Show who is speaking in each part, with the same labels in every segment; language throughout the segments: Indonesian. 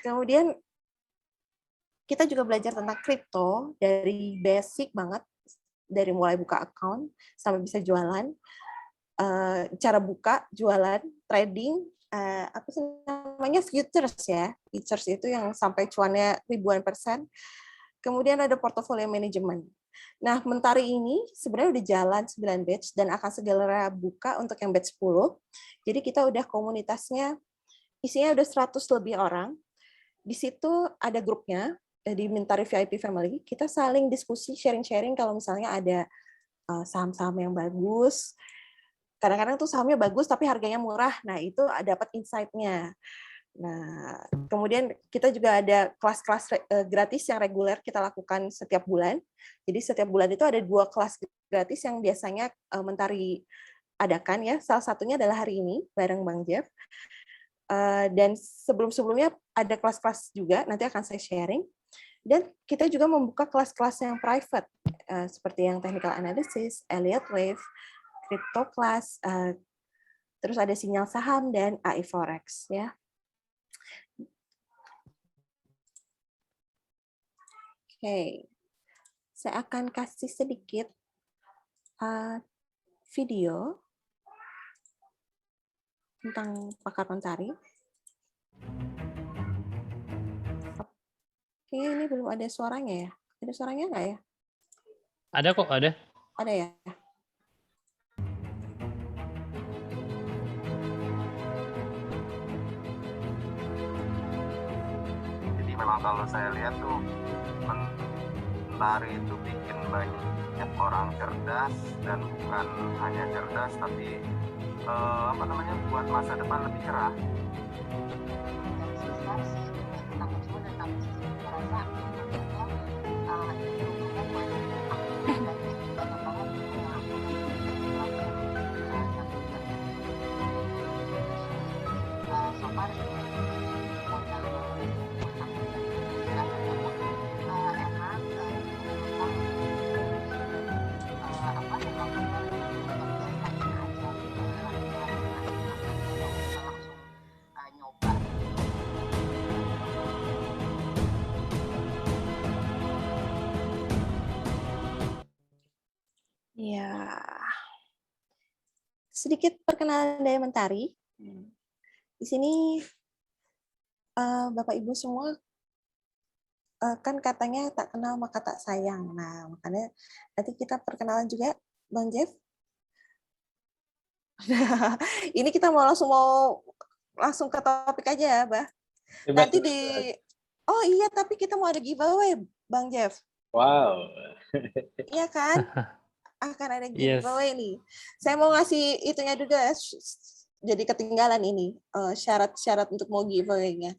Speaker 1: Kemudian kita juga belajar tentang kripto dari basic banget, dari mulai buka account sampai bisa jualan, cara buka, jualan, trading, apa sih namanya, futures ya. Futures itu yang sampai cuannya ribuan %. Kemudian ada portfolio management. Nah, Mentari ini sebenarnya udah jalan 9 batch dan akan segera buka untuk yang batch 10. Jadi kita udah komunitasnya, isinya udah 100 lebih orang. Di situ ada grupnya, di Mentari VIP Family. Kita saling diskusi, sharing-sharing kalau misalnya ada saham-saham yang bagus. Kadang-kadang tuh sahamnya bagus tapi harganya murah. Nah, itu dapat insight-nya. Nah, kemudian kita juga ada kelas-kelas gratis yang reguler kita lakukan setiap bulan. Jadi setiap bulan itu ada 2 kelas gratis yang biasanya Mentari adakan ya. Salah satunya adalah hari ini bareng Bang Jeff. Dan sebelum-sebelumnya ada kelas-kelas juga, nanti akan saya sharing. Dan kita juga membuka kelas-kelas yang private, seperti yang technical analysis, Elliott Wave, crypto class, terus ada sinyal saham dan AI Forex ya. Oke, saya akan kasih sedikit video tentang Pakar Mentari. Oke, ini belum ada suaranya ya? Ada suaranya nggak ya?
Speaker 2: Ada kok, ada.
Speaker 1: Ada ya?
Speaker 3: Jadi memang kalau saya lihat tuh Mentari itu bikin banyak orang cerdas, dan bukan hanya cerdas tapi buat masa depan lebih cerah.
Speaker 1: Ya, sedikit perkenalan dari Mentari. Di sini Bapak Ibu semua kan katanya tak kenal maka tak sayang. Nah, makanya nanti kita perkenalan juga, Bang Jeff. Ini kita mau langsung ke topik aja ya, Bah. Nanti oh iya, tapi kita mau ada giveaway, Bang Jeff.
Speaker 2: Wow.
Speaker 1: Iya kan? Akan ada giveaway nih. Saya mau ngasih itunya juga, jadi ketinggalan ini syarat-syarat untuk mau giveaway-nya.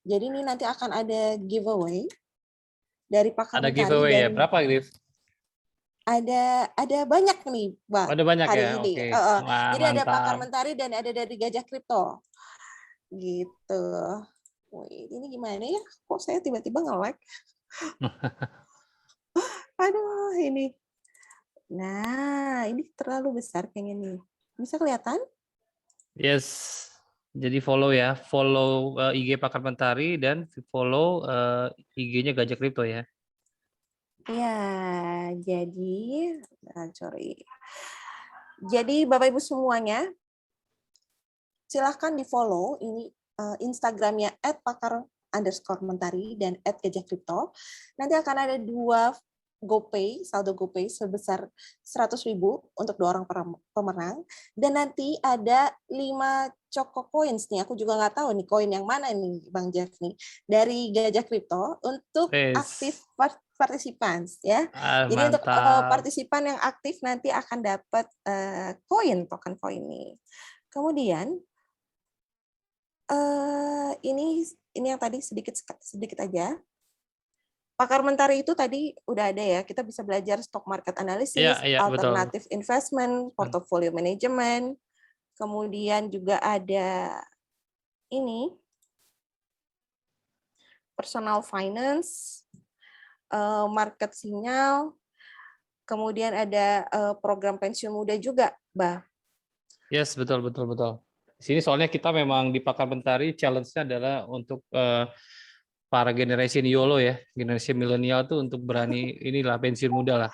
Speaker 1: Jadi ini nanti akan ada giveaway dari Pakar Mentari.
Speaker 2: Ada giveaway ya? Berapa, Griff?
Speaker 1: Ada banyak nih, Bang.
Speaker 2: Ada banyak
Speaker 1: hari
Speaker 2: ya?
Speaker 1: ini.
Speaker 2: Oke.
Speaker 1: Jadi
Speaker 2: Mantap.
Speaker 1: ada Pakar Mentari dan ada dari Gajah Kripto. Gitu. Wih, ini gimana ya? Kok saya tiba-tiba nge-lag? Aduh, ini. Nah, ini terlalu besar kayaknya nih. Bisa kelihatan?
Speaker 2: Yes. Jadi follow ya. Follow IG Pakar Mentari dan follow IG-nya Gajah Kripto ya.
Speaker 1: Iya, jadi sorry. Jadi Bapak Ibu semuanya, silahkan di-follow ini Instagramnya @pakar_mentari dan @gajahkripto. Nanti akan ada 2 GoPay, saldo GoPay sebesar 100.000 untuk 2 orang pemenang. Dan nanti ada 5 Choco Coins nih. Aku juga nggak tahu nih koin yang mana nih, Bang Jeff nih. Dari Gajah Kripto untuk aktif partisipan ya. Jadi untuk partisipan yang aktif nanti akan dapat token koin nih. Kemudian ini yang tadi sedikit aja. Pakar Mentari itu tadi udah ada ya. Kita bisa belajar stock market analysis, alternative investment, portfolio management. Kemudian juga ada ini personal finance, market sinyal. Kemudian ada program pensiun muda juga, Bah.
Speaker 2: Yes, betul. Di sini soalnya kita memang di Pakar Mentari challenge-nya adalah untuk para generasi YOLO ya, generasi milenial tuh untuk berani inilah pensiun muda lah.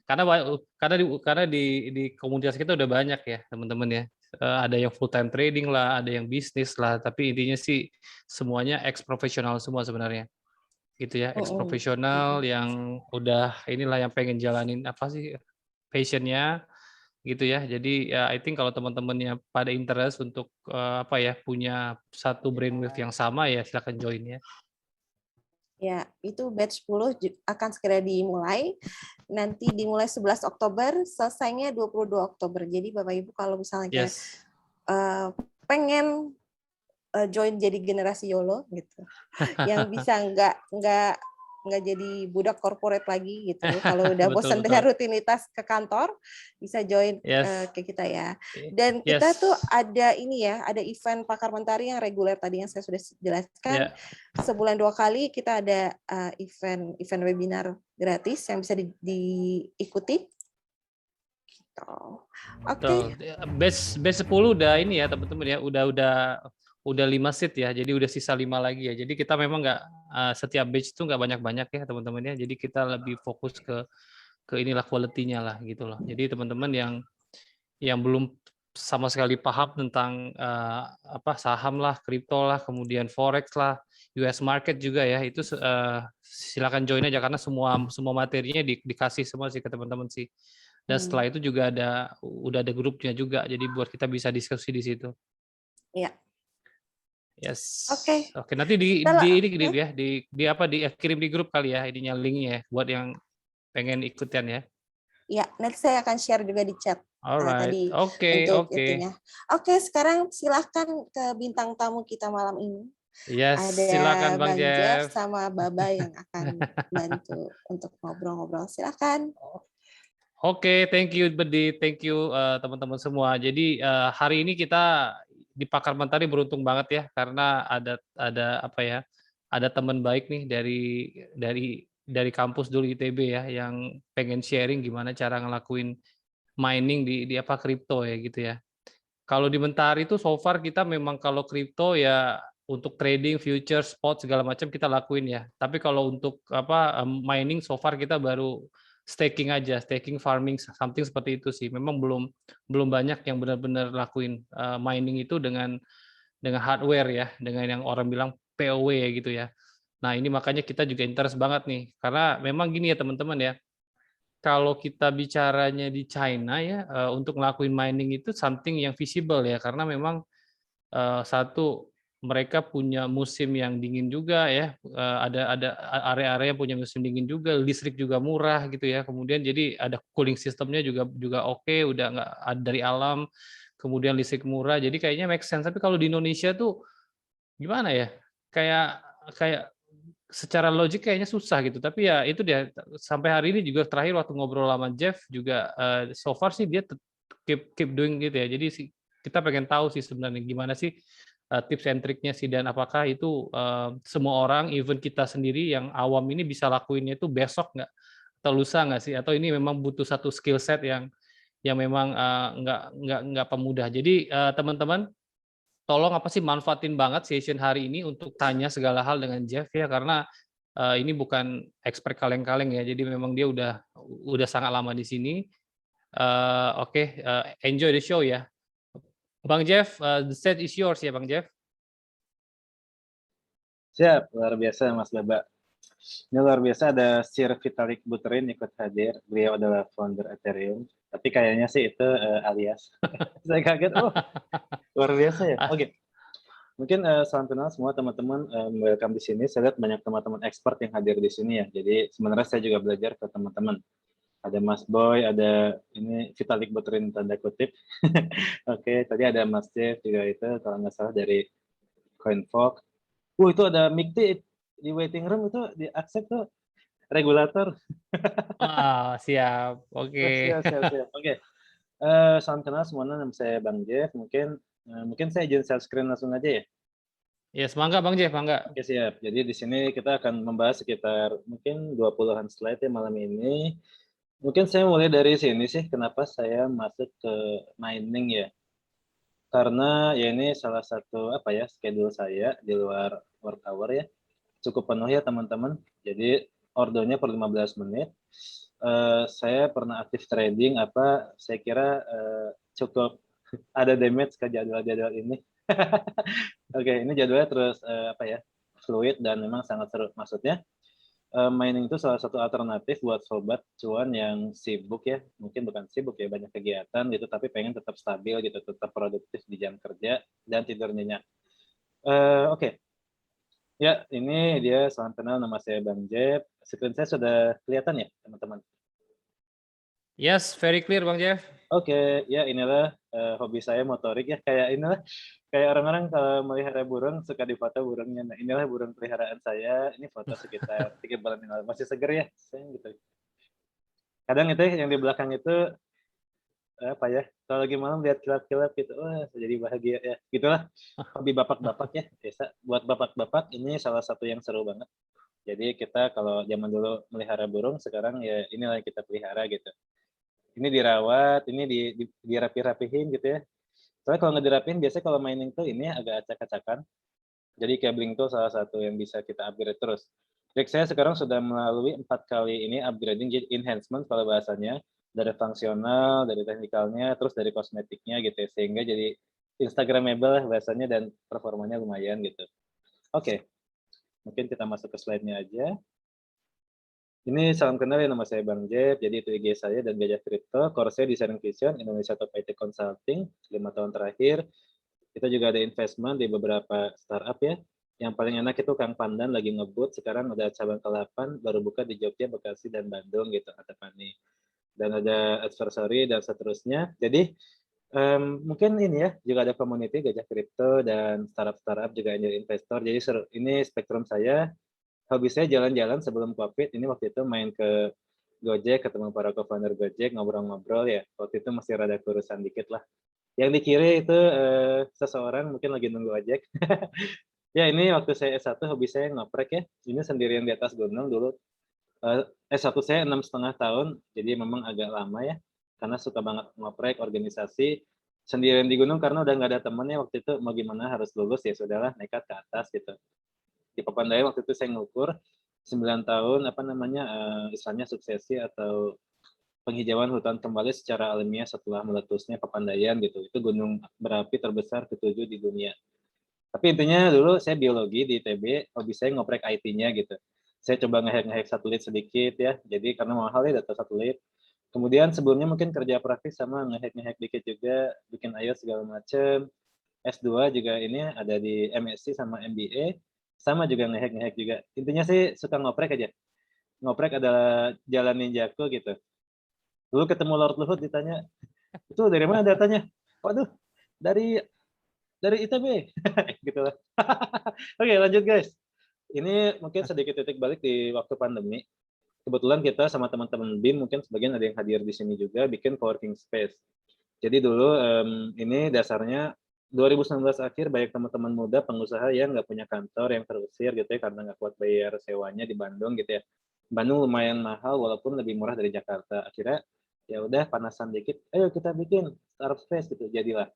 Speaker 2: karena di komunitas kita udah banyak ya teman-teman ya. Ada yang full time trading lah, ada yang bisnis lah, tapi intinya sih semuanya ex profesional semua sebenarnya. Gitu ya, ex profesional yang udah inilah yang pengen jalanin apa sih passionnya gitu ya. Jadi ya I think kalau teman-temannya pada interest untuk apa ya punya satu brainwave yang sama ya silakan join ya.
Speaker 1: Ya, itu batch 10 akan segera dimulai. Nanti dimulai 11 Oktober, selesainya 22 Oktober. Jadi Bapak Ibu kalau misalnya pengen join jadi generasi YOLO gitu, yang bisa nggak jadi budak korporat lagi gitu. Kalau udah bosan dengan rutinitas ke kantor, bisa join ke kita ya. Dan kita tuh ada ini ya, ada event Pakar Mentari yang reguler tadi yang saya sudah jelaskan. Sebulan 2 kali kita ada event webinar gratis yang bisa diikuti. Oke.
Speaker 2: Batch 10 udah ini ya teman-teman ya, udah 5 seat ya, jadi udah sisa 5 lagi ya. Jadi kita memang nggak setiap batch itu nggak banyak-banyak ya teman-teman ya. Jadi kita lebih fokus ke inilah quality-nya lah gitu loh. Jadi teman-teman yang belum sama sekali paham tentang apa saham lah, kripto lah, kemudian forex lah, US market juga ya, itu silakan join aja karena semua materinya dikasih semua sih ke teman-teman sih. Dan setelah itu juga udah ada grupnya juga, jadi buat kita bisa diskusi di situ.
Speaker 1: Iya.
Speaker 2: Yes.
Speaker 1: Oke.
Speaker 2: Nanti kirim di grup kali ya ininya linknya buat yang pengen ikutan ya.
Speaker 1: Ya, nanti saya akan share juga di chat.
Speaker 2: Alright.
Speaker 1: Untuk itunya. Oke, sekarang silahkan ke bintang tamu kita malam ini.
Speaker 2: Yes,
Speaker 1: ada
Speaker 2: silakan Bang
Speaker 1: Jeff sama Baba yang akan bantu untuk ngobrol-ngobrol. Silakan.
Speaker 2: Oke, thank you Bedi, thank you teman-teman semua. Jadi hari ini kita di Pakar Mentari beruntung banget ya karena ada apa ya? Ada teman baik nih dari kampus dulu ITB ya yang pengen sharing gimana cara ngelakuin mining di apa kripto ya gitu ya. Kalau di Mentari itu so far kita memang kalau kripto ya untuk trading, future, spot segala macam kita lakuin ya. Tapi kalau untuk apa mining so far kita baru staking aja, staking farming something seperti itu sih. Memang belum banyak yang benar-benar lakuin mining itu dengan hardware ya, dengan yang orang bilang POW ya gitu ya. Nah, ini makanya kita juga interest banget nih. Karena memang gini ya teman-teman ya. Kalau kita bicaranya di China ya untuk ngelakuin mining itu something yang visible ya karena memang satu mereka punya musim yang dingin juga ya, ada area-area yang punya musim dingin juga, listrik juga murah gitu ya. Kemudian jadi ada cooling sistemnya juga oke, udah nggak dari alam, kemudian listrik murah. Jadi kayaknya make sense. Tapi kalau di Indonesia tuh gimana ya? Kayak secara logik kayaknya susah gitu. Tapi ya itu dia sampai hari ini juga terakhir waktu ngobrol sama Jeff juga so far sih dia keep doing gitu ya. Jadi kita pengen tahu sih sebenarnya gimana sih tips and triknya sih dan apakah itu semua orang even kita sendiri yang awam ini bisa lakuinnya itu besok nggak atau lusa nggak sih atau ini memang butuh satu skill set yang memang nggak pemudah. Jadi teman-teman tolong apa sih manfaatin banget session hari ini untuk tanya segala hal dengan Jeff ya karena ini bukan expert kaleng-kaleng ya. Jadi memang dia udah sangat lama di sini. Oke, enjoy the show ya. Bang Jeff, the stage is yours ya Bang Jeff.
Speaker 4: Siap, luar biasa Mas Baba. Ini luar biasa ada Sir Vitalik Buterin ikut hadir. Beliau adalah founder Ethereum. Tapi kayaknya sih itu alias. Saya kaget, luar biasa ya. Oke. Mungkin salam kenal semua teman-teman welcome di sini. Saya lihat banyak teman-teman expert yang hadir di sini ya. Jadi sebenarnya saya juga belajar ke teman-teman. Ada Mas Boy, ada ini Vitalik Buterin tanda kutip. Oke, tadi ada Mas Jeff juga itu kalau nggak salah dari CoinFox. Itu ada Mikti di waiting room itu di accept tuh regulator.
Speaker 2: Siap. Oke.
Speaker 4: Siap. Oke. Salam kenal semuanya, nama saya Bang Jeff. Mungkin saya izin share screen langsung aja ya.
Speaker 2: Ya, semangga Bang Jeff, mangga.
Speaker 4: Oke, siap. Jadi di sini kita akan membahas sekitar mungkin 20-an slide ya malam ini. Mungkin saya mulai dari sini sih, kenapa saya masuk ke mining ya. Karena ya ini salah satu apa ya schedule saya di luar work hour ya. Cukup penuh ya teman-teman. Jadi ordernya per 15 menit. Saya pernah aktif trading apa saya kira cukup ada damage ke jadwal-jadwal ini. Oke, ini jadwalnya terus apa ya fluid dan memang sangat seru. Maksudnya mining itu salah satu alternatif buat sobat cuan yang sibuk ya, mungkin bukan sibuk ya, banyak kegiatan gitu, tapi pengen tetap stabil gitu, tetap produktif di jam kerja dan tidur nyenyak. Oke, ya ini dia salam kenal, nama saya Bang Jeb. Screen saya sudah kelihatan ya teman-teman?
Speaker 2: Yes, very clear Bang Jeff.
Speaker 4: Oke, ya inilah hobi saya motorik ya, kayak inilah kayak orang-orang kalau melihara burung suka difoto burungnya. Nah, inilah burung peliharaan saya. Ini foto sekitar 3 bulan yang lalu. Masih seger ya, saya gitu. Kadang itu yang di belakang itu apa ya? Kalau lagi malam lihat kilap-kilap gitu, wah jadi bahagia ya. Gitulah hobi bapak-bapak ya. Biasa buat bapak-bapak ini salah satu yang seru banget. Jadi kita kalau zaman dulu melihara burung, sekarang ya inilah yang kita pelihara gitu. Ini dirawat, ini dirapi-rapihin gitu ya. Soalnya kalau nggak dirapihin, biasanya kalau mining tuh ini agak acak-acakan. Jadi cabling tuh salah satu yang bisa kita upgrade terus. Rig saya sekarang sudah melalui 4 kali ini upgrading, jadi enhancement kalau bahasanya. Dari fungsional, dari teknikalnya, terus dari kosmetiknya gitu ya. Sehingga jadi Instagramable lah bahasanya dan performanya lumayan gitu. Oke, mungkin kita masuk ke slide-nya aja. Ini salam kenal ya, nama saya Bang Jeb, jadi itu IG saya dan Gajah Crypto, core saya Design Vision, Indonesia Top IT Consulting, 5 tahun terakhir. Kita juga ada investment di beberapa startup ya. Yang paling enak itu Kang Pandan lagi ngebut, sekarang ada cabang ke-8, baru buka di Jogja, Bekasi, dan Bandung gitu, kata Pani. Dan ada advisory dan seterusnya. Jadi mungkin ini ya, juga ada community Gajah Crypto dan startup-startup juga angel investor. Jadi ini spektrum saya. Hobi saya jalan-jalan sebelum COVID, ini waktu itu main ke Gojek, ketemu para co-founder Gojek, ngobrol-ngobrol ya. Waktu itu masih rada kurusan dikit lah. Yang di kiri itu seseorang mungkin lagi nunggu ojek. Ya ini waktu saya S1 hobi saya ngoprek ya. Ini sendirian di atas gunung dulu. S1 saya 6,5 tahun, jadi memang agak lama ya. Karena suka banget ngoprek, organisasi. Sendirian di gunung karena udah nggak ada temennya waktu itu, mau gimana harus lulus ya sudahlah nekat ke atas gitu. Di Papandaya waktu itu saya ngukur 9 tahun apa namanya istilahnya suksesi atau penghijauan hutan kembali secara alamiah setelah meletusnya Papandayan gitu. Itu gunung berapi terbesar ke-7 di dunia. Tapi intinya dulu saya biologi di ITB, hobi saya ngoprek IT-nya gitu. Saya coba ngehack satelit sedikit ya, jadi karena mahal ya data satelit. Kemudian sebelumnya mungkin kerja praktis sama ngehack dikit juga, bikin iOS segala macem. S2 juga ini ada di MSc sama MBA, sama juga ngehack juga. Intinya sih suka ngoprek aja. Ngoprek adalah jalan ninjaku gitu. Dulu ketemu Lord Luhut ditanya, itu dari mana datanya? Waduh, dari ITB. Gitu lah. Oke, lanjut guys. Ini mungkin sedikit titik balik di waktu pandemi. Kebetulan kita sama teman-teman BIM, mungkin sebagian ada yang hadir di sini juga, bikin coworking space. Jadi dulu ini dasarnya 2019 akhir banyak teman-teman muda pengusaha yang nggak punya kantor, yang terusir gitu ya karena nggak kuat bayar sewanya di Bandung gitu ya. Bandung lumayan mahal walaupun lebih murah dari Jakarta. Akhirnya ya udah panasan dikit, ayo kita bikin startup space gitu. Jadilah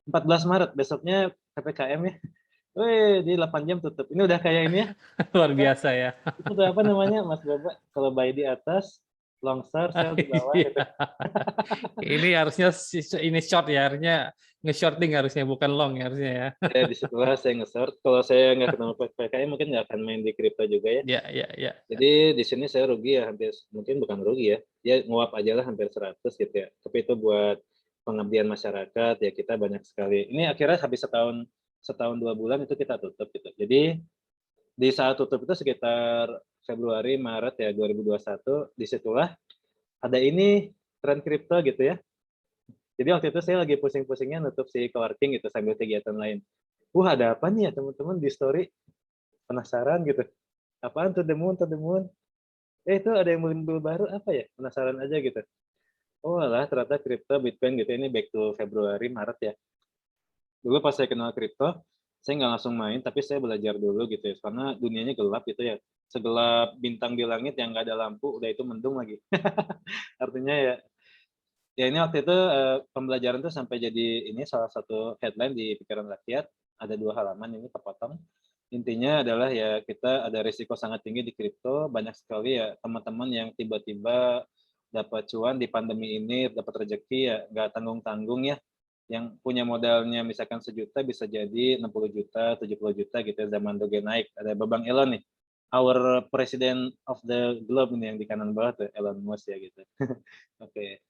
Speaker 4: 14 Maret besoknya PPKM ya. Wih, di 8 jam tutup. Ini udah kayak ini ya.
Speaker 2: Luar biasa ya.
Speaker 4: Itu tuh apa namanya, Mas Baba? Kalau buy di atas, longsor, sell di bawah gitu.
Speaker 2: Ini harusnya ini short ya, harusnya nge-shorting harusnya bukan long ya harusnya ya.
Speaker 4: Ya disitulah saya nge-short. Kalau saya nggak ketemu PPKM mungkin nggak akan main di kripto juga ya.
Speaker 2: Ya.
Speaker 4: Jadi di sini saya rugi ya hampir, mungkin bukan rugi ya. Ya nguap aja lah hampir 100 gitu ya. Tapi itu buat pengabdian masyarakat ya kita banyak sekali. Ini akhirnya habis setahun 2 bulan itu kita tutup gitu. Jadi di saat tutup itu sekitar Februari Maret ya 2021, disitulah ada ini tren kripto gitu ya. Jadi waktu itu saya lagi pusing-pusingnya nutup si coworking gitu sambil kegiatan lain. Ada apa nih ya teman-teman di story? Penasaran gitu. Apaan tuh the moon? Itu ada yang muncul baru apa ya? Penasaran aja gitu. Oh alah ternyata kripto Bitcoin gitu. Ini back to Februari Maret ya. Dulu pas saya kenal kripto, saya nggak langsung main, tapi saya belajar dulu gitu ya. Karena dunianya gelap gitu ya. Segelap bintang di langit yang nggak ada lampu, udah itu mendung lagi. Artinya ya Ya ini waktu itu pembelajaran tuh sampai jadi ini salah satu headline di Pikiran Rakyat, ada 2 halaman ini kepotong. Intinya adalah ya kita ada risiko sangat tinggi di kripto, banyak sekali ya teman-teman yang tiba-tiba dapat cuan di pandemi ini, dapat rezeki ya nggak tanggung-tanggung ya. Yang punya modalnya misalkan 1 juta bisa jadi 60 juta, 70 juta gitu ya zaman Doge naik. Ada Babang Elon nih, our president of the globe ini yang di kanan bawah tuh Elon Musk ya gitu. Oke.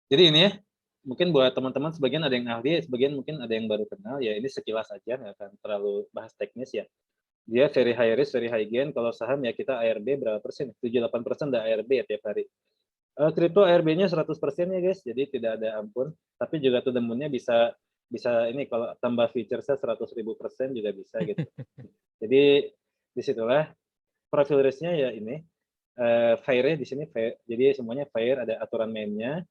Speaker 4: Jadi ini ya, mungkin buat teman-teman sebagian ada yang ahli, sebagian mungkin ada yang baru kenal, ya ini sekilas aja, nggak akan terlalu bahas teknis ya. Dia very high risk, very high gain, kalau saham ya kita ARB berapa persen? 7-8% udah ARB ya tiap hari. Kripto ARB-nya 100% ya guys, jadi tidak ada ampun, tapi juga to the moon-nya bisa ini kalau tambah feature-nya 100.000% juga bisa gitu. Jadi disitulah profil risk-nya ya ini, fair-nya di sini fair, jadi semuanya fair, ada aturan mainnya.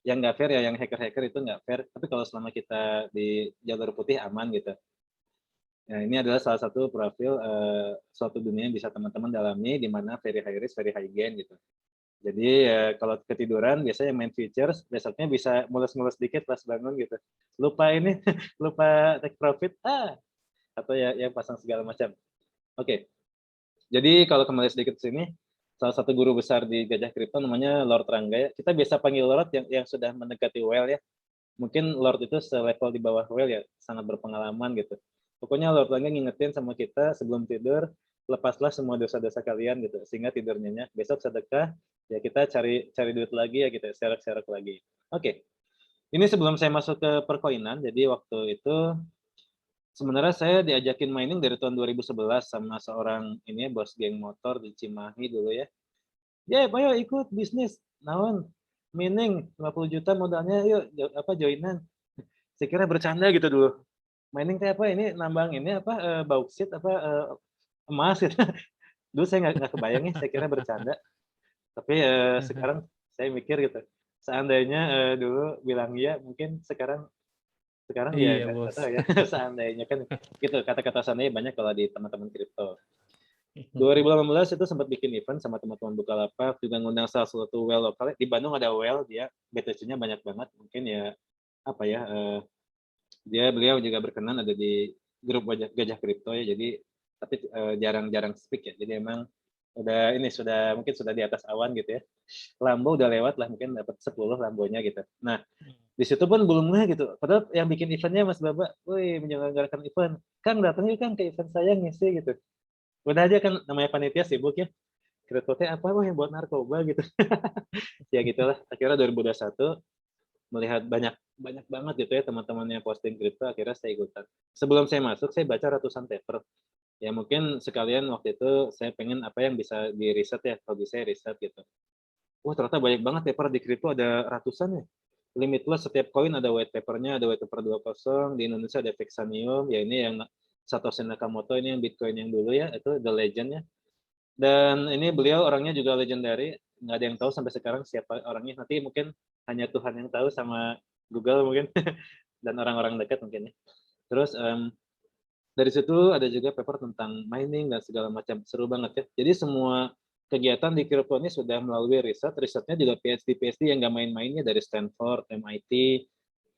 Speaker 4: Yang nggak fair ya yang hacker-hacker itu nggak fair, tapi kalau selama kita di jalur putih aman gitu. Nah ini adalah salah satu profil suatu dunia yang bisa teman-teman dalami di mana very high risk, very high gain gitu. Jadi kalau ketiduran biasanya main futures, besoknya bisa mulus-mulus dikit pas bangun gitu. Lupa ini, lupa take profit, atau ya yang pasang segala macam. Oke. Jadi kalau kembali sedikit ke sini, salah satu guru besar di Gajah Kripto namanya Lord Rangga ya. Kita biasa panggil Lord yang sudah mendekati Whale ya. Mungkin Lord itu selevel di bawah Whale ya, sangat berpengalaman gitu. Pokoknya Lord Rangga ngingetin sama kita sebelum tidur, lepaslah semua dosa-dosa kalian gitu, sehingga tidur nyenyak. Besok sedekah, ya kita cari duit lagi ya gitu, serek-serek lagi. Oke. Ini sebelum saya masuk ke perkoinan, jadi waktu itu sebenarnya saya diajakin mining dari tahun 2011 sama seorang ini bos geng motor di Cimahi dulu ya. Ya, ayo ikut bisnis. Naon? Mining 50 juta modalnya, yuk joinan. Saya kira bercanda gitu dulu. Mining kayak apa ini nambang ini apa bauksit apa emas gitu. Dulu saya nggak kebayang ya, saya kira bercanda. Tapi sekarang saya mikir gitu. Seandainya dulu bilang iya, mungkin sekarang ya
Speaker 2: Iya,
Speaker 4: nggak
Speaker 2: Bos.
Speaker 4: tahu ya. Seandainya kan gitu kata-kata seandainya banyak kalau di teman-teman kripto. 2018 itu sempat bikin event sama teman-teman Bukalapak, juga ngundang salah satu Whale lokal. Di Bandung ada Whale, dia BTC-nya banyak banget. Mungkin ya apa ya, beliau juga berkenan ada di grup Gajah Kripto ya. Jadi tapi jarang-jarang speak ya. Jadi emang mungkin sudah di atas awan gitu ya. Lambo udah lewat lah, mungkin dapat 10 Lambonya gitu. Nah, di situ pun belum gitu. Padahal yang bikin eventnya Mas Baba, woi menyelenggarakan event. Kang datang yuk Kang ke event saya ngisi gitu. Udah aja kan namanya panitia sibuk ya. Kripto teh apa yang buat narkoba gitu. Ya gitulah. Akhirnya 2021 melihat banyak banget gitu ya teman-teman yang posting kripto, akhirnya saya ikutan. Sebelum saya masuk, saya baca ratusan paper. Ya mungkin sekalian waktu itu saya pengen apa yang bisa di riset ya, kalau bisa riset gitu. Wah ternyata banyak banget paper di kripto, ada ratusan ya. Limitless, setiap koin ada white papernya, ada white paper 20, di Indonesia ada Vexanium, ya ini yang Satoshi Nakamoto, ini yang Bitcoin yang dulu ya, itu The Legend ya. Dan ini beliau orangnya juga legendary, nggak ada yang tahu sampai sekarang siapa orangnya, nanti mungkin hanya Tuhan yang tahu sama Google mungkin, dan orang-orang dekat mungkin ya. Terus dari situ ada juga paper tentang mining dan segala macam, seru banget ya. Jadi semua kegiatan di kripto ini sudah melalui risetnya juga PhD yang nggak main-mainnya dari Stanford, MIT,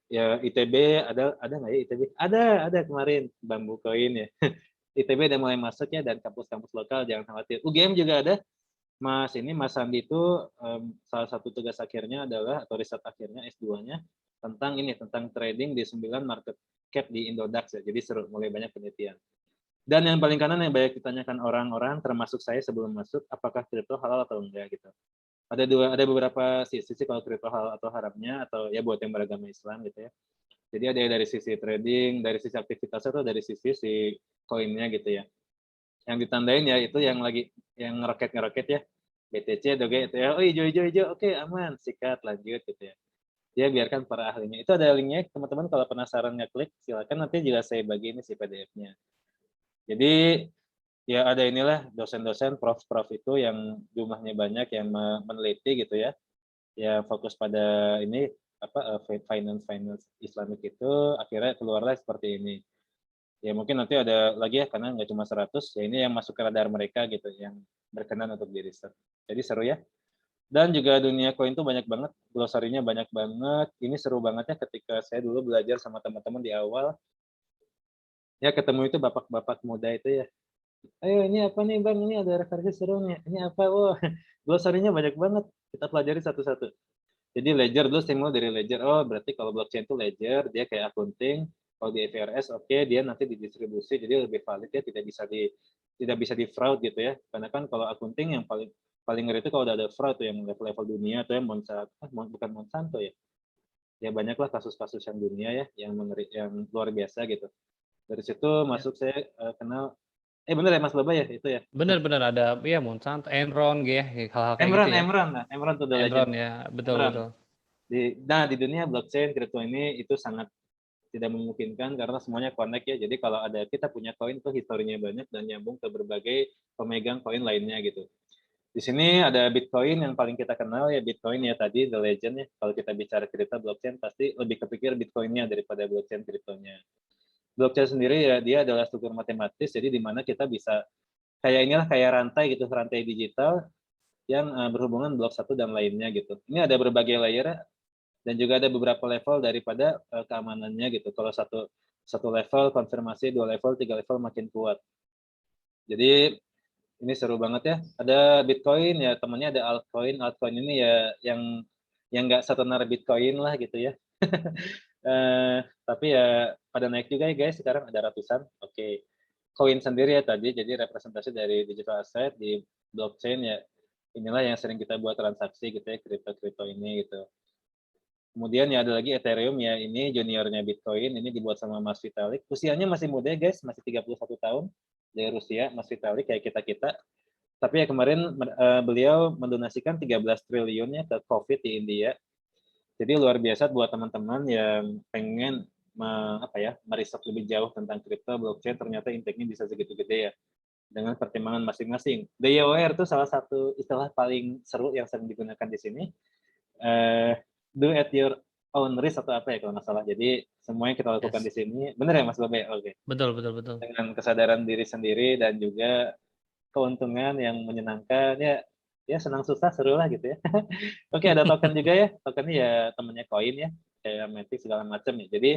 Speaker 4: ya ITB ada nggak ya ITB? Ada kemarin Bambu Coin ya. ITB udah mulai masuk ya dan kampus-kampus lokal jangan khawatir. UGM juga ada. Mas Sandi itu salah satu tugas akhirnya adalah atau riset akhirnya S2-nya tentang trading di 9 market cap di Indodax ya. Jadi seru, mulai banyak penelitian. Dan yang paling kanan yang banyak ditanyakan orang-orang termasuk saya sebelum masuk, apakah kripto halal atau enggak gitu. Ada beberapa sisi kalau kripto halal atau haramnya, atau ya buat yang beragama Islam gitu ya. Jadi ada dari sisi trading, dari sisi aktivitasnya atau dari sisi si koinnya gitu ya. Yang ditandain ya itu yang lagi yang ngeroket ya. BTC, Doge itu ya. Oh hijau, oke aman, sikat lanjut gitu ya. Ya biarkan para ahlinya. Itu ada linknya, teman-teman kalau penasaran ngeklik silakan, nanti juga saya bagi ini si PDF-nya. Jadi ya ada inilah dosen-dosen, prof itu yang jumlahnya banyak yang meneliti gitu ya. Ya fokus pada ini finance Islamic itu akhirnya keluarlah seperti ini. Ya mungkin nanti ada lagi ya karena nggak cuma 100 ya, ini yang masuk ke radar mereka gitu yang berkenan untuk di riset. Jadi seru ya. Dan juga dunia koin tuh banyak banget, glosarinya banyak banget. Ini seru banget ya ketika saya dulu belajar sama teman-teman di awal, ya ketemu itu bapak-bapak muda itu ya, "Ayo ini apa nih Bang, ini ada referensi seru nih, ini apa?" Wah, glosarinya banyak banget, kita pelajari satu-satu. Jadi ledger dulu saya mulai dari ledger, oh berarti kalau blockchain itu ledger, dia kayak accounting, kalau di IFRS oke, dia nanti didistribusi, jadi lebih valid ya, tidak bisa di-fraud gitu ya. Karena kan kalau accounting yang paling paling ngeri itu kalau udah ada fraud tuh yang level-level dunia tuh yang bukan Monsanto ya. Ya banyaklah kasus-kasus yang dunia ya, yang yang luar biasa gitu. Dari situ
Speaker 2: Ya.
Speaker 4: masuk saya, kenal bener ya Mas Baba ya, itu ya?
Speaker 2: Benar-benar ada ya Monsanto, Enron ya, hal-hal kayak gitu
Speaker 4: Emron
Speaker 2: ya.
Speaker 4: Emron, nah Emron tuh the legend.
Speaker 2: Enron ya, betul
Speaker 4: Emron.
Speaker 2: betul.
Speaker 4: Di dunia blockchain, kripto ini itu sangat tidak memungkinkan karena semuanya connect ya. Jadi kalau ada kita punya koin tuh historinya banyak dan nyambung ke berbagai pemegang koin lainnya gitu. Di sini ada Bitcoin yang paling kita kenal ya, Bitcoin ya tadi the legend ya. Kalau kita bicara kripto blockchain pasti lebih kepikir Bitcoinnya daripada blockchain kriptonya. Blockchain sendiri ya dia adalah struktur matematis, jadi di mana kita bisa kayak inilah kayak rantai gitu, rantai digital yang berhubungan blok satu dan lainnya gitu. Ini ada berbagai layer dan juga ada beberapa level daripada keamanannya gitu. Kalau satu level konfirmasi, 2 level, 3 level makin kuat. Jadi ini seru banget ya. Ada Bitcoin ya, temannya ada altcoin. Altcoin ini ya yang nggak setenar Bitcoin lah gitu ya. Tapi ya pada naik juga ya guys. Sekarang ada ratusan. Oke. Koin sendiri ya tadi, jadi representasi dari digital asset di blockchain ya. Inilah yang sering kita buat transaksi gitu ya, kripto-kripto ini gitu. Kemudian ya ada lagi Ethereum ya, ini juniornya Bitcoin, ini dibuat sama Mas Vitalik. Usianya masih muda guys, masih 31 tahun dari Rusia, Mas Vitalik kayak kita-kita. Tapi ya kemarin beliau mendonasikan 13 triliunnya ke COVID di India. Jadi luar biasa buat teman-teman yang pengen meriset lebih jauh tentang kripto, blockchain, ternyata impactnya bisa segitu gede ya dengan pertimbangan masing-masing. DIOR itu salah satu istilah paling seru yang sering digunakan di sini. Do at your own risk atau apa ya kalau nggak salah. Jadi semua yang kita lakukan
Speaker 2: Yes.
Speaker 4: di sini, benar ya Mas Babe? Oke.
Speaker 2: Betul betul betul.
Speaker 4: Dengan kesadaran diri sendiri dan juga keuntungan yang menyenangkan ya, ya senang susah seru lah gitu ya. Oke, ada token juga ya. Token ya temennya koin ya, kayak Matic segala macam ya. Jadi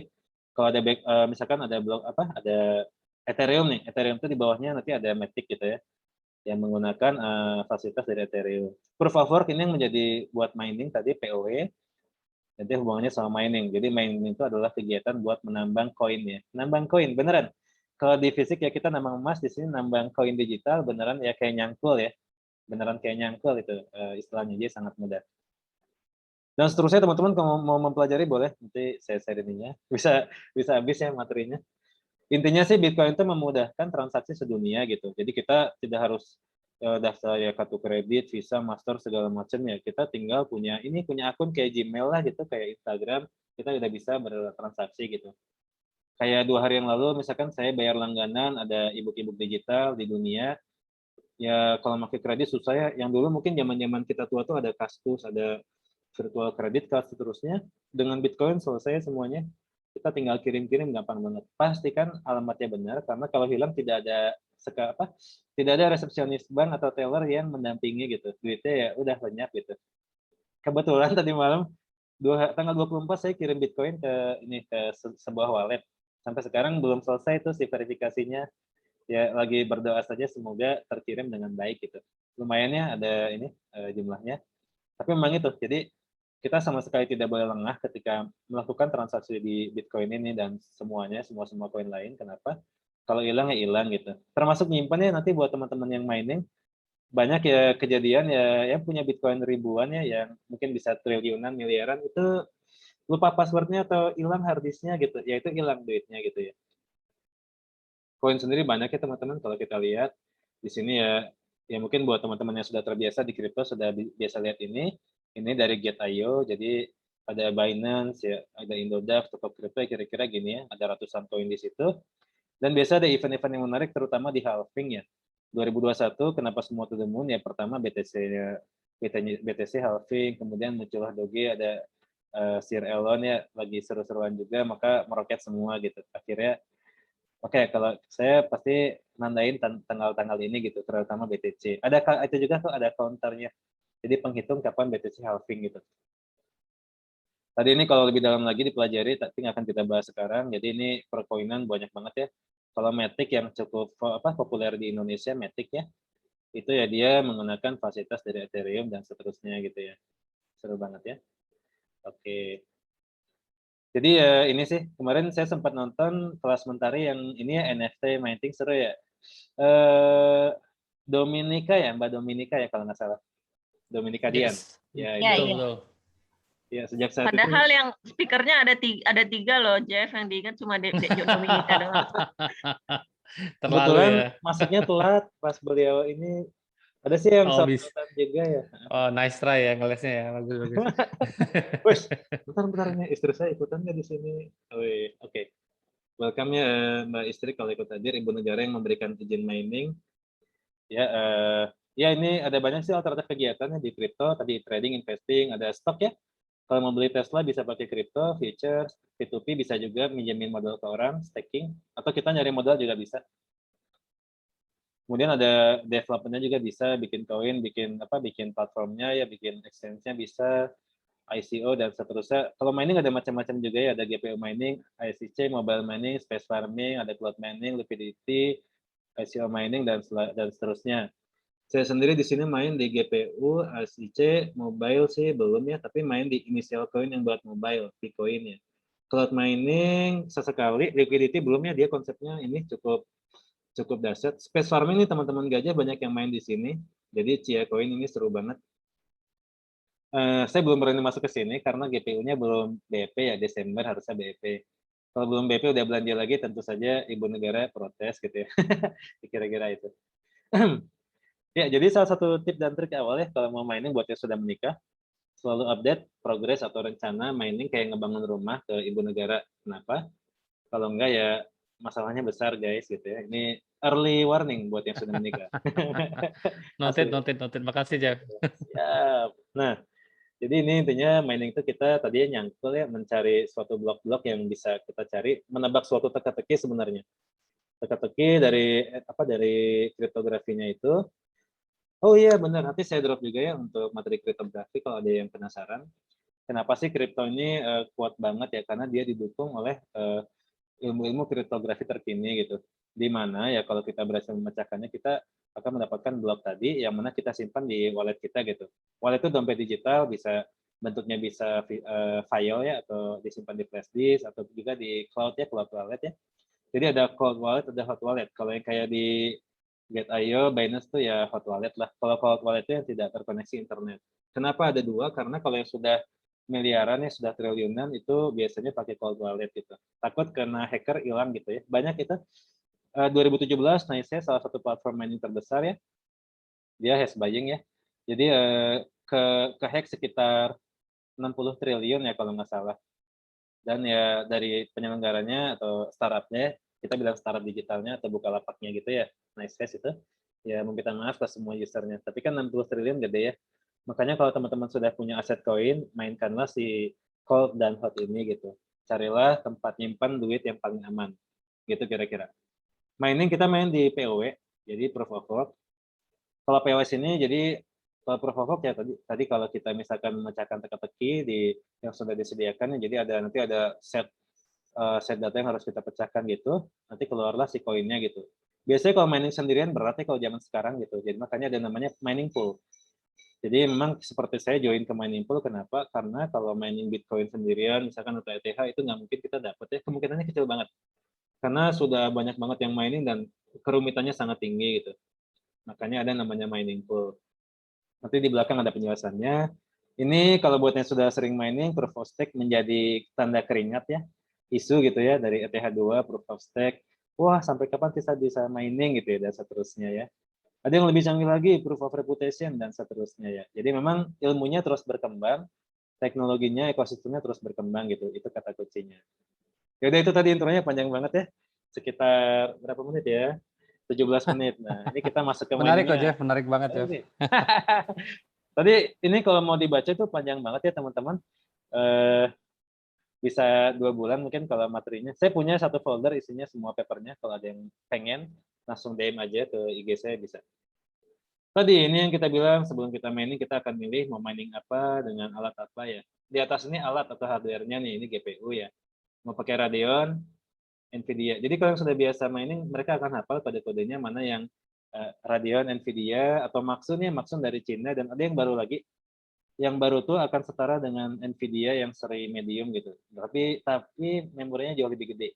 Speaker 4: kalau ada misalkan ada blok ada Ethereum nih. Ethereum itu di bawahnya nanti ada Matic gitu ya, yang menggunakan fasilitas dari Ethereum. Proof of work ini yang menjadi buat mining tadi POW. Nanti hubungannya sama mining. Jadi mining itu adalah kegiatan buat menambang koin ya. Menambang koin beneran. Kalau di fisik ya kita nambang emas, di sini nambang koin digital beneran ya kayak nyangkul ya. Beneran kayak nyangkul itu istilahnya, jadi sangat mudah. Dan seterusnya teman-teman kalau mau mempelajari boleh nanti saya share ininya. Bisa habis ya materinya. Intinya sih Bitcoin itu memudahkan transaksi sedunia gitu. Jadi kita tidak harus daftar ya kartu kredit, Visa, Master segala macam ya. Kita tinggal punya akun kayak Gmail lah gitu, kayak Instagram, kita udah bisa bertransaksi gitu. Kayak 2 hari yang lalu misalkan saya bayar langganan ada e-book digital di dunia. Ya kalau pakai kredit susah ya. Yang dulu mungkin zaman-zaman kita tua tuh ada Kaskus, ada virtual credit card seterusnya. Dengan Bitcoin selesai semuanya. Kita tinggal kirim-kirim gampang banget. Pastikan alamatnya benar karena kalau hilang tidak ada resepsionis bank atau teller yang mendampingi gitu. Duitnya ya udah lenyap gitu. Kebetulan tadi malam tanggal 24 saya kirim Bitcoin ke sebuah wallet. Sampai sekarang belum selesai tuh si verifikasinya. Ya lagi berdoa saja semoga terkirim dengan baik gitu. Lumayan ya ada ini jumlahnya. Tapi memang itu. Jadi kita sama sekali tidak boleh lengah ketika melakukan transaksi di Bitcoin ini dan semua koin lain. Kenapa? Kalau hilang ya hilang gitu. Termasuk nyimpannya nanti buat teman-teman yang mining, banyak ya kejadian ya yang punya Bitcoin ribuan ya, yang mungkin bisa triliunan, miliaran, itu lupa passwordnya atau hilang hard disknya gitu. Ya itu hilang duitnya gitu ya. Koin sendiri banyak ya teman-teman kalau kita lihat. Di sini ya mungkin buat teman-teman yang sudah terbiasa di kripto sudah biasa lihat ini. Ini dari Gate.io, jadi ada Binance, ya, ada Indodax, toko kripto kira-kira gini ya, ada ratusan koin di situ. Dan biasa ada event-event yang menarik, terutama di halving ya. 2021, kenapa semua to the moon? Ya pertama BTC halving, kemudian muncullah Doge, ada Sir Elon ya, lagi seru-seruan juga, maka meroket semua gitu. Akhirnya, oke, kalau saya pasti nandain tanggal-tanggal ini gitu, terutama BTC. Ada itu juga tuh ada counternya. Jadi penghitung kapan BTC halving gitu. Tadi ini kalau lebih dalam lagi dipelajari, tapi nggak akan kita bahas sekarang. Jadi ini perkoinan banyak banget ya. Kalau Matic yang cukup populer di Indonesia, Matic ya, itu ya dia menggunakan fasilitas dari Ethereum dan seterusnya gitu ya. Seru banget ya. Oke. Jadi ya ini sih, kemarin saya sempat nonton kelas mentari yang ini ya, NFT mining seru ya. Dominika ya, Mbak Dominika ya kalau nggak salah. Dominika Dian.
Speaker 2: Yes.
Speaker 4: Ya,
Speaker 5: Ya,
Speaker 2: Betul,
Speaker 5: iya.
Speaker 2: betul.
Speaker 4: ya sejak saat itu
Speaker 5: Padahal yang speakernya ada tiga loh, Jeff. Yang diingat cuma Dominika doang.
Speaker 2: Terlalu
Speaker 4: kebetulan
Speaker 2: ya.
Speaker 4: masuknya telat pas beliau ini. Ada sih yang
Speaker 2: Oh, bisa.
Speaker 4: sautan juga ya.
Speaker 2: Oh, nice try ya ngelesnya ya. Bagus, bagus.
Speaker 4: Wes, bentar nih istri saya ikutan nggak di sini? Oh, iya. Oke. Welcome ya Mbak istri kalau ikut hadir, Ibu Negara yang memberikan izin mining. Ya, ya ini ada banyak sih alternatif kegiatannya di kripto, tadi trading, investing, ada stok ya. Kalau mau beli Tesla bisa pakai kripto, futures, P2P bisa juga minjemin modal ke orang, staking, atau kita nyari modal juga bisa. Kemudian ada development-nya juga bisa, bikin koin, bikin platformnya ya, bikin exchange-nya bisa, ICO dan seterusnya. Kalau mining ada macam-macam juga ya, ada GPU mining, ICC, mobile mining, space farming, ada cloud mining, liquidity, ICO mining dan seterusnya. Saya sendiri di sini main di GPU, ICC, mobile sih belum ya, tapi main di initial coin yang buat mobile, Bitcoin ya. Cloud mining sesekali, liquidity belum ya, dia konsepnya ini cukup dahsyat. Space farming nih teman-teman gajah banyak yang main di sini. Jadi Chia Coin ini seru banget. Saya belum berani masuk ke sini karena GPU-nya belum BEP ya, Desember harusnya BEP. Kalau belum BEP udah belanja lagi tentu saja Ibu Negara protes gitu ya. Kira-kira itu. Ya, jadi salah satu tip dan trik awal ya kalau mau mining buat yang sudah menikah, selalu update progres atau rencana mining kayak ngebangun rumah ke Ibu Negara. Kenapa? Kalau enggak ya masalahnya besar guys gitu ya. Ini early warning buat yang sudah menikah.
Speaker 2: Noted,
Speaker 4: Asli.
Speaker 2: noted, noted. Makasih, Jeff.
Speaker 4: Siap. Nah, jadi ini intinya mining itu kita tadinya nyangkul ya mencari suatu blok-blok yang bisa kita cari, menebak suatu teka-teki sebenarnya. Teka-teki dari kriptografinya itu. Oh iya benar, nanti saya drop juga ya untuk materi kriptografi kalau ada yang penasaran. Kenapa sih kripto ini kuat banget ya? Karena dia didukung oleh ilmu-ilmu kriptografi terkini gitu. Di mana ya kalau kita berhasil memecahkannya, kita akan mendapatkan blok tadi yang mana kita simpan di wallet kita gitu. Wallet itu dompet digital, bentuknya bisa file ya, atau disimpan di flash disk, atau juga di cloud ya, cloud wallet ya. Jadi ada cold wallet, ada hot wallet. Kalau yang kayak di Get.io, Binance tuh ya hot wallet lah. Kalau cold wallet itu yang tidak terkoneksi internet. Kenapa ada dua? Karena kalau yang sudah miliaran ya, sudah triliunan, itu biasanya pakai cold wallet gitu. Takut kena hacker hilang gitu ya. Banyak itu. 2017 NiceHash salah satu platform mining terbesar ya. Dia hash buying ya. Jadi ke hack sekitar 60 triliun ya kalau nggak salah. Dan ya dari penyelenggaranya atau startupnya, kita bilang startup digitalnya atau Bukalapaknya gitu ya, NiceHash itu, ya meminta maaf ke semua usernya. Tapi kan 60 triliun gede ya. Makanya kalau teman-teman sudah punya aset koin, mainkanlah si cold dan hot ini gitu. Carilah tempat nyimpan duit yang paling aman. Gitu kira-kira. Mining kita main di POW, jadi Proof of Work. Kalau POS ini jadi kalau proof of work ya tadi kalau kita misalkan memecahkan teka-teki di yang sudah disediakan, jadi nanti ada set data yang harus kita pecahkan gitu, nanti keluarlah si koinnya gitu. Biasanya kalau mining sendirian berat ya kalau zaman sekarang gitu, jadi makanya ada namanya mining pool. Jadi memang seperti saya join ke mining pool, kenapa? Karena kalau mining Bitcoin sendirian, misalkan atau ETH itu nggak mungkin kita dapat ya, kemungkinannya kecil banget. Karena sudah banyak banget yang mining dan kerumitannya sangat tinggi gitu. Makanya ada namanya mining pool. Nanti di belakang ada penjelasannya. Ini kalau buat yang sudah sering mining, proof of stake menjadi tanda keringat ya. Isu gitu ya, dari ETH2, proof of stake. Wah, sampai kapan kita bisa mining gitu ya, dan seterusnya ya. Ada yang lebih canggih lagi, proof of reputation, dan seterusnya ya. Jadi memang ilmunya terus berkembang, teknologinya, ekosistemnya terus berkembang gitu. Itu kata kuncinya. Yaudah itu tadi intronya panjang banget ya. Sekitar berapa menit ya? 17 menit. Nah, ini kita masuk ke
Speaker 2: Menarik kok,
Speaker 4: miningnya.
Speaker 2: Jeff. Menarik banget, Jeff.
Speaker 4: Tadi ini kalau mau dibaca itu panjang banget ya teman-teman. Bisa 2 bulan mungkin kalau materinya. Saya punya satu folder isinya semua papernya. Kalau ada yang pengen langsung DM aja ke IG saya bisa. Tadi ini yang kita bilang sebelum kita mining, kita akan milih mau mining apa dengan alat apa ya. Di atas ini alat atau hardware-nya nih, ini GPU ya. Mau pakai Radeon, Nvidia. Jadi kalau yang sudah biasa mining, mereka akan hafal kode-kodenya mana yang Radeon, Nvidia, atau Maxun ya, Maxun dari Cina, dan ada yang baru lagi. Yang baru tuh akan setara dengan Nvidia yang seri medium gitu. Tapi memorinya jauh lebih gede.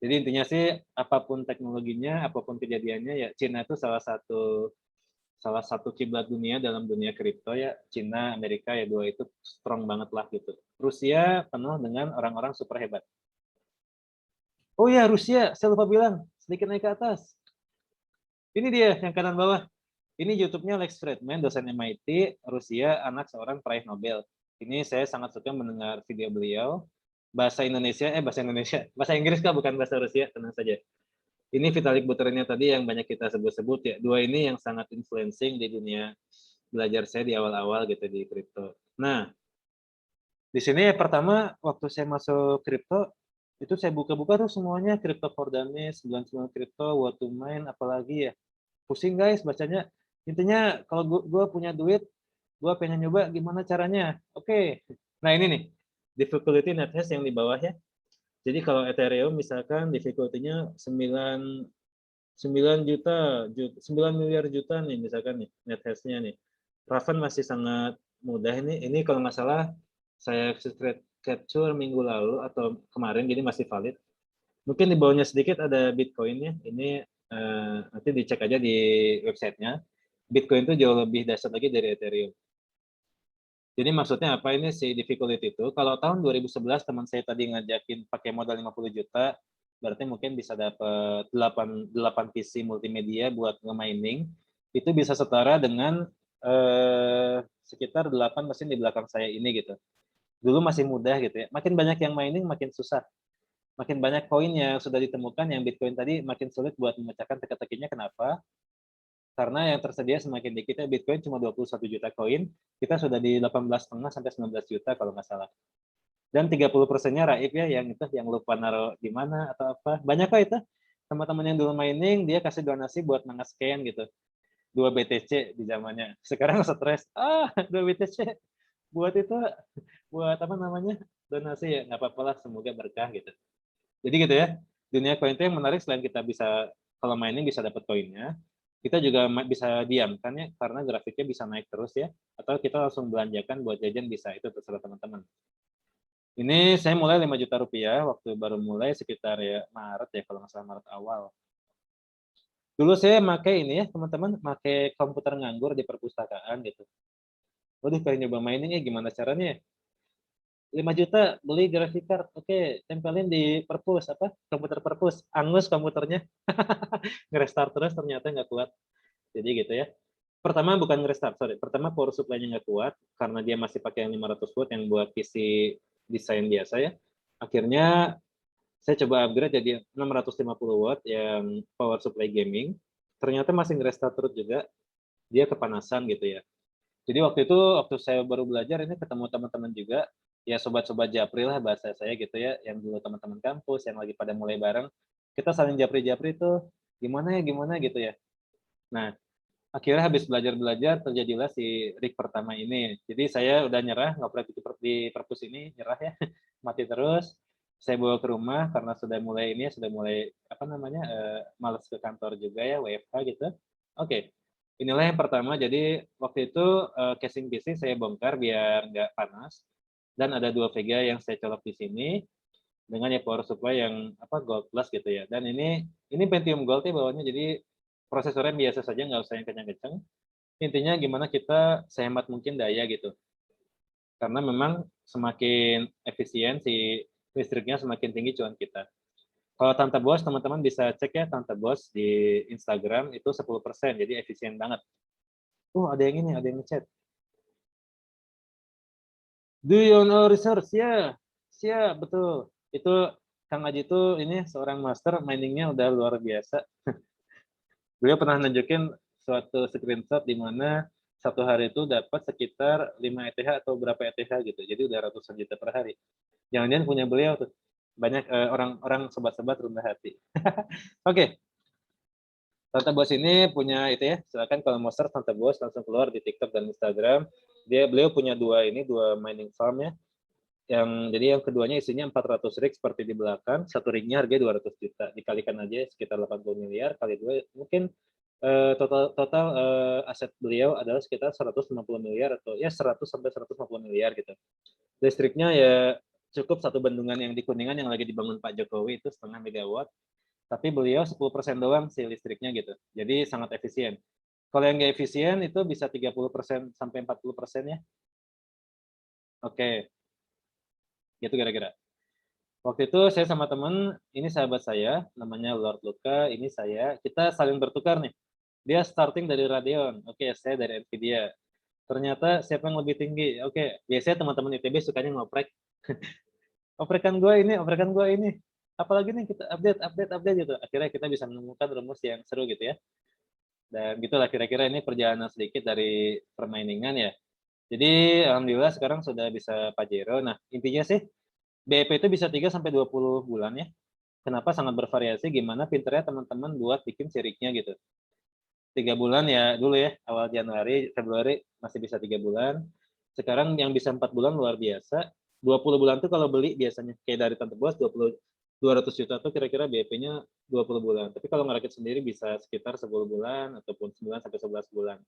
Speaker 4: Jadi intinya sih apapun teknologinya, apapun kejadiannya ya Cina itu salah satu kiblat dunia dalam dunia kripto ya. Cina, Amerika ya dua itu strong banget lah gitu. Rusia penuh dengan orang-orang super hebat. Oh ya Rusia, saya lupa bilang, sedikit naik ke atas. Ini dia yang kanan bawah. Ini YouTube-nya Lex Fridman, dosen MIT, Rusia, anak seorang peraih Nobel. Ini saya sangat suka mendengar video beliau. Bahasa Inggris kah, bukan bahasa Rusia, tenang saja. Ini Vitalik Buterinnya tadi yang banyak kita sebut-sebut ya. Dua ini yang sangat influencing di dunia belajar saya di awal-awal gitu di kripto. Nah, di sini pertama waktu saya masuk kripto, itu saya buka-buka tuh semuanya kripto for Dummies, 99 kripto, what to mine, apalagi ya. Pusing guys bacanya. Intinya kalau gue punya duit, gue pengen nyoba gimana caranya. Oke. Nah ini nih, difficulty net hash yang di bawah ya. Jadi kalau Ethereum misalkan difficulty-nya 9 miliar juta nih misalkan nih net hash-nya nih. Raven masih sangat mudah ini. Ini kalau nggak salah saya capture minggu lalu atau kemarin, jadi masih valid. Mungkin di bawahnya sedikit ada Bitcoin-nya. Ini nanti dicek aja di websitenya. Bitcoin itu jauh lebih dahsyat lagi dari Ethereum. Jadi maksudnya apa ini si difficulty itu? Kalau tahun 2011 teman saya tadi ngajakin pakai modal 50 juta, berarti mungkin bisa dapat 8 PC multimedia buat nge-mining. Itu bisa setara dengan sekitar 8 mesin di belakang saya ini gitu. Dulu masih mudah gitu ya. Makin banyak yang mining makin susah. Makin banyak koin yang sudah ditemukan, yang Bitcoin tadi makin sulit buat memecahkan teka-tekinya. Kenapa? Karena yang tersedia semakin dikit ya. Bitcoin cuma 21 juta koin, kita sudah di 18,5 sampai 19 juta kalau nggak salah. Dan 30%-nya raib ya, yang itu yang lupa naruh di mana atau apa. Banyak kok itu. Teman-teman yang dulu mining, dia kasih donasi buat nge-scan gitu. 2 BTC di zamannya. Sekarang stres. 2 BTC. Buat itu, buat apa namanya, donasi ya. Nggak apa-apa lah, semoga berkah gitu. Jadi gitu ya, dunia koin itu yang menarik selain kita bisa, kalau mining bisa dapat koinnya, kita juga bisa diamkan ya, karena grafiknya bisa naik terus ya, atau kita langsung belanjakan buat jajan bisa, itu terserah teman-teman. Ini saya mulai 5 juta rupiah, waktu baru mulai sekitar ya Maret ya, kalau nggak salah Maret awal. Dulu saya pakai ini ya teman-teman, pakai komputer nganggur di perpustakaan gitu. Waduh, pengen nyoba mining ya, gimana caranya ya? 5 juta beli graphic card, oke, tempelin di perpus apa komputer perpus, angus komputernya. Nge-restart terus ternyata nggak kuat. Jadi gitu ya. Pertama bukan nge-restart, pertama power supply-nya nggak kuat karena dia masih pakai yang 500 watt yang buat PC desain biasa ya. Akhirnya saya coba upgrade jadi 650 watt yang power supply gaming. Ternyata masih nge-restart terus juga, dia kepanasan gitu ya. Jadi waktu saya baru belajar ini ketemu teman-teman juga, ya sobat-sobat japri lah bahasa saya gitu ya, yang dulu teman-teman kampus yang lagi pada mulai bareng, kita saling japri-japri tuh gimana gitu ya. Nah, akhirnya habis belajar terjadilah si rig pertama ini. Jadi saya udah nyerah, ngoprek di perpus ini, nyerah ya, mati terus. Saya bawa ke rumah karena sudah mulai apa namanya, males ke kantor juga ya, WFH gitu. Oke. Inilah yang pertama, jadi waktu itu casing PC saya bongkar biar nggak panas, dan ada 2 VGA yang saya colok di sini, dengan ya power supply yang apa Gold Plus gitu ya. Dan ini Pentium Gold ya bawahnya, jadi prosesornya biasa saja, nggak usah yang kencang-kencang. Intinya gimana kita sehemat mungkin daya gitu. Karena memang semakin efisien si listriknya, semakin tinggi cuan kita. Kalau Tante Bos, teman-teman bisa cek ya Tante Bos di Instagram, itu 10%, jadi efisien banget. Ada yang ini, ada yang ngechat. Do you know research? Ya, siap, betul. Itu Kang Aji itu ini seorang master, miningnya udah luar biasa. Beliau pernah nunjukin suatu screenshot di mana satu hari itu dapat sekitar 5 ETH atau berapa ETH gitu. Jadi udah ratusan juta per hari. Jangan-jangan punya beliau tuh. Banyak orang-orang sobat-sobat rendah hati. Oke. Tante Bos ini punya itu ya, silakan kalau mau search Tante Bos langsung keluar di TikTok dan Instagram. Beliau punya dua mining farm ya. Jadi yang keduanya isinya 400 rig seperti di belakang, satu rignya harganya 200 juta. Dikalikan aja sekitar 80 miliar kali dua mungkin total aset beliau adalah sekitar 150 miliar atau ya 100 sampai 150 miliar gitu. Listriknya ya cukup satu bendungan yang di Kuningan yang lagi dibangun Pak Jokowi itu 0,5 megawatt. Tapi beliau 10% doang si listriknya gitu. Jadi sangat efisien. Kalau yang nggak efisien itu bisa 30% sampai 40% ya. Oke, gitu kira-kira. Waktu itu saya sama teman, ini sahabat saya, namanya Lord Luka, ini saya, kita saling bertukar nih. Dia starting dari Radeon, oke, saya dari Nvidia. Ternyata siapa yang lebih tinggi? Oke, biasanya teman-teman ITB sukanya ngoprek. Oprekan gue ini, oprekan gue ini. Apalagi nih kita update gitu. Akhirnya kita bisa menemukan rumus yang seru gitu ya. Dan gitulah kira-kira ini perjalanan sedikit dari permainingan ya. Jadi alhamdulillah sekarang sudah bisa Pajero. Nah, intinya sih BEP itu bisa 3 sampai 20 bulan ya. Kenapa sangat bervariasi gimana pinternya teman-teman buat bikin siriknya gitu. 3 bulan ya dulu ya, awal Januari, Februari masih bisa 3 bulan. Sekarang yang bisa 4 bulan luar biasa. 20 bulan tuh kalau beli biasanya kayak dari Tante Bos 200 juta tuh kira-kira BEP-nya 20 bulan. Tapi kalau ngerakit sendiri bisa sekitar 10 bulan ataupun 9 sampai 11 bulan.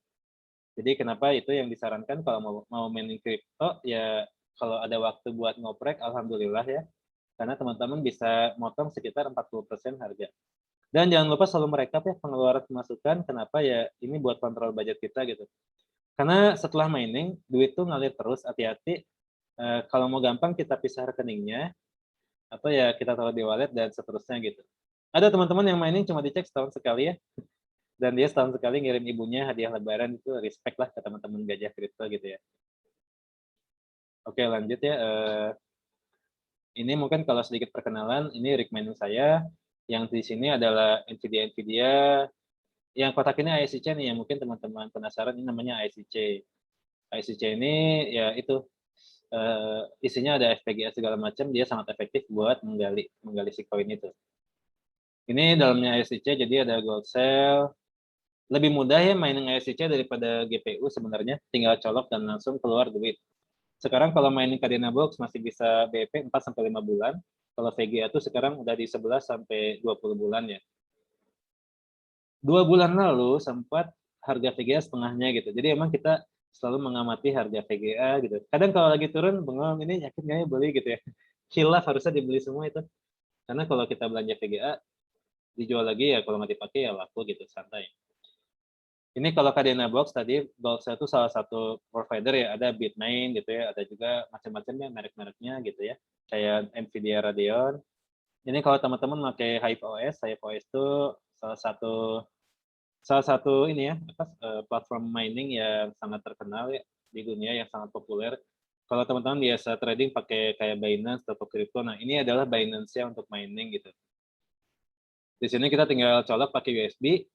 Speaker 4: Jadi kenapa itu yang disarankan kalau mau mainin kripto ya kalau ada waktu buat ngoprek alhamdulillah ya. Karena teman-teman bisa motong sekitar 40% harga. Dan jangan lupa selalu merekap ya pengeluaran pemasukan. Kenapa ya ini buat kontrol budget kita gitu. Karena setelah mining duit tuh ngalir terus, hati-hati. Kalau mau gampang kita pisah rekeningnya atau ya kita taruh di wallet dan seterusnya gitu. Ada teman-teman yang mining cuma dicek setahun sekali ya, dan dia setahun sekali ngirim ibunya hadiah lebaran, itu respect lah ke teman-teman gajah kripto gitu ya. Oke lanjut ya, ini mungkin kalau sedikit perkenalan, ini rig mining saya, yang di sini adalah Nvidia, yang kotak ini ISC nih, yang mungkin teman-teman penasaran, ini namanya ISC. ISC ini ya itu, isinya ada FPGA segala macam, dia sangat efektif buat menggali si koin itu. Ini dalamnya ISC, jadi ada gold cell. Lebih mudah ya mining ISC daripada GPU sebenarnya, tinggal colok dan langsung keluar duit. Sekarang kalau mining Kadena Box masih bisa BEP 4 sampai 5 bulan. Kalau VGA tuh sekarang udah di 11 sampai 20 bulan ya. 2 bulan lalu sempat harga VGA setengahnya gitu. Jadi emang kita selalu mengamati harga VGA gitu. Kadang kalau lagi turun bengong, ini yakin nggak ya beli gitu ya. Hilaf harusnya dibeli semua itu. Karena kalau kita belanja VGA dijual lagi ya kalau nggak dipakai ya laku gitu, santai. Ini kalau Kadena Box tadi, Box itu salah satu provider ya, ada Bitmain gitu ya, ada juga macam-macamnya merek-mereknya gitu ya, kayak Nvidia Radeon. Ini kalau teman-teman pakai Hive OS itu salah satu ini ya, platform mining yang sangat terkenal ya di dunia, yang sangat populer. Kalau teman-teman biasa trading pakai kayak Binance atau crypto, nah ini adalah Binance-nya untuk mining gitu. Di sini kita tinggal colok pakai USB.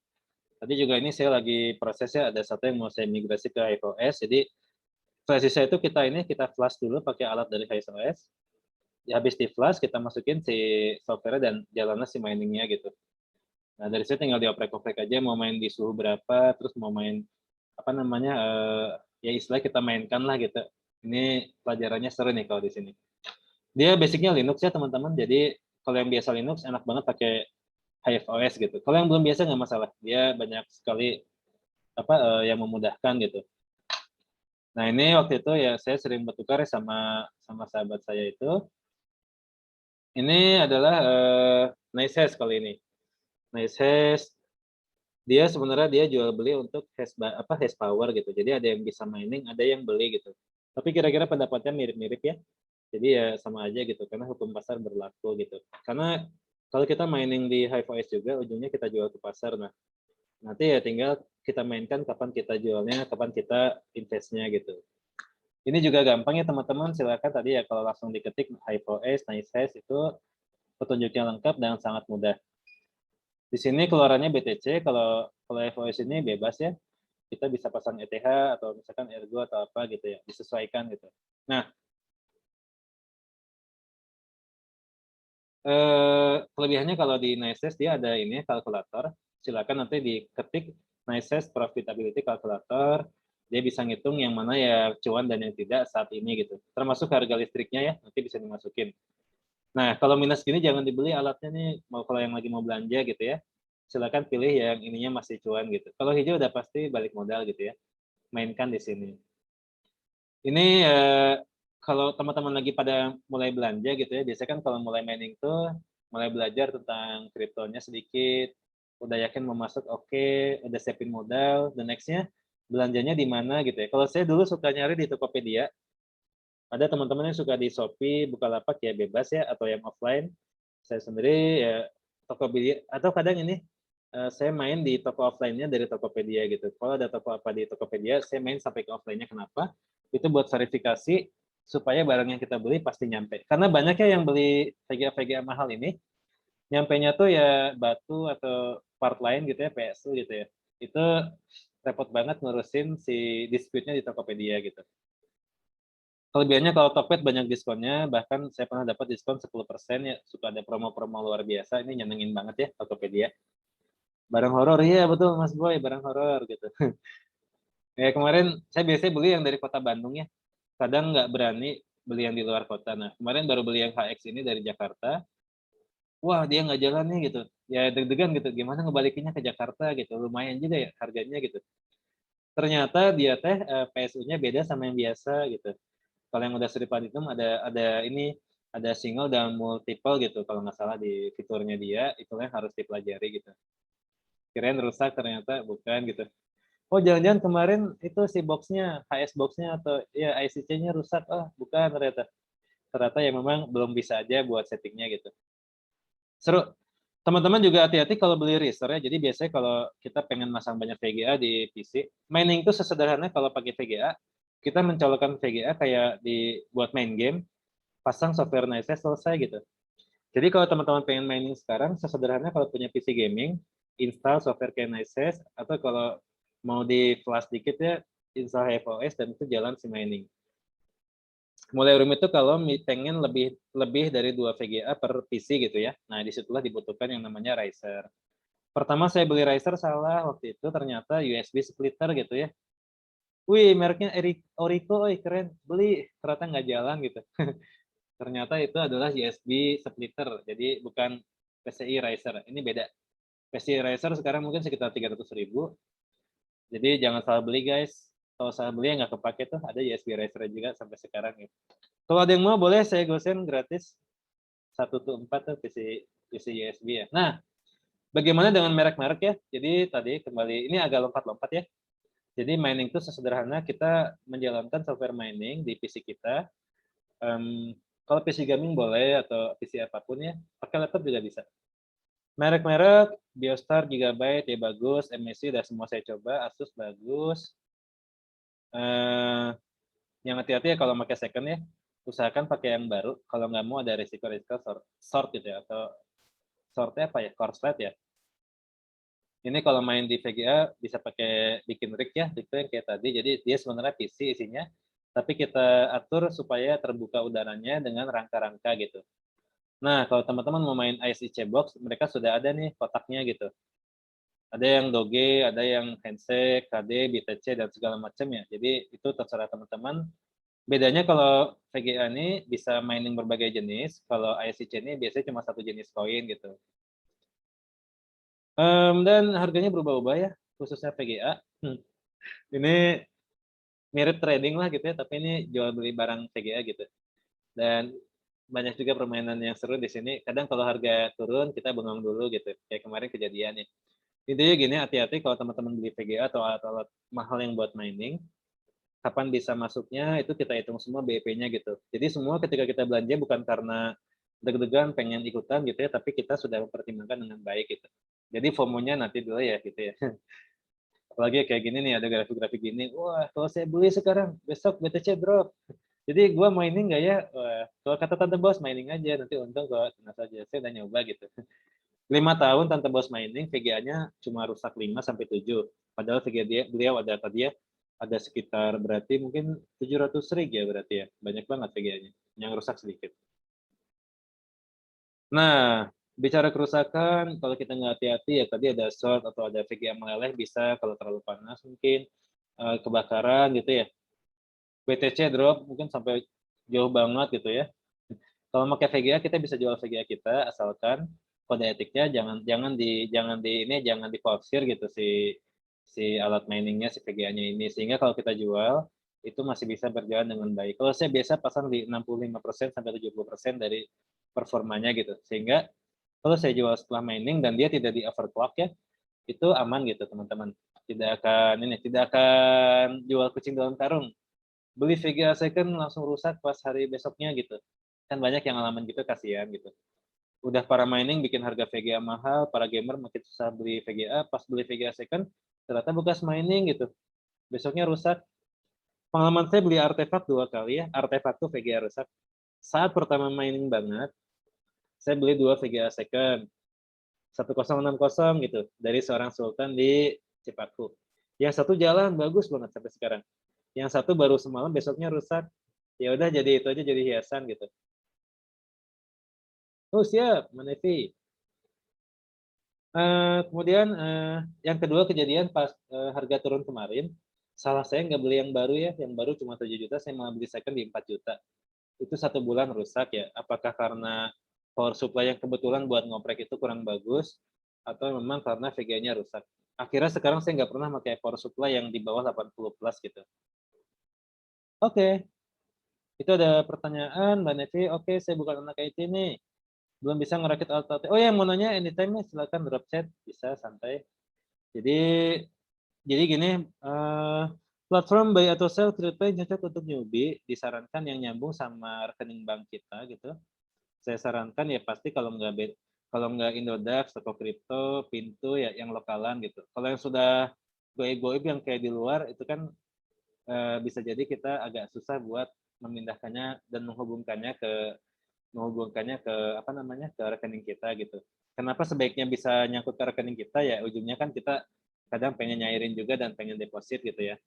Speaker 4: Tadi juga ini saya lagi prosesnya, ada satu yang mau saya migrasi ke HiveOS. Jadi versi saya itu kita flash dulu pakai alat dari HiveOS. Ya, habis di flash kita masukin si software dan jalannya si miningnya gitu. Nah dari situ tinggal dioprek-oprek aja mau main di suhu berapa, terus mau main apa namanya ya istilah kita mainkan lah gitu. Ini pelajarannya seru nih kalau di sini. Dia basicnya Linux ya teman-teman. Jadi kalau yang biasa Linux enak banget pakai HiveOS gitu. Kalau yang belum biasa nggak masalah. Dia banyak sekali yang memudahkan gitu. Nah ini waktu itu ya saya sering bertukar sama sahabat saya itu. Ini adalah NiceHash kali ini. NiceHash dia sebenarnya dia jual beli untuk hash power gitu. Jadi ada yang bisa mining, ada yang beli gitu. Tapi kira-kira pendapatnya mirip-mirip ya. Jadi ya sama aja gitu karena hukum pasar berlaku gitu. Karena kalau kita mining di HiveOS juga ujungnya kita jual ke pasar. Nah, nanti ya tinggal kita mainkan kapan kita jualnya, kapan kita investnya gitu. Ini juga gampang ya teman-teman, silakan tadi ya kalau langsung diketik HiveOS, NiceHash itu petunjuknya lengkap dan sangat mudah. Di sini keluarannya BTC, kalau HiveOS ini bebas ya, kita bisa pasang ETH atau misalkan Ergo atau apa gitu ya, disesuaikan gitu. Nah, kelebihannya kalau di NiceHash dia ada ini kalkulator. silakan nanti diketik NiceS Profitability Calculator, dia bisa ngitung yang mana ya cuan dan yang tidak saat ini gitu. Termasuk harga listriknya ya, nanti bisa dimasukin. Nah, kalau minus gini jangan dibeli alatnya nih, kalau yang lagi mau belanja gitu ya. Silakan pilih yang ininya masih cuan gitu. Kalau hijau udah pasti balik modal gitu ya. Mainkan di sini. Ini kalau teman-teman lagi pada mulai belanja gitu ya, biasanya kan kalau mulai mining tuh mulai belajar tentang kriptonya sedikit, udah yakin mau masuk oke, udah siapin modal, the next-nya belanjanya di mana gitu ya. Kalau saya dulu suka nyari di Tokopedia, ada teman-teman yang suka di Shopee, Bukalapak ya bebas ya, atau yang offline. Saya sendiri ya Tokopedia, atau kadang ini saya main di toko offline-nya dari Tokopedia gitu. Kalau ada toko apa di Tokopedia, saya main sampai ke offline-nya. Kenapa? Itu buat verifikasi supaya barang yang kita beli pasti nyampe. Karena banyaknya yang beli VGA-VGA mahal ini, nyampenya tuh ya batu atau part lain gitu ya, PSU gitu ya. Itu repot banget ngurusin si dispute-nya di Tokopedia gitu. Kelebihannya kalau Tokped banyak diskonnya, bahkan saya pernah dapat diskon 10% ya, suka ada promo-promo luar biasa, ini nyenengin banget ya Tokopedia. Barang horor, iya betul Mas Boy, barang horor gitu. Ya kemarin saya biasanya beli yang dari kota Bandung ya, kadang nggak berani beli yang di luar kota. Nah kemarin baru beli yang HX ini dari Jakarta, wah dia nggak jalan nih gitu, ya deg-degan gitu, gimana ngebalikinnya ke Jakarta gitu, lumayan juga ya harganya gitu. Ternyata dia teh PSU-nya beda sama yang biasa gitu. Kalau yang udah Sri Platinum ada ini ada single dan multiple gitu kalau nggak salah di fiturnya dia, itulah yang harus dipelajari gitu. Kirain rusak ternyata bukan gitu. Oh jangan-jangan kemarin itu si boxnya HS boxnya atau ya ICC-nya rusak, oh bukan ternyata. Ternyata ya memang belum bisa aja buat settingnya gitu. Seru. Teman-teman juga hati-hati kalau beli Razer ya. Jadi biasanya kalau kita pengen masang banyak VGA di PC, mining itu sesederhana kalau pakai VGA, kita mencolokkan VGA kayak buat main game, pasang software NiceS selesai gitu. Jadi kalau teman-teman pengen mining sekarang, sesederhana kalau punya PC gaming, install software kayak NiceS, atau kalau mau di flash dikit ya, install HiveOS dan itu jalan si mining. Mulai rumit itu kalau pengen lebih dari 2 VGA per PC gitu ya. Nah, disitulah dibutuhkan yang namanya Riser. Pertama saya beli Riser salah waktu itu, ternyata USB splitter gitu ya. Wih, mereknya Orico, keren. Beli, ternyata nggak jalan gitu. Ternyata itu adalah USB splitter, jadi bukan PCI Riser. Ini beda. PCI Riser sekarang mungkin sekitar 300.000. Jadi jangan salah beli guys. Kalau salah beli nggak kepake tuh, ada USB Riser juga sampai sekarang ya. Kalau ada yang mau boleh saya gosen gratis 1-4 tuh PC USB ya. Nah, bagaimana dengan merek-merek ya? Jadi tadi kembali ini agak lompat-lompat ya. Jadi mining itu sesederhana kita menjalankan software mining di PC kita. Kalau PC gaming boleh atau PC apapun ya, pakai laptop juga bisa. Merek-merek Biostar, Gigabyte ya bagus, MSI udah semua saya coba, Asus bagus. Yang hati-hati ya kalau pakai second ya, usahakan pakai yang baru. Kalau nggak mau ada risiko-risiko short gitu ya, atau shortnya apa ya, korslet ya. Ini kalau main di VGA bisa pakai bikin rig ya, itu yang kayak tadi. Jadi dia sebenarnya PC isinya, tapi kita atur supaya terbuka udaranya dengan rangka-rangka gitu. Nah, kalau teman-teman mau main ISIC box, mereka sudah ada nih kotaknya gitu. Ada yang Doge, ada yang Handshake, KD, BTC, dan segala macam ya. Jadi itu terserah teman-teman. Bedanya kalau VGA ini bisa mining berbagai jenis, kalau ISIC ini biasanya cuma satu jenis koin gitu. Dan harganya berubah-ubah ya, khususnya VGA. Ini mirip trading lah gitu ya, tapi ini jual beli barang VGA gitu. Dan banyak juga permainan yang seru di sini. Kadang kalau harga turun, kita bengong dulu gitu. Kayak kemarin kejadiannya. Intinya gini, hati-hati kalau teman-teman beli VGA atau alat-alat mahal yang buat mining, kapan bisa masuknya, itu kita hitung semua BIP-nya gitu. Jadi semua ketika kita belanja bukan karena deg-degan pengen ikutan gitu ya, tapi kita sudah mempertimbangkan dengan baik gitu. Jadi FOMO-nya nanti dulu ya gitu ya. Apalagi kayak gini nih, ada grafik-grafik gini, wah kalau saya beli sekarang, besok BTC drop. Jadi gue mining nggak ya? Wah, kalau kata Tante Bos mining aja, nanti untung kalau tenang saja. Saya udah nyoba gitu. 5 tahun Tante Bos mining, VGA-nya cuma rusak 5-7. Padahal VGA beliau ada tadi ya, ada sekitar berarti mungkin 700 rig ya berarti ya. Banyak banget VGA-nya, yang rusak sedikit. Nah, Bicara kerusakan, kalau kita nggak hati-hati ya tadi ada short atau ada VGA meleleh bisa kalau terlalu panas mungkin, kebakaran gitu ya. BTC drop mungkin sampai jauh banget gitu ya. Kalau pakai VGA kita bisa jual VGA kita asalkan kode etiknya jangan diforsir gitu si alat miningnya si VGA-nya ini sehingga kalau kita jual itu masih bisa berjalan dengan baik. Kalau saya biasa pasang di 65% sampai 70% dari performanya gitu. Sehingga kalau saya jual setelah mining dan dia tidak di overclock ya, itu aman gitu teman-teman. Tidak akan jual kucing dalam karung. Beli VGA second langsung rusak pas hari besoknya gitu. Kan banyak yang ngalamin gitu, kasihan gitu. Udah para mining bikin harga VGA mahal, para gamer makin susah beli VGA, pas beli VGA second ternyata bekas mining gitu. Besoknya rusak. Pengalaman saya beli artefak 2 kali ya, artefak tuh VGA rusak. Saat pertama mining banget, saya beli 2 VGA second. 1060 gitu dari seorang sultan di Cipaku. Yang satu jalan bagus banget sampai sekarang. Yang satu baru semalam besoknya rusak. Ya udah jadi itu aja jadi hiasan gitu. Oh siap, Manevi. Kemudian yang kedua kejadian pas harga turun kemarin, salah saya nggak beli yang baru ya, yang baru cuma 7 juta, saya malah beli second di 4 juta. Itu 1 bulan rusak ya. Apakah karena power supply yang kebetulan buat ngoprek itu kurang bagus, atau memang karena VGA-nya rusak. Akhirnya sekarang saya nggak pernah pakai power supply yang di bawah 80 plus gitu. Oke, itu ada pertanyaan Mbak Nevi. Oke, saya bukan anak IT nih. Belum bisa ngerakit alat-alat. Oh ya, mau nanya anytime nih, silakan drop chat, bisa santai. Jadi gini, platform buy atau sell crypto yang cocok untuk newbie disarankan yang nyambung sama rekening bank kita gitu. Saya sarankan ya pasti kalau nggak Indodax, toko kripto, Pintu ya yang lokalan gitu. Kalau yang sudah goib-goib yang kayak di luar itu kan bisa jadi kita agak susah buat memindahkannya dan menghubungkannya ke apa namanya ke rekening kita gitu. Kenapa sebaiknya bisa nyangkut ke rekening kita ya ujungnya kan kita kadang pengen nyairin juga dan pengen deposit gitu ya.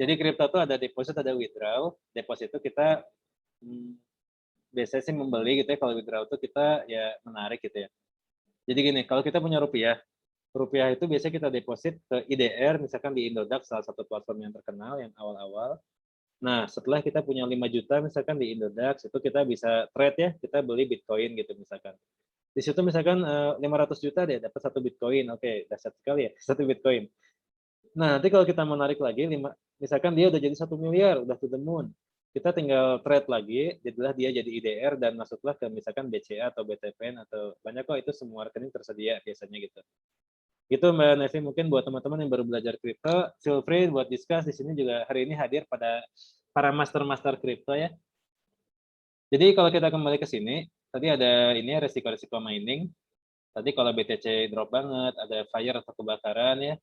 Speaker 4: Jadi kripto tuh ada deposit ada withdraw. Deposit itu kita biasanya sih membeli gitu ya, kalau withdraw itu kita ya menarik gitu ya. Jadi gini, kalau kita punya rupiah itu biasanya kita deposit ke IDR, misalkan di Indodax, salah satu platform yang terkenal yang awal-awal. Nah, setelah kita punya 5 juta misalkan di Indodax, itu kita bisa trade ya, kita beli Bitcoin gitu misalkan. Di situ misalkan 500 juta deh, dapat 1 Bitcoin. Oke, dahsyat sekali ya, 1 Bitcoin. Nah, nanti kalau kita menarik lagi, misalkan dia udah jadi 1 miliar, udah to the moon. Kita tinggal trade lagi, jadilah dia jadi IDR dan masuklah ke misalkan BCA atau BTPN atau banyak kok itu semua rekening tersedia biasanya gitu. Itu Mbak Nevi mungkin buat teman-teman yang baru belajar kripto, feel free buat discuss di sini juga hari ini hadir pada para master-master kripto ya. Jadi kalau kita kembali ke sini, tadi ada ini resiko-resiko mining. Tadi kalau BTC drop banget, ada fire atau kebakaran ya,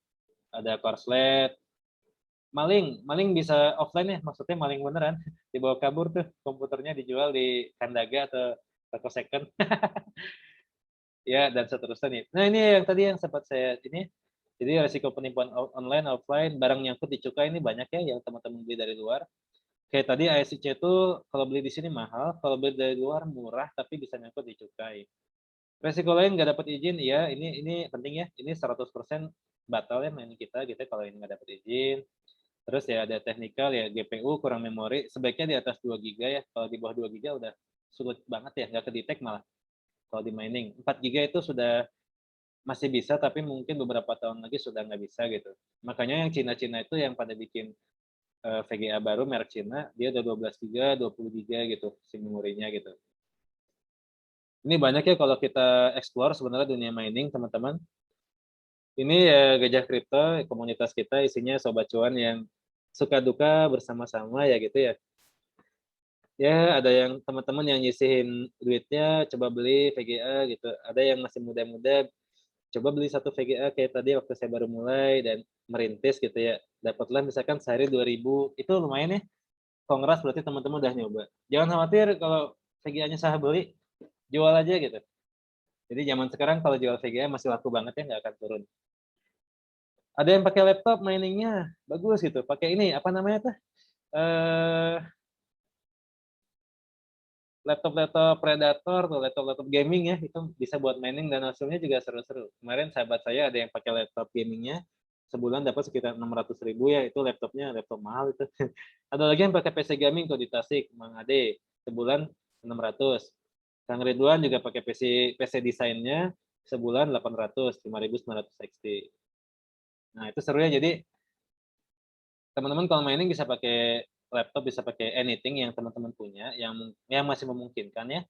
Speaker 4: ada korslet, maling bisa offline ya, maksudnya maling beneran, dibawa kabur tuh komputernya dijual di Kandaga atau toko second. Ya, dan seterusnya nih. Nah, ini yang tadi yang sempat saya ini. Jadi resiko penipuan online, offline, barang nyangkut di cukai ini banyak ya yang teman-teman beli dari luar. Kayak tadi ISIC itu kalau beli di sini mahal, kalau beli dari luar murah tapi bisa nyangkut di cukai. Resiko lain nggak dapat izin, ya ini penting ya. Ini 100% batal ya main kita gitu kalau ini nggak dapat izin. Terus ya ada teknikal ya GPU kurang memori, sebaiknya di atas 2 GB ya. Kalau di bawah 2 GB udah sulit banget ya, nggak kedetek malah. Kalau di mining 4 GB itu sudah masih bisa, tapi mungkin beberapa tahun lagi sudah nggak bisa gitu. Makanya yang Cina-Cina itu yang pada bikin VGA baru merek Cina, dia udah 12 GB, 20 GB gitu si memorinya gitu. Ini banyak ya kalau kita explore sebenarnya dunia mining teman-teman. Ini ya Gajah Kripto, komunitas kita isinya sobat cuan yang suka duka bersama-sama ya gitu ya. Ya ada yang teman-teman yang nyisihin duitnya coba beli VGA gitu. Ada yang masih muda-muda coba beli 1 VGA kayak tadi waktu saya baru mulai dan merintis gitu ya. Dapatlah misalkan sehari 2.000, itu lumayan ya. Kongres berarti teman-teman udah nyoba. Jangan khawatir kalau VGA-nya salah beli, jual aja gitu. Jadi zaman sekarang kalau jual VGA masih laku banget ya, nggak akan turun. Ada yang pakai laptop miningnya bagus gitu, pakai ini apa namanya tuh? laptop Predator tuh, laptop gaming ya, itu bisa buat mining dan hasilnya juga seru-seru. Kemarin sahabat saya ada yang pakai laptop gamingnya, sebulan dapat sekitar 600.000 ya, itu laptop mahal itu. Ada lagi yang pakai PC gaming tuh di Tasik, Mang Ade, sebulan 600. Kang Ridwan juga pakai PC desainnya, sebulan 800, 5.900 XT. Nah itu seru ya, jadi teman-teman kalau mining bisa pakai laptop, bisa pakai anything yang teman-teman punya, yang masih memungkinkan ya.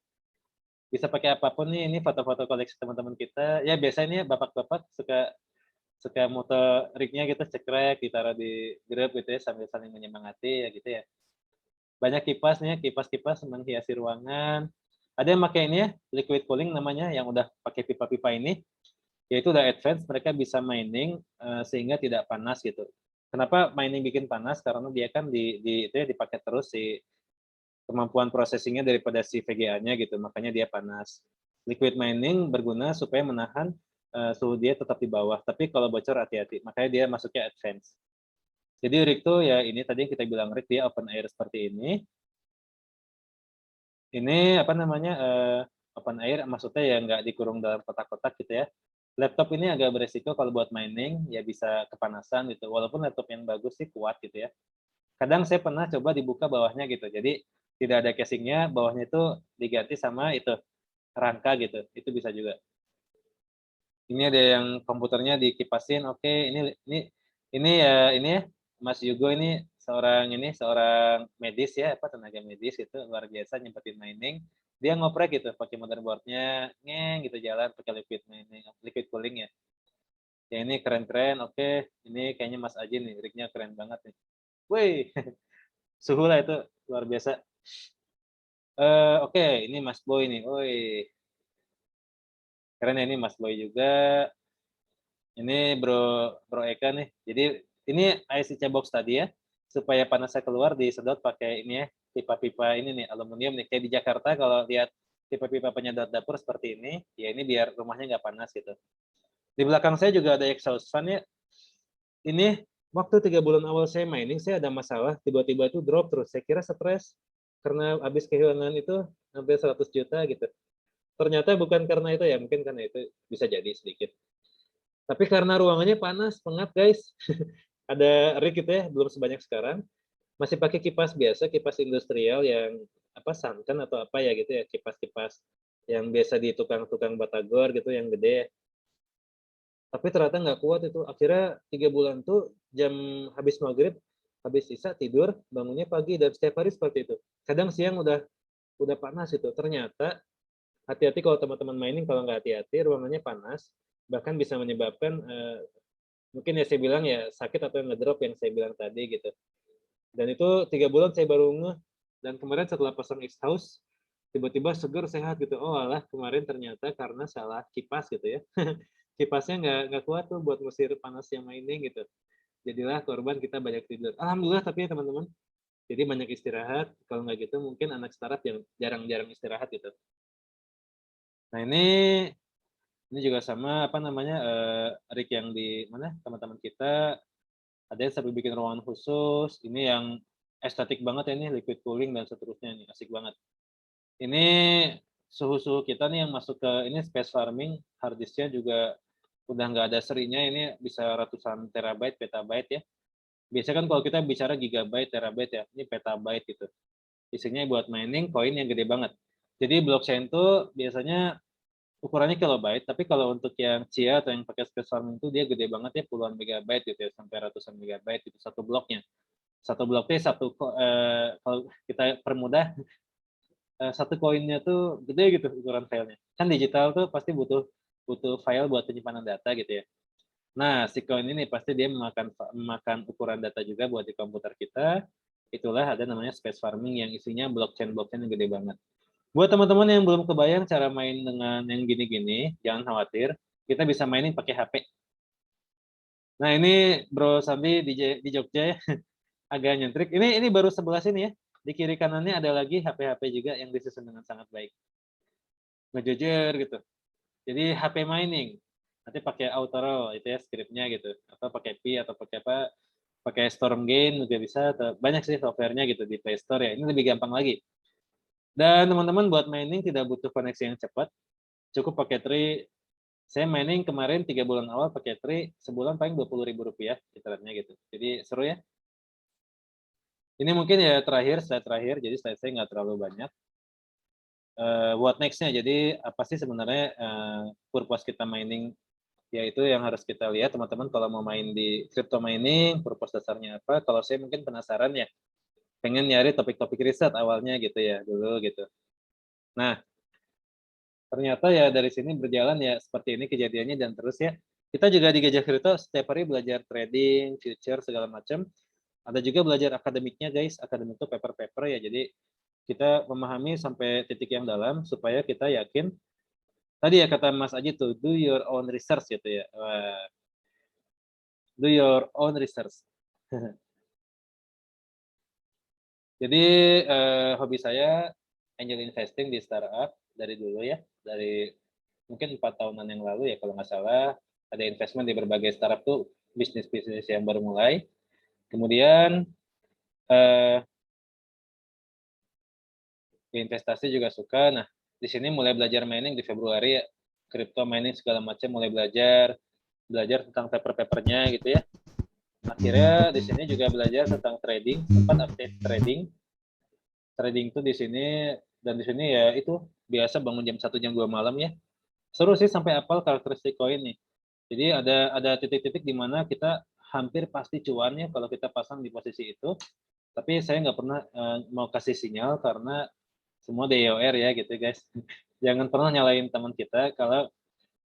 Speaker 4: Bisa pakai apapun nih, ini foto-foto koleksi teman-teman kita. Ya biasanya bapak-bapak suka moto rig-nya gitu, cekrek, ditaruh di grup gitu ya, sambil saling menyemangati ya gitu ya. Banyak kipas nih, kipas-kipas menghiasi ruangan. Ada yang pakai ini ya, liquid cooling namanya, yang udah pakai pipa-pipa ini. Yaitu udah advance, mereka bisa mining sehingga tidak panas gitu. Kenapa mining bikin panas? Karena dia kan itu ya dipakai terus si kemampuan processingnya daripada si VGA-nya gitu, makanya dia panas. Liquid mining berguna supaya menahan suhu dia tetap di bawah, tapi kalau bocor hati-hati, makanya dia masuknya advance. Jadi rig tuh ya ini tadi yang kita bilang rig, dia open air seperti ini. Ini apa namanya open air, maksudnya ya nggak dikurung dalam kotak-kotak gitu ya. Laptop ini agak beresiko kalau buat mining, ya bisa kepanasan gitu. Walaupun laptop yang bagus sih kuat gitu ya. Kadang saya pernah coba dibuka bawahnya gitu. Jadi tidak ada casingnya, bawahnya itu diganti sama itu rangka gitu. Itu bisa juga. Ini ada yang komputernya dikipasin. Oke, ini ya Mas Yugo ini seorang medis ya, tenaga medis itu luar biasa nyempetin mining. Dia ngoprek gitu pakai motherboardnya, gitu jalan pakai liquid cooling ya. Ya ini keren-keren. Oke, ini kayaknya Mas Aji nih, rig-nya keren banget nih. Wih, suhu lah itu luar biasa. Oke, ini Mas Boy nih. Wih, keren ya, ini Mas Boy juga. Ini Bro Eka nih. Jadi ini IC box tadi ya, supaya panasnya keluar disedot pakai ini ya, pipa-pipa ini nih, aluminium nih. Kayak di Jakarta kalau lihat pipa-pipa penyedot dapur seperti ini, ya ini biar rumahnya nggak panas gitu. Di belakang saya juga ada exhaust fan ya. Ini waktu 3 bulan awal saya mining, saya ada masalah, tiba-tiba itu drop terus. Saya kira stres, karena habis kehilangan itu hampir 100 juta gitu. Ternyata bukan karena itu ya, mungkin karena itu bisa jadi sedikit. Tapi karena ruangannya panas, pengap guys. Ada rig gitu ya, belum sebanyak sekarang. Masih pakai kipas biasa, kipas industrial yang Sanken atau apa ya gitu ya, kipas-kipas yang biasa di tukang-tukang batagor gitu, yang gede. Tapi ternyata nggak kuat itu. Akhirnya 3 bulan tuh jam habis maghrib, habis isya tidur, bangunnya pagi, dan setiap hari seperti itu. Kadang siang udah panas itu. Ternyata hati-hati kalau teman-teman mining, kalau nggak hati-hati ruangannya panas, bahkan bisa menyebabkan mungkin ya saya bilang ya sakit atau ngedrop yang saya bilang tadi gitu. Dan itu 3 bulan saya baru ngeh, dan kemarin setelah pasang X-House tiba-tiba seger sehat gitu. Oh alah, kemarin ternyata karena salah kipas gitu ya. Kipasnya nggak kuat tuh buat ngusir panas yang mining gitu. Jadilah korban, kita banyak tidur. Alhamdulillah tapi ya teman-teman. Jadi banyak istirahat. Kalau nggak gitu mungkin anak startup yang jarang-jarang istirahat gitu. Nah ini juga sama rig yang di mana teman-teman kita ada yang sampai bikin ruangan khusus. Ini yang estetik banget ya, ini liquid cooling dan seterusnya, nih asik banget. Ini suhu-suhu kita nih yang masuk ke ini space farming, hard disknya juga udah nggak ada serinya, ini bisa ratusan terabyte, petabyte ya. Biasanya kan kalau kita bicara gigabyte, terabyte ya, ini petabyte gitu. Isinya buat mining koin yang gede banget. Jadi blockchain tuh biasanya ukurannya kilobyte, tapi kalau untuk yang Chia atau yang pakai space farming itu dia gede banget ya, puluhan megabyte gitu ya, sampai ratusan megabyte itu satu bloknya. Satu bloknya kalau kita permudah, satu koinnya tuh gede gitu ukuran filenya. Kan digital tuh pasti butuh file buat penyimpanan data gitu ya. Nah, si koin ini pasti dia memakan ukuran data juga buat di komputer kita. Itulah ada namanya space farming yang isinya blockchain yang gede banget. Buat teman-teman yang belum kebayang cara main dengan yang gini-gini, jangan khawatir. Kita bisa mainin pakai HP. Nah, ini Bro Sabi di Jogja ya. Agak nyentrik. Ini baru sebelah sini ya. Di kiri kanannya ada lagi HP-HP juga yang disusun dengan sangat baik. Ngejejer gitu. Jadi HP mining. Nanti pakai Autoro itu ya scriptnya gitu. Atau pakai Pi atau pakai apa? Pakai Stormgain juga bisa. Atau banyak sih softwarenya gitu di Play Store ya. Ini lebih gampang lagi. Dan teman-teman buat mining tidak butuh koneksi yang cepat, cukup pakai Tri. Saya mining kemarin 3 bulan awal pakai Tri, sebulan paling Rp20.000 kitarannya gitu. Jadi seru ya. Ini mungkin ya slide terakhir, jadi slide saya nggak terlalu banyak. What next-nya, jadi apa sih sebenarnya purpose kita mining, yaitu yang harus kita lihat teman-teman kalau mau main di crypto mining, purpose dasarnya apa. Kalau saya mungkin penasaran ya, pengen nyari topik-topik riset awalnya gitu ya, dulu gitu. Nah, ternyata ya dari sini berjalan ya seperti ini kejadiannya dan terus ya. Kita juga di Gajah Kripto setiap hari belajar trading, future, segala macam. Ada juga belajar akademiknya guys, akademik itu paper-paper ya, jadi kita memahami sampai titik yang dalam supaya kita yakin. Tadi ya kata Mas Aji tuh, do your own research gitu ya. Do your own research. Jadi hobi saya angel investing di startup dari dulu ya, dari mungkin 4 tahunan yang lalu ya kalau nggak salah. Ada investment di berbagai startup tuh, bisnis-bisnis yang baru mulai. Kemudian investasi juga suka. Nah, di sini mulai belajar mining di Februari ya, crypto mining segala macam mulai belajar tentang paper-papernya gitu ya. Akhirnya di sini juga belajar tentang trading, sempat update trading. Trading tuh di sini, dan di sini ya itu biasa bangun jam 1 jam 2 malam ya. Seru sih sampai apal karakteristik koin nih. Jadi ada titik-titik di mana kita hampir pasti cuan ya kalau kita pasang di posisi itu. Tapi saya nggak pernah mau kasih sinyal karena semua DOR ya gitu guys. Jangan pernah nyalain teman kita. Kalau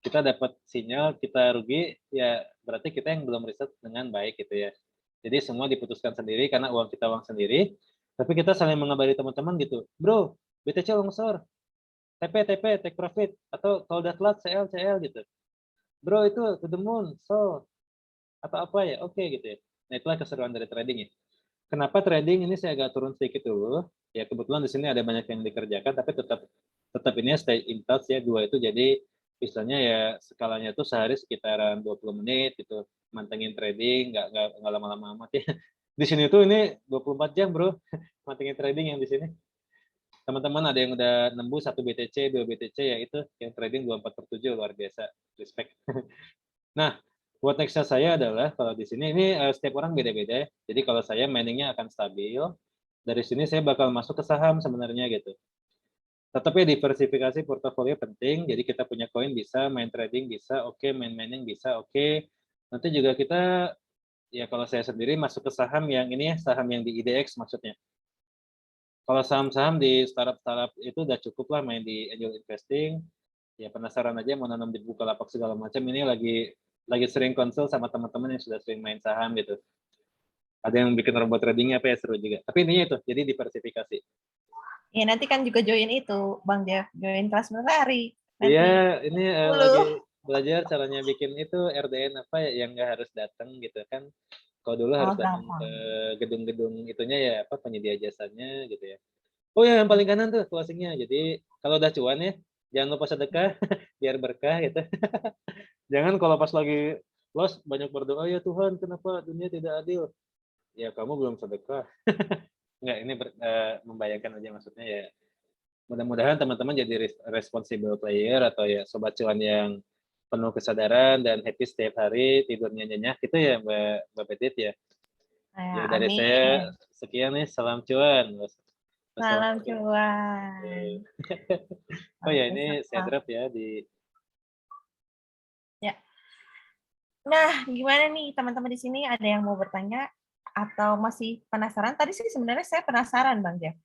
Speaker 4: kita dapat sinyal kita rugi ya berarti kita yang belum riset dengan baik gitu ya. Jadi semua diputuskan sendiri karena uang kita uang sendiri. Tapi kita saling mengabari teman-teman gitu. Bro, BTC longsor, TP, take profit, atau kalau udah telat CL gitu. Bro itu to the moon, so atau apa ya, oke gitu ya. Nah itulah keseruan dari trading ya. Kenapa trading ini saya agak turun sedikit dulu? Ya kebetulan di sini ada banyak yang dikerjakan, tapi tetap ini stay in touch ya. 2 itu jadi misalnya ya skalanya itu sehari sekitaran 20 menit gitu, mantengin trading, nggak lama-lama amat ya. Di sini tuh ini 24 jam bro, mantengin trading yang di sini. Teman-teman ada yang udah nembus 1 BTC, 2 BTC ya itu yang trading 24/7 luar biasa, respect. Nah, buat next-nya saya adalah kalau di sini ini setiap orang beda-beda ya. Jadi kalau saya miningnya akan stabil, dari sini saya bakal masuk ke saham sebenarnya gitu. Tetapi diversifikasi portofolio penting, jadi kita punya koin bisa, main trading bisa, oke, main mining bisa, oke. Nanti juga kita, ya kalau saya sendiri masuk ke saham yang ini ya, saham yang di IDX maksudnya. Kalau saham-saham di startup-startup itu udah cukup lah main di angel investing. Ya penasaran aja mau nanam di Bukalapak segala macam, ini lagi sering konsul sama teman-teman yang sudah sering main saham gitu. Ada yang bikin robot tradingnya apa ya seru juga. Tapi intinya itu, jadi diversifikasi.
Speaker 1: Ya nanti kan juga join itu, Bang Jeff, join kelas mentari.
Speaker 4: Iya, ini lagi belajar caranya bikin itu RDN apa ya yang nggak harus datang gitu kan. Kalau dulu harus datang ke gedung-gedung itunya ya apa penyedia jasanya gitu ya. Oh ya yang paling kanan tuh closingnya. Jadi kalau udah cuan ya jangan lupa sedekah biar berkah gitu. Jangan kalau pas lagi loss banyak berdoa ya Tuhan kenapa dunia tidak adil. Ya kamu belum sedekah. Enggak ini membayangkan aja maksudnya ya. Mudah-mudahan teman-teman jadi responsible player atau ya sobat cuan yang penuh kesadaran dan happy setiap hari tidurnya nyenyak gitu ya Mbak Petit ya. Ya dari saya sekian nih salam cuan.
Speaker 1: Salam cuan.
Speaker 4: Oh ya ini saya drop ya di.
Speaker 1: Ya. Nah gimana nih teman-teman di sini ada yang mau bertanya atau masih penasaran? Tadi sih sebenarnya saya penasaran Bang Jeff.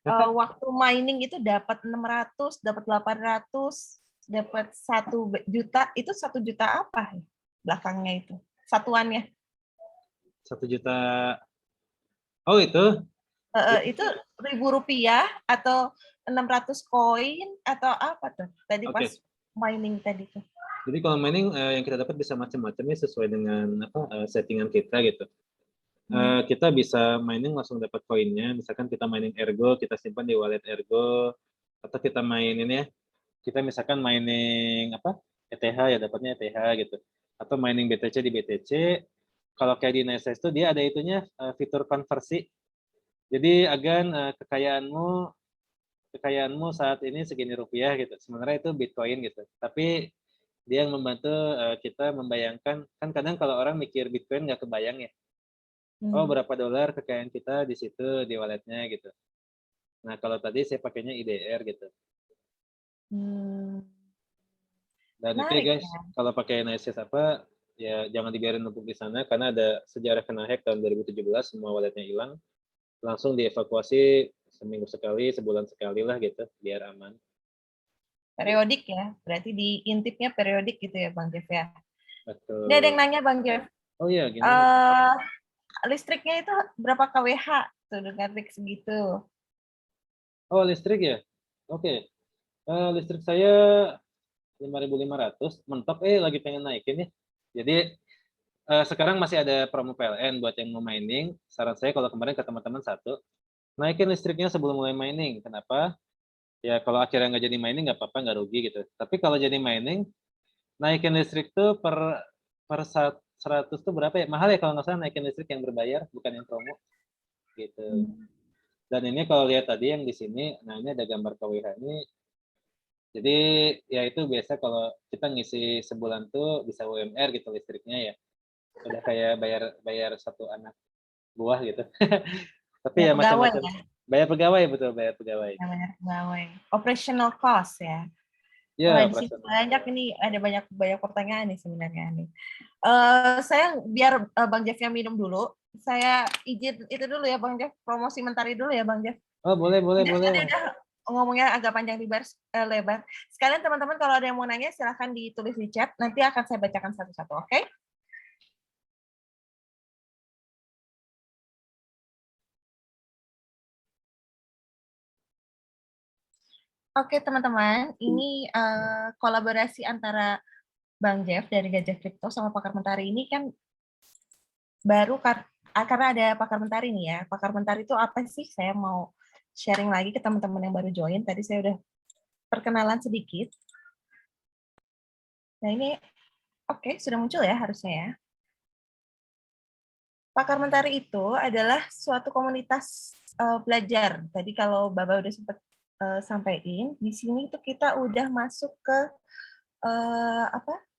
Speaker 1: Waktu mining itu dapat 600, dapat 800, dapat 1 juta, itu 1 juta apa ya belakangnya itu? Satuannya.
Speaker 4: 1 juta. Oh itu?
Speaker 1: Itu Rp1.000 atau 600 koin atau apa tuh? Tadi pas mining tadi tuh.
Speaker 4: Jadi kalau mining yang kita dapat bisa macam-macam ya sesuai dengan apa settingan kita gitu. Kita bisa mining langsung dapat koinnya, misalkan kita mining Ergo, kita simpan di wallet Ergo, atau kita main ini ya, kita misalkan mining apa ETH ya dapatnya ETH gitu, atau mining BTC di BTC. Kalau kayak di Neses itu dia ada itunya fitur konversi. Jadi agan kekayaanmu kekayaanmu saat ini segini rupiah gitu. Sebenarnya itu Bitcoin gitu. Tapi dia yang membantu kita membayangkan, kan kadang kalau orang mikir Bitcoin nggak kebayang ya. Oh, berapa dolar kekayaan kita di situ di walletnya gitu. Nah, kalau tadi saya pakainya IDR gitu. Dan itu ya
Speaker 1: Menarik
Speaker 4: guys,
Speaker 1: ya.
Speaker 4: kalau pakai NiceS apa, ya jangan dibiarin numpuk di sana karena ada sejarah kena hack tahun 2017, semua walletnya hilang. Langsung dievakuasi seminggu sekali, sebulan sekali lah gitu, biar aman.
Speaker 1: Periodik ya, berarti diintipnya periodik gitu ya Bang Jeff ya.
Speaker 4: Betul.
Speaker 1: Ini ada yang nanya Bang Jeff,
Speaker 4: Oh iya, gimana?
Speaker 1: listriknya itu berapa kWh tuh dengan rig segitu?
Speaker 4: Oh, listrik ya? Oke. Listrik saya 5.500, mentok lagi pengen naikin ya. Jadi sekarang masih ada promo PLN buat yang mau mining. Saran saya kalau kemarin ke teman-teman satu, naikin listriknya sebelum mulai mining. Kenapa? Ya kalau akhirnya nggak jadi mining nggak apa-apa, nggak rugi gitu. Tapi kalau jadi mining, naikin listrik tuh per 100 tuh berapa ya? Mahal ya kalau nggak salah naikin listrik yang berbayar, bukan yang promo. Gitu. Dan ini kalau lihat tadi yang di sini, nah ini ada gambar KWH ini. Jadi ya itu biasa kalau kita ngisi sebulan tuh bisa UMR gitu listriknya ya. Udah kayak bayar satu anak buah gitu. Tapi
Speaker 1: Ya
Speaker 4: ya
Speaker 1: pegawai
Speaker 4: macam-macam.
Speaker 1: ya,
Speaker 4: Bayar pegawai, betul, bayar pegawai.
Speaker 1: namanya pegawai. Operational cost ya. Wah,
Speaker 4: Ya,
Speaker 1: di sini
Speaker 4: operasional.
Speaker 1: banyak ini, ada banyak pertanyaan nih sebenarnya nih. Saya biar Bang Jeff yang minum dulu. Saya izin itu dulu ya Bang Jeff, promosi Mentari dulu ya Bang Jeff.
Speaker 4: Oh, boleh.
Speaker 1: Tadi udah ngomongnya agak panjang lebar. Sekalian teman-teman kalau ada yang mau nanya silahkan ditulis di chat, nanti akan saya bacakan satu-satu, oke? Oke teman-teman, ini kolaborasi antara Bang Jeff dari Gajah Crypto sama Pakar Mentari ini kan baru karena ada Pakar Mentari nih ya. Pakar Mentari itu apa sih? Saya mau sharing lagi ke teman-teman yang baru join. Tadi saya udah perkenalan sedikit. Nah ini, oke, sudah muncul ya harusnya ya. Pakar Mentari itu adalah suatu komunitas belajar. Tadi kalau Baba udah sempat sampaikan, di sini tuh kita udah masuk ke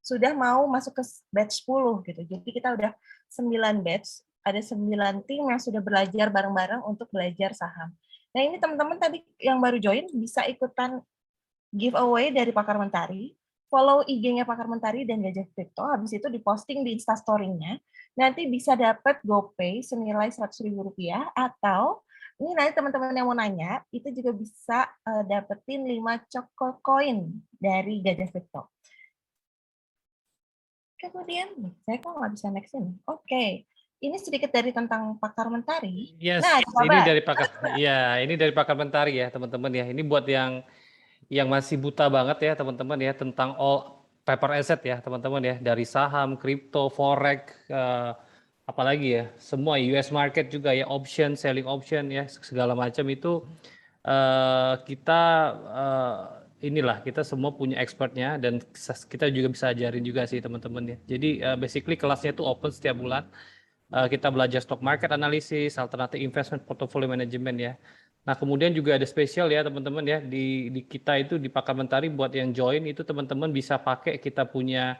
Speaker 1: sudah mau masuk ke batch 10 gitu. Jadi kita udah 9 batch, ada 9 tim yang sudah belajar bareng-bareng untuk belajar saham. Nah, ini teman-teman tadi yang baru join bisa ikutan giveaway dari Pakar Mentari. Follow IG-nya Pakar Mentari dan Gajah Crypto, habis itu diposting di Instastory-nya. Nanti bisa dapat GoPay senilai Rp100.000 atau ini nanti teman-teman yang mau nanya, itu juga bisa dapetin 5 Choco Coin dari Gajah Crypto. Kemudian, saya kok nggak bisa next ini. Oke, ini sedikit dari tentang Pakar Mentari.
Speaker 2: Yes,
Speaker 1: Nah,
Speaker 2: ini dari Pakar. Ya, ini dari Pakar Mentari ya, teman-teman ya. Ini buat yang masih buta banget ya, teman-teman ya, tentang all paper asset ya, teman-teman ya, dari saham, kripto, forex, apalagi ya, semua US market juga ya, option, selling option ya, segala macam itu kita inilah kita semua punya expertnya dan kita juga bisa ajarin juga sih teman-teman ya. Jadi basically kelasnya itu open setiap bulan. Kita belajar stock market analisis, alternatif investment, portfolio management ya. Nah kemudian juga ada spesial ya teman-teman ya di kita itu di Pakar Mentari buat yang join itu teman-teman bisa pakai kita punya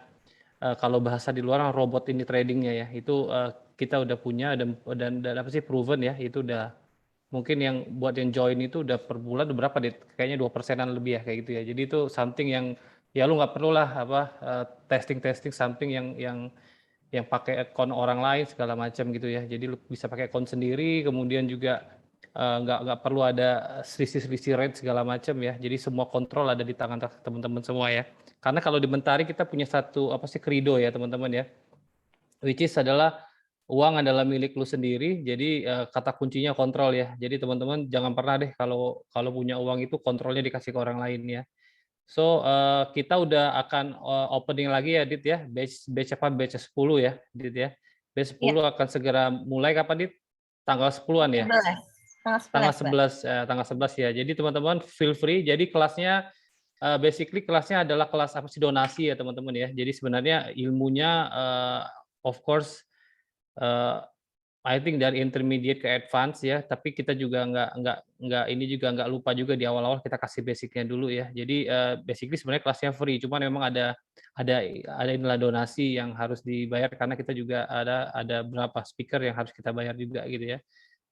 Speaker 2: kalau bahasa di luar robot ini tradingnya ya itu kita udah punya dan apa sih proven ya itu udah mungkin yang buat yang join itu udah per bulan udah berapa deh kayaknya 2%-an lebih ya kayak gitu ya. Jadi itu something yang ya lu nggak perlu lah apa testing something yang pakai account orang lain segala macam gitu ya. Jadi lu bisa pakai account sendiri, kemudian juga nggak perlu ada selisih rate segala macam ya. Jadi semua kontrol ada di tangan teman-teman semua ya. Karena kalau di Mentari kita punya satu apa sih credo ya teman-teman ya, which is adalah uang adalah milik lu sendiri. Jadi kata kuncinya kontrol ya. Jadi teman-teman jangan pernah deh kalau punya uang itu kontrolnya dikasih ke orang lain ya. So, kita udah akan opening lagi ya, Dit ya. Batch 10 ya, Dit ya. Batch 10 akan segera mulai kapan, Dit? Tanggal 10-an ya? Tanggal 11 ya. Jadi teman-teman feel free. Jadi kelasnya basically kelasnya adalah kelas apa sih donasi ya, teman-teman ya. Jadi sebenarnya ilmunya of course I think dari intermediate ke advance ya, tapi kita juga nggak lupa juga di awal-awal kita kasih basicnya dulu ya. Jadi basically sebenarnya kelasnya free, cuman memang ada inilah donasi yang harus dibayar karena kita juga ada berapa speaker yang harus kita bayar juga gitu ya.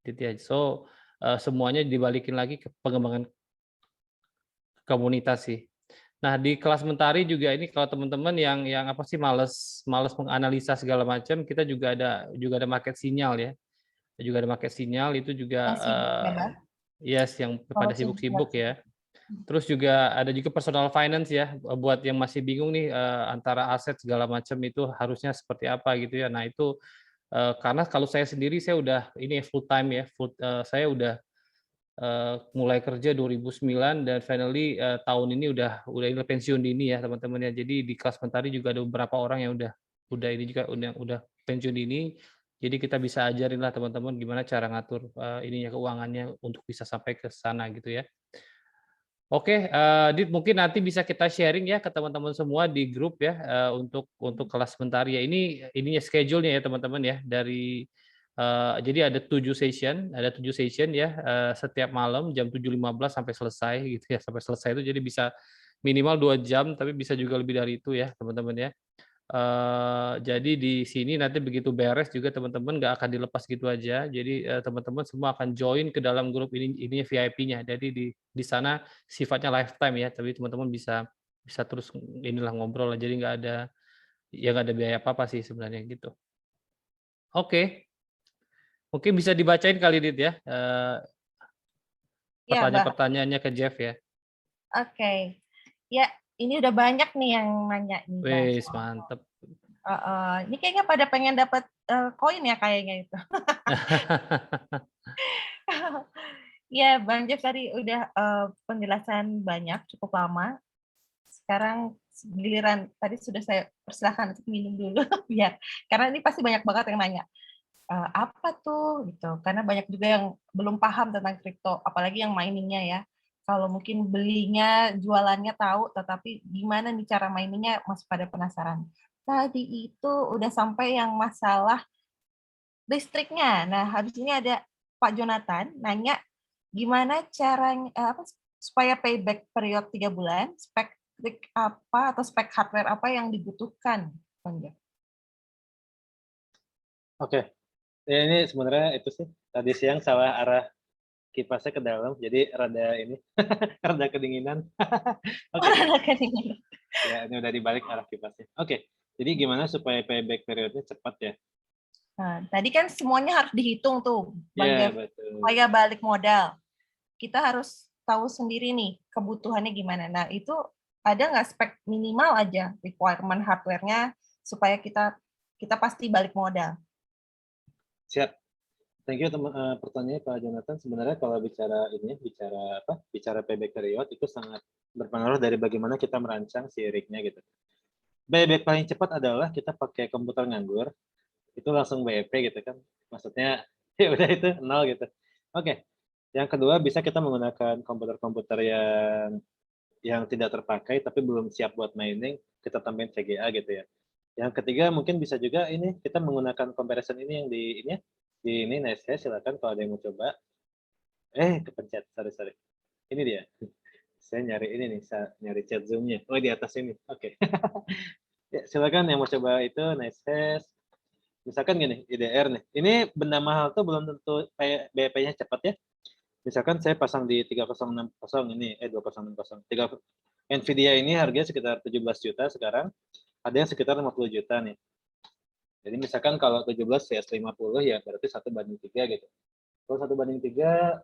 Speaker 2: Gitu ya. So semuanya dibalikin lagi ke pengembangan komunitas sih. Nah, di kelas Mentari juga ini kalau teman-teman yang apa sih males menganalisa segala macam, kita juga ada market sinyal ya. Juga ada market sinyal itu juga
Speaker 1: Yang sibuk ya, Mbak?
Speaker 2: yes yang
Speaker 1: Kalau
Speaker 2: pada sibuk-sibuk
Speaker 1: sibuk.
Speaker 2: ya. Terus juga ada juga personal finance ya, buat yang masih bingung nih antara aset segala macam itu harusnya seperti apa gitu ya. Nah, itu karena kalau saya sendiri saya udah ini full time ya, saya udah mulai kerja 2009 dan finally tahun ini udah ini pensiun dini ya teman-teman ya. Jadi di kelas Mentari juga ada beberapa orang yang udah ini juga udah pensiun dini. Jadi kita bisa ajarin lah teman-teman gimana cara ngatur ininya keuangannya untuk bisa sampai ke sana gitu ya. Oke, Dit mungkin nanti bisa kita sharing ya ke teman-teman semua di grup ya untuk kelas Mentari ya. Ininya schedule-nya ya teman-teman ya dari jadi ada 7 session ya setiap malam jam 7.15 sampai selesai gitu ya. Sampai selesai itu jadi bisa minimal 2 jam tapi bisa juga lebih dari itu ya teman-teman ya. Jadi di sini nanti begitu beres juga teman-teman nggak akan dilepas gitu aja. Jadi teman-teman semua akan join ke dalam grup ininya VIP-nya. Jadi di sana sifatnya lifetime ya. Tapi teman-teman bisa terus inilah ngobrol lah. Jadi nggak ada biaya apa-apa sih sebenarnya gitu. Oke. Mungkin bisa dibacain kali Dit ya.
Speaker 1: Ya, Mbak.
Speaker 2: Pertanyaan-pertanyaannya ke Jeff ya.
Speaker 1: Oke. Ya, ini udah banyak nih yang nanya nih, Mbak.
Speaker 2: Wes, mantep.
Speaker 1: Ini kayaknya pada pengen dapat koin ya kayaknya itu. Ya, Bang Jeff tadi udah penjelasan banyak, cukup lama. Sekarang giliran tadi sudah saya persilahkan untuk minum dulu biar karena ini pasti banyak banget yang nanya apa tuh gitu. Karena banyak juga yang belum paham tentang kripto, apalagi yang miningnya ya. Kalau mungkin belinya, jualannya tahu, tetapi gimana nih cara miningnya masih pada penasaran. Tadi itu udah sampai yang masalah listriknya. Nah, habis ini ada Pak Jonathan nanya gimana caranya supaya payback period 3 bulan, spek apa atau spek hardware apa yang dibutuhkan, Bang Jeff?
Speaker 4: Oke. Ya, ini sebenarnya itu sih tadi siang salah arah kipasnya ke dalam, jadi rada ini rada kedinginan. Oke.
Speaker 1: Rada kedinginan.
Speaker 4: Ya, ini udah dibalik arah kipasnya. Oke. Jadi gimana supaya payback periodnya cepat ya?
Speaker 1: Nah, tadi kan semuanya harus dihitung tuh, Bang
Speaker 4: Ya,
Speaker 1: Jeff.
Speaker 4: betul.
Speaker 1: Supaya balik modal. Kita harus tahu sendiri nih kebutuhannya gimana. Nah, itu ada nggak spek minimal aja requirement hardware-nya supaya kita pasti balik modal?
Speaker 4: Siap. Thank you pertanyaannya Pak Jonathan. Sebenarnya kalau bicara payback period itu sangat berpengaruh dari bagaimana kita merancang si rig-nya gitu. Payback paling cepat adalah kita pakai komputer nganggur, itu langsung BEP gitu kan. Maksudnya ya udah itu 0 gitu. Oke. Yang kedua bisa kita menggunakan komputer-komputer yang tidak terpakai tapi belum siap buat mining, kita tambahin VGA gitu ya. Yang ketiga mungkin bisa juga ini kita menggunakan comparison ini yang di ini nice, silakan kalau ada yang mau coba. Kepencet, sorry. Ini dia. Saya nyari ini nih, nyari chat Zoom-nya. Oh, di atas ini. Oke. Ya, silakan yang mau coba itu nice. Misalkan gini, IDR nih. Ini benda mahal tuh belum tentu BP-nya cepat ya. Misalkan saya pasang di 3060 ini, 2060. Nvidia ini harganya sekitar 17 juta sekarang. Ada yang sekitar 50 juta nih. Jadi misalkan kalau 17 CS50 ya berarti 1:3 gitu. Kalau 1:3,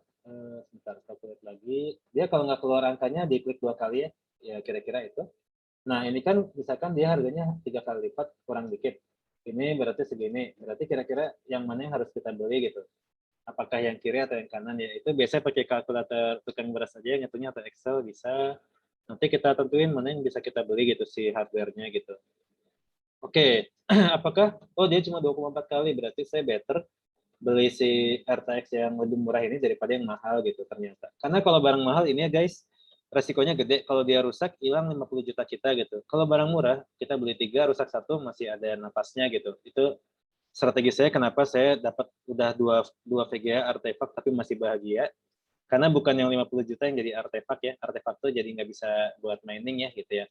Speaker 4: sebentar, calculate lagi. Dia kalau nggak keluar angkanya diklik 2 kali ya kira-kira itu. Nah ini kan misalkan dia harganya 3 kali lipat kurang dikit. Ini berarti segini. Berarti kira-kira yang mana yang harus kita beli gitu. Apakah yang kiri atau yang kanan ya. Itu biasanya pakai kalkulator tukang beras aja ngitungnya atau Excel bisa. Nanti kita tentuin mana yang bisa kita beli gitu si hardware-nya gitu. Oke, apakah dia cuma 24 kali, berarti saya better beli si RTX yang lebih murah ini daripada yang mahal gitu ternyata. Karena kalau barang mahal ini ya guys, resikonya gede. Kalau dia rusak, hilang 50 juta kita gitu. Kalau barang murah, kita beli 3, rusak 1, masih ada napasnya gitu. Itu strategi saya kenapa saya dapat udah dua VGA artefak tapi masih bahagia. Karena bukan yang 50 juta yang jadi artefak ya. Artefak tuh jadi nggak bisa buat mining ya gitu ya.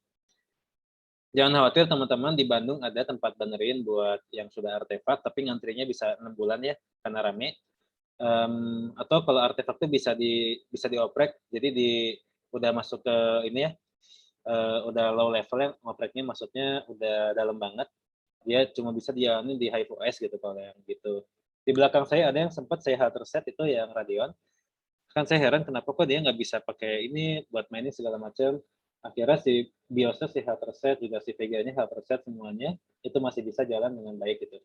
Speaker 4: Jangan khawatir teman-teman, di Bandung ada tempat benerin buat yang sudah artefak, tapi ngantrinya bisa 6 bulan ya, karena rame. Atau kalau artefak itu bisa dioprek, jadi udah masuk ke ini ya, udah low level ya, ngopreknya maksudnya udah dalam banget. Dia cuma bisa dijalani di Hive OS gitu kalau yang gitu. Di belakang saya ada yang sempat saya hard reset itu yang Radeon. Kan saya heran kenapa kok dia nggak bisa pakai ini buat mining segala macam. Akhirnya si BIOSnya si hard reset, juga si VGA-nya hard reset semuanya, itu masih bisa jalan dengan baik gitu.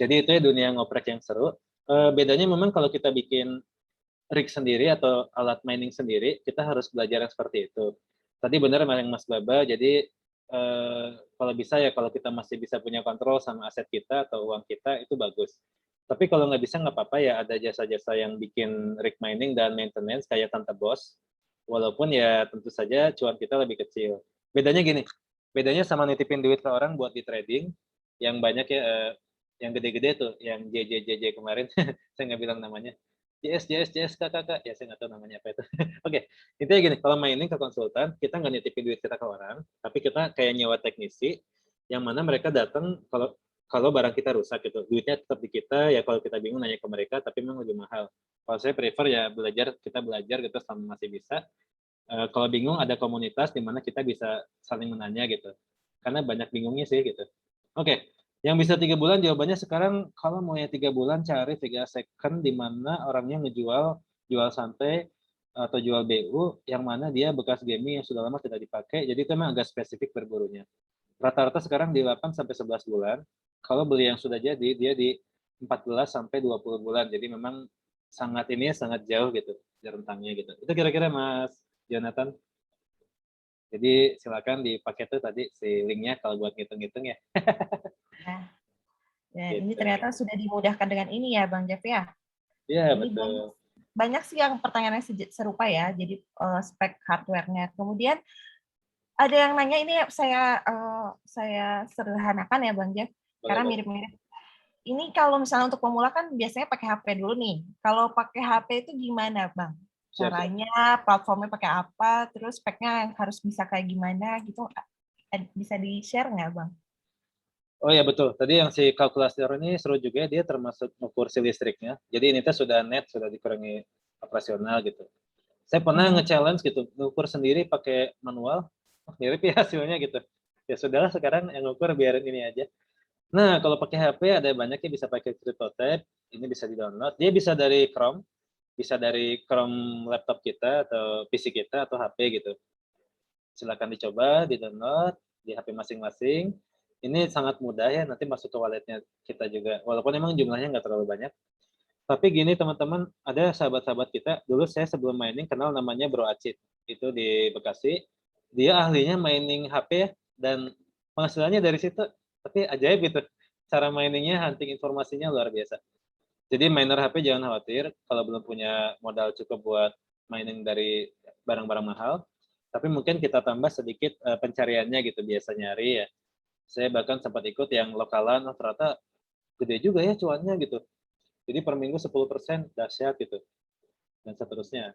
Speaker 4: Jadi itu ya dunia ngoprek yang seru. Bedanya memang kalau kita bikin rig sendiri atau alat mining sendiri, kita harus belajar yang seperti itu. Tadi benar yang Mas Baba, jadi kalau bisa ya kalau kita masih bisa punya kontrol sama aset kita atau uang kita, itu bagus. Tapi kalau nggak bisa nggak apa-apa ya, ada jasa-jasa yang bikin rig mining dan maintenance kayak Tante Bos. Walaupun ya tentu saja cuan kita lebih kecil. Bedanya gini, bedanya sama nitipin duit ke orang buat di trading, yang banyak ya, yang gede-gede tuh, yang JJ kemarin, saya nggak bilang namanya. JS, KKK, ya saya nggak tahu namanya apa itu. Oke, intinya gini, kalau mining ke konsultan, kita nggak nitipin duit kita ke orang, tapi kita kayak nyewa teknisi, yang mana mereka datang kalau barang kita rusak gitu, duitnya tetap di kita, ya kalau kita bingung nanya ke mereka, tapi memang lebih mahal. Kalau saya prefer ya kita belajar gitu selama masih bisa. Kalau bingung ada komunitas di mana kita bisa saling menanya gitu. Karena banyak bingungnya sih gitu. Oke, yang bisa 3 bulan jawabannya sekarang kalau mau yang 3 bulan cari VGA second di mana orangnya jual santai atau jual BU yang mana dia bekas gaming yang sudah lama tidak dipakai. Jadi itu memang agak spesifik berburunya. Rata-rata sekarang di 8 sampai 11 bulan. Kalau beli yang sudah jadi, dia di 14 sampai 20 bulan. Jadi memang sangat jauh gitu rentangnya gitu. Itu kira-kira Mas Jonathan. Jadi silakan dipakai tuh tadi si linknya kalau buat ngitung-ngitung ya.
Speaker 1: Nah, dan
Speaker 4: Gitu.
Speaker 1: ini ternyata sudah dimudahkan dengan ini ya, Bang Jeff ya.
Speaker 4: Iya,
Speaker 1: Ini
Speaker 4: betul.
Speaker 1: banyak sih yang pertanyaannya serupa ya. Jadi spek hardware-nya. Kemudian ada yang nanya ini saya sederhanakan ya, Bang Jeff, karena
Speaker 4: Boleh.
Speaker 1: mirip-mirip. Ini kalau misalnya untuk pemula kan biasanya pakai HP dulu nih. Kalau pakai HP itu gimana, Bang?
Speaker 4: Siap.
Speaker 1: Caranya, platformnya pakai apa, terus speknya yang harus bisa kayak gimana gitu, bisa di-share nggak, Bang?
Speaker 4: Oh ya betul. Tadi yang si kalkulator ini seru juga, dia termasuk ukur si listriknya. Jadi ini sudah net, sudah dikurangi operasional gitu. Saya pernah nge-challenge gitu, ngukur sendiri pakai manual, mirip ya hasilnya gitu. Ya sudahlah sekarang yang ngukur biarin ini aja. Nah, kalau pakai HP ada banyaknya, bisa pakai CryptoTab, ini bisa di-download. Dia bisa dari Chrome laptop kita atau PC kita atau HP gitu. Silakan dicoba, di-download di HP masing-masing. Ini sangat mudah ya, nanti masuk ke walletnya kita juga. Walaupun memang jumlahnya nggak terlalu banyak. Tapi gini teman-teman, ada sahabat-sahabat kita, dulu saya sebelum mining kenal namanya Bro Acit. Itu di Bekasi. Dia ahlinya mining HP ya, dan penghasilannya dari situ. Tapi ajaib gitu. Cara miningnya, hunting informasinya luar biasa. Jadi miner HP jangan khawatir kalau belum punya modal cukup buat mining dari barang-barang mahal. Tapi mungkin kita tambah sedikit pencariannya gitu, biasa nyari ya. Saya bahkan sempat ikut yang lokalan, ternyata gede juga ya cuannya gitu. Jadi per minggu 10% dahsyat gitu. Dan seterusnya.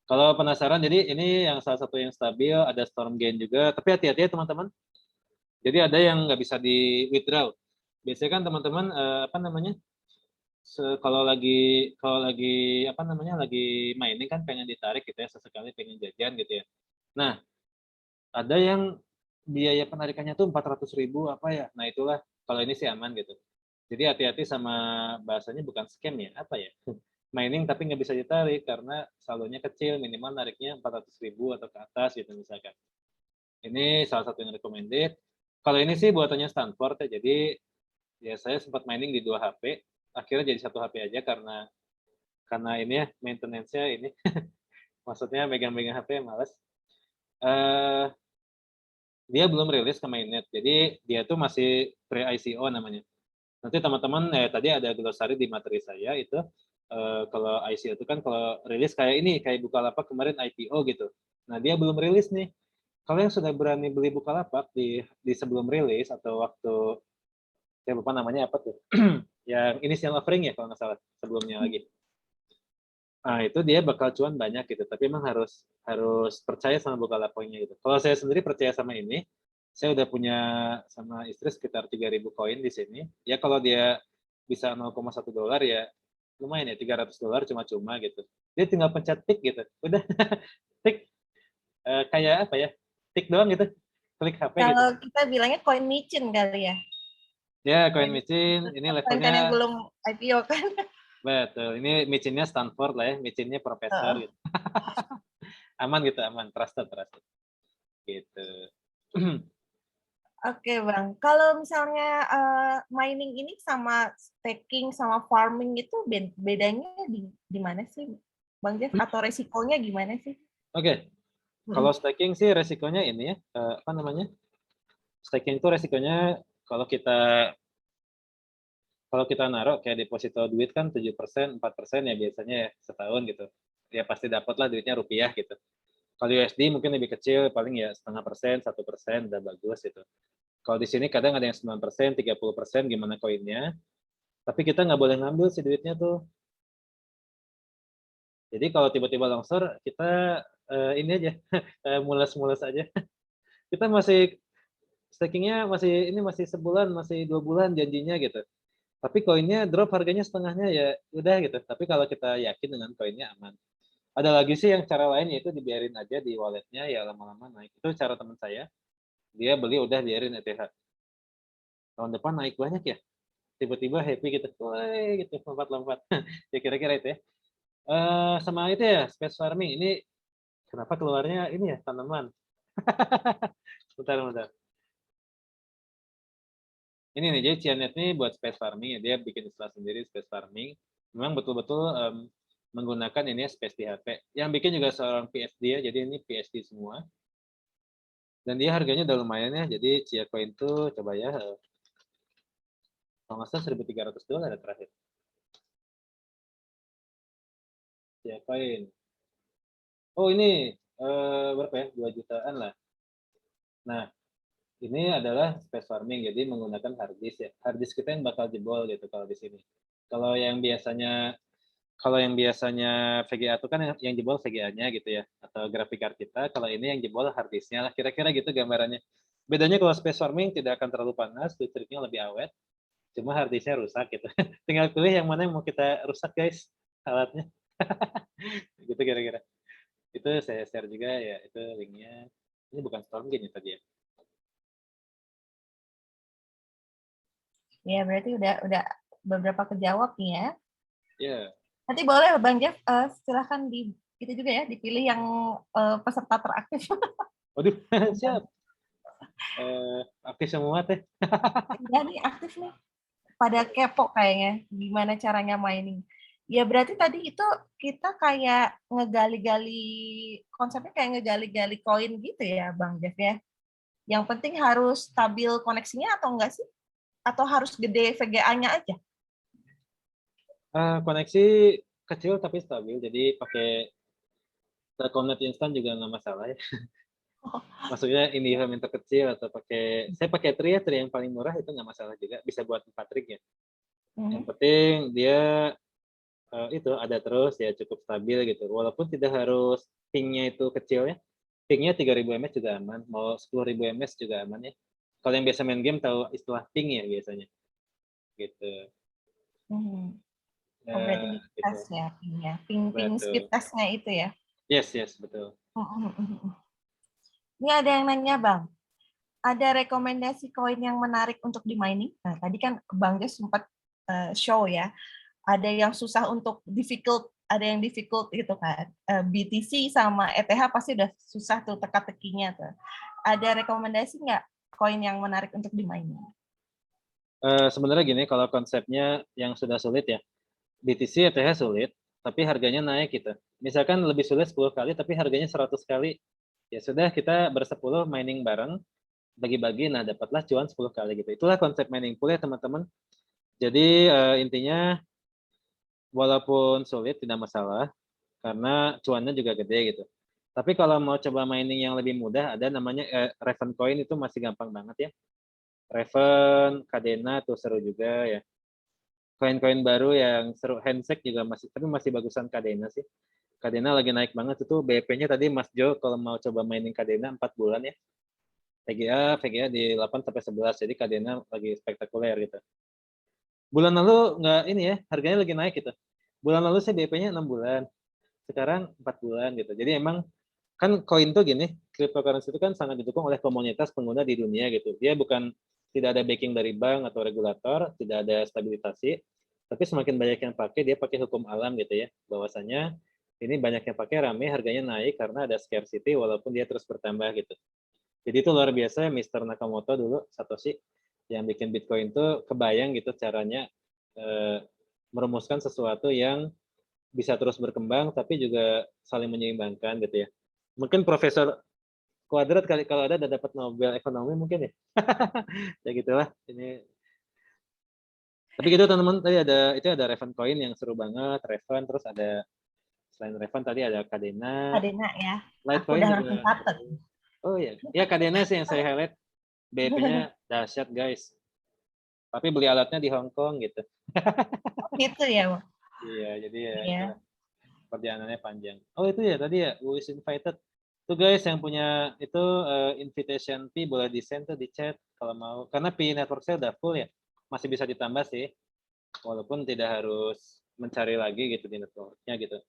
Speaker 4: Kalau penasaran, jadi ini yang salah satu yang stabil, ada Stormgain juga. Tapi hati-hati ya teman-teman. Jadi ada yang nggak bisa di withdraw. Biasanya kan teman-teman kalau lagi lagi mining kan pengen ditarik gitu ya, sesekali pengen jajan gitu ya. Nah, ada yang biaya penarikannya tuh 400.000 apa ya. Nah, itulah kalau ini sih aman gitu. Jadi hati-hati sama bahasanya, bukan scam ya, apa ya? Mining tapi nggak bisa ditarik karena saldonya kecil, minimal nariknya 400.000 atau ke atas gitu misalkan. Ini salah satu yang recommended. Kalau ini sih buatannya Stanford ya, jadi ya saya sempat mining di 2 HP, akhirnya jadi 1 HP aja karena ini ya maintenance-nya ini. Maksudnya megang-megang HP males. Dia belum rilis ke mainnet, jadi dia tuh masih pre-ICO namanya. Nanti teman-teman tadi ada glosari di materi saya itu, kalau ICO itu kan kalau rilis kayak Bukalapak kemarin IPO gitu. Nah dia belum rilis nih. Kalau yang sudah berani beli Bukalapak di sebelum rilis atau waktu saya lupa namanya apa tuh. Yang initial offering ya kalau nggak salah sebelumnya lagi. Nah, itu dia bakal cuan banyak gitu, tapi emang harus percaya sama Bukalapak-nya gitu. Kalau saya sendiri percaya sama ini, saya udah punya sama istri sekitar 3.000 koin di sini. Ya kalau dia bisa $0,1 ya lumayan ya, $300 cuma-cuma gitu. Dia tinggal pencet tik gitu. Udah tik kayak apa ya? Tik doang gitu. Klik HP gitu.
Speaker 1: Kalau kita bilangnya koin micin kali ya.
Speaker 4: Ya, koin micin ini
Speaker 1: Koin kan yang
Speaker 4: levelnya
Speaker 1: belum IPO kan.
Speaker 4: betul. Ini micinnya Stanford lah ya, micinnya profesor gitu. Aman gitu, aman. Trusted. Gitu.
Speaker 1: Oke Bang, kalau misalnya mining ini sama staking sama farming itu bedanya di mana sih Bang Jeff? Atau resikonya gimana sih?
Speaker 4: Oke. Kalau staking sih resikonya ini ya, apa namanya? Staking itu resikonya kalau kita naruh kayak deposito duit kan 7%, 4% ya biasanya ya setahun gitu. Ya pasti dapat lah duitnya rupiah gitu. Kalau USD mungkin lebih kecil, paling ya 0,5%, 1% udah bagus gitu. Kalau di sini kadang ada yang 9%, 30%, gimana koinnya. Tapi kita nggak boleh ngambil si duitnya tuh. Jadi kalau tiba-tiba longsor, kita ini aja, mules-mules aja. Kita masih stakingnya masih sebulan, masih 2 bulan janjinya gitu. Tapi koinnya drop harganya setengahnya ya udah gitu. Tapi kalau kita yakin dengan koinnya aman. Ada lagi sih yang cara lain yaitu dibiarin aja di walletnya ya lama-lama naik. Itu cara teman saya. Dia beli udah biarin ETH. Tahun depan naik banyak ya. Tiba-tiba happy gitu. Woi gitu lompat-lompat. Ya kira-kira itu ya. Sama itu ya space farming. Ini kenapa keluarnya ini ya tanaman. Bentar. Ini nih, jadi Cianet nih buat space farming ya, dia bikin istilah sendiri space farming. Memang betul-betul menggunakan ini ya, space di HP. Yang bikin juga seorang PhD ya, jadi ini PhD semua. Dan dia harganya udah lumayan ya, jadi Cia Coin tuh coba ya, kalau nggak salah $1.300 ada terakhir. Cia Coin. Oh ini, berapa ya, 2 jutaan lah. Nah, ini adalah space farming, jadi menggunakan hard disk ya. Hard disk kita yang bakal jebol gitu kalau di sini. Kalau yang biasanya VGA itu kan yang jebol VGA-nya gitu ya, atau grafik card kita. Kalau ini yang jebol hard disk-nya lah, kira-kira gitu gambarannya. Bedanya kalau space farming tidak akan terlalu panas, listriknya lebih awet, cuma hard disk-nya rusak gitu. Tinggal pilih yang mana yang mau kita rusak guys, alatnya. Gitu kira-kira. Itu saya share juga ya, itu linknya. Ini bukan Stormgain ya tadi ya.
Speaker 1: Ya berarti udah beberapa kejawab nih ya.
Speaker 4: Ya.
Speaker 1: Nanti boleh Bang Jeff silahkan itu juga ya dipilih yang peserta teraktif.
Speaker 4: Waduh, siap. Aktif semua teh.
Speaker 1: Ya nih aktif nih. Pada kepo kayaknya gimana caranya mining. Ya berarti tadi itu kita kayak ngegali-gali, konsepnya kayak ngegali-gali koin gitu ya Bang Jeff ya. Yang penting harus stabil koneksinya atau enggak sih? Atau harus gede VGA-nya aja?
Speaker 4: Koneksi kecil tapi stabil, jadi pakai Telkomnet instan juga nggak masalah ya. Maksudnya ini yang terkecil atau saya pakai Tri yang paling murah itu nggak masalah juga, bisa buat 4 ring ya. Yang penting dia itu ada terus ya, cukup stabil gitu. Walaupun tidak harus pingnya itu kecil ya. Pingnya 3.000 ms juga aman, mau 10.000 ms juga aman ya. Kalau yang biasa main game tahu istilah ping ya biasanya. Gitu.
Speaker 1: Berarti di tes ya, pingnya. Ping speed testnya itu ya?
Speaker 4: Yes, betul.
Speaker 1: Ini ada yang nanya Bang, ada rekomendasi koin yang menarik untuk di mining? Nah, tadi kan Bang Jess sempat show ya, ada yang susah untuk difficult, ada yang difficult gitu kan. BTC sama ETH pasti udah susah tuh teka-tekinya tuh. Ada rekomendasi nggak koin yang menarik untuk di mining?
Speaker 4: Sebenarnya gini, kalau konsepnya yang sudah sulit ya, BTC ETH sulit, tapi harganya naik gitu. Misalkan lebih sulit 10 kali, tapi harganya 100 kali. Ya sudah, kita bersepuluh mining bareng, bagi-bagi, nah dapatlah cuan 10 kali gitu. Itulah konsep mining pool ya teman-teman. Jadi intinya, walaupun sulit tidak masalah, karena cuannya juga gede gitu. Tapi kalau mau coba mining yang lebih mudah, ada namanya Raven Coin, itu masih gampang banget ya. Raven, Kadena tuh seru juga ya. Koin-koin baru yang seru, Handshake juga tapi masih bagusan Kadena sih. Kadena lagi naik banget itu BP-nya tadi Mas Jo kalau mau coba mainin Kadena 4 bulan ya. VGA di 8 sampai 11. Jadi Kadena lagi spektakuler gitu. Bulan lalu nggak ini ya, harganya lagi naik gitu. Bulan lalu sih BP-nya 6 bulan. Sekarang 4 bulan gitu. Jadi emang kan koin tuh gini, cryptocurrency itu kan sangat didukung oleh komunitas pengguna di dunia gitu. Dia tidak ada backing dari bank atau regulator, tidak ada stabilisasi, tapi semakin banyak yang pakai, dia pakai hukum alam gitu ya, bahwasanya ini banyak yang pakai, rame, harganya naik karena ada scarcity walaupun dia terus bertambah gitu. Jadi itu luar biasa, Mr. Nakamoto dulu, Satoshi, yang bikin Bitcoin tuh kebayang gitu caranya merumuskan sesuatu yang bisa terus berkembang, tapi juga saling menyeimbangkan gitu ya. Mungkin Profesor Kuadrat kali kalau ada udah dapat Nobel Ekonomi mungkin ya. Ya gitulah ini. Tapi gitu teman-teman, tadi ada Raven Coin yang seru banget, Raven, terus ada selain Raven tadi ada Kadena,
Speaker 1: ya. Aku
Speaker 4: Litecoin
Speaker 1: udah
Speaker 4: juga.
Speaker 1: langsung catat.
Speaker 4: Oh iya, ya Kadena sih yang saya highlight. BP-nya dahsyat guys. Tapi beli alatnya di Hong Kong gitu.
Speaker 1: Gitu ya, Bang.
Speaker 4: Iya, jadi ya
Speaker 1: Iya.
Speaker 4: itulah. Perjalanannya panjang. Oh itu ya tadi ya, who is invited. Tuh guys yang punya itu invitation fee boleh di-send tuh di chat kalau mau. Karena Pi network saya udah full ya. Masih bisa ditambah sih. Walaupun tidak harus mencari lagi gitu di networknya gitu.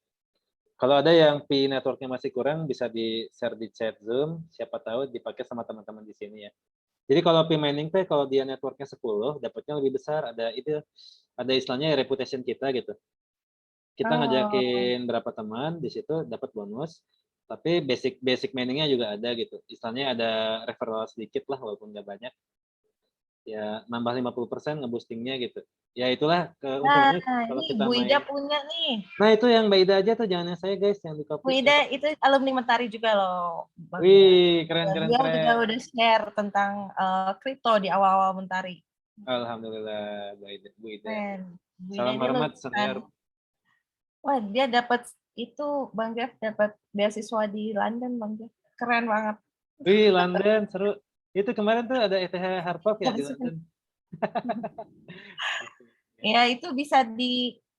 Speaker 4: Kalau ada yang Pi networknya masih kurang bisa di-share di chat Zoom. Siapa tahu dipakai sama teman-teman di sini ya. Jadi kalau Pi mining teh kalau dia networknya 10 dapatnya lebih besar. Ada istilahnya reputation kita gitu. Kita ngajakin berapa teman di situ dapat bonus, tapi basic miningnya juga ada gitu. Istilahnya ada referral sedikit lah walaupun nggak banyak. Ya nambah 50% ngeboostingnya gitu. Ya itulah keuntungannya kalau
Speaker 1: ini
Speaker 4: kita
Speaker 1: Bu Ida
Speaker 4: main.
Speaker 1: punya nih.
Speaker 4: Nah itu yang Mbak Ida aja tuh jangan yang saya guys yang di
Speaker 1: Bu
Speaker 4: copy.
Speaker 1: Ida itu alumni Mentari juga loh, Bang.
Speaker 4: Wih keren keren
Speaker 1: Dia
Speaker 4: keren.
Speaker 1: juga udah share tentang kripto di awal-awal Mentari.
Speaker 4: Alhamdulillah Bu Ida.
Speaker 1: Keren. Bu Ida
Speaker 4: Salam
Speaker 1: ini
Speaker 4: hormat
Speaker 1: lulusan.
Speaker 4: senior.
Speaker 1: Wah, dia dapat itu Bang Jeff dapat beasiswa di London, Bang Jeff. Keren banget.
Speaker 4: Wih London seru. Itu kemarin tuh ada ETH Harpov ya di London.
Speaker 1: Ya itu bisa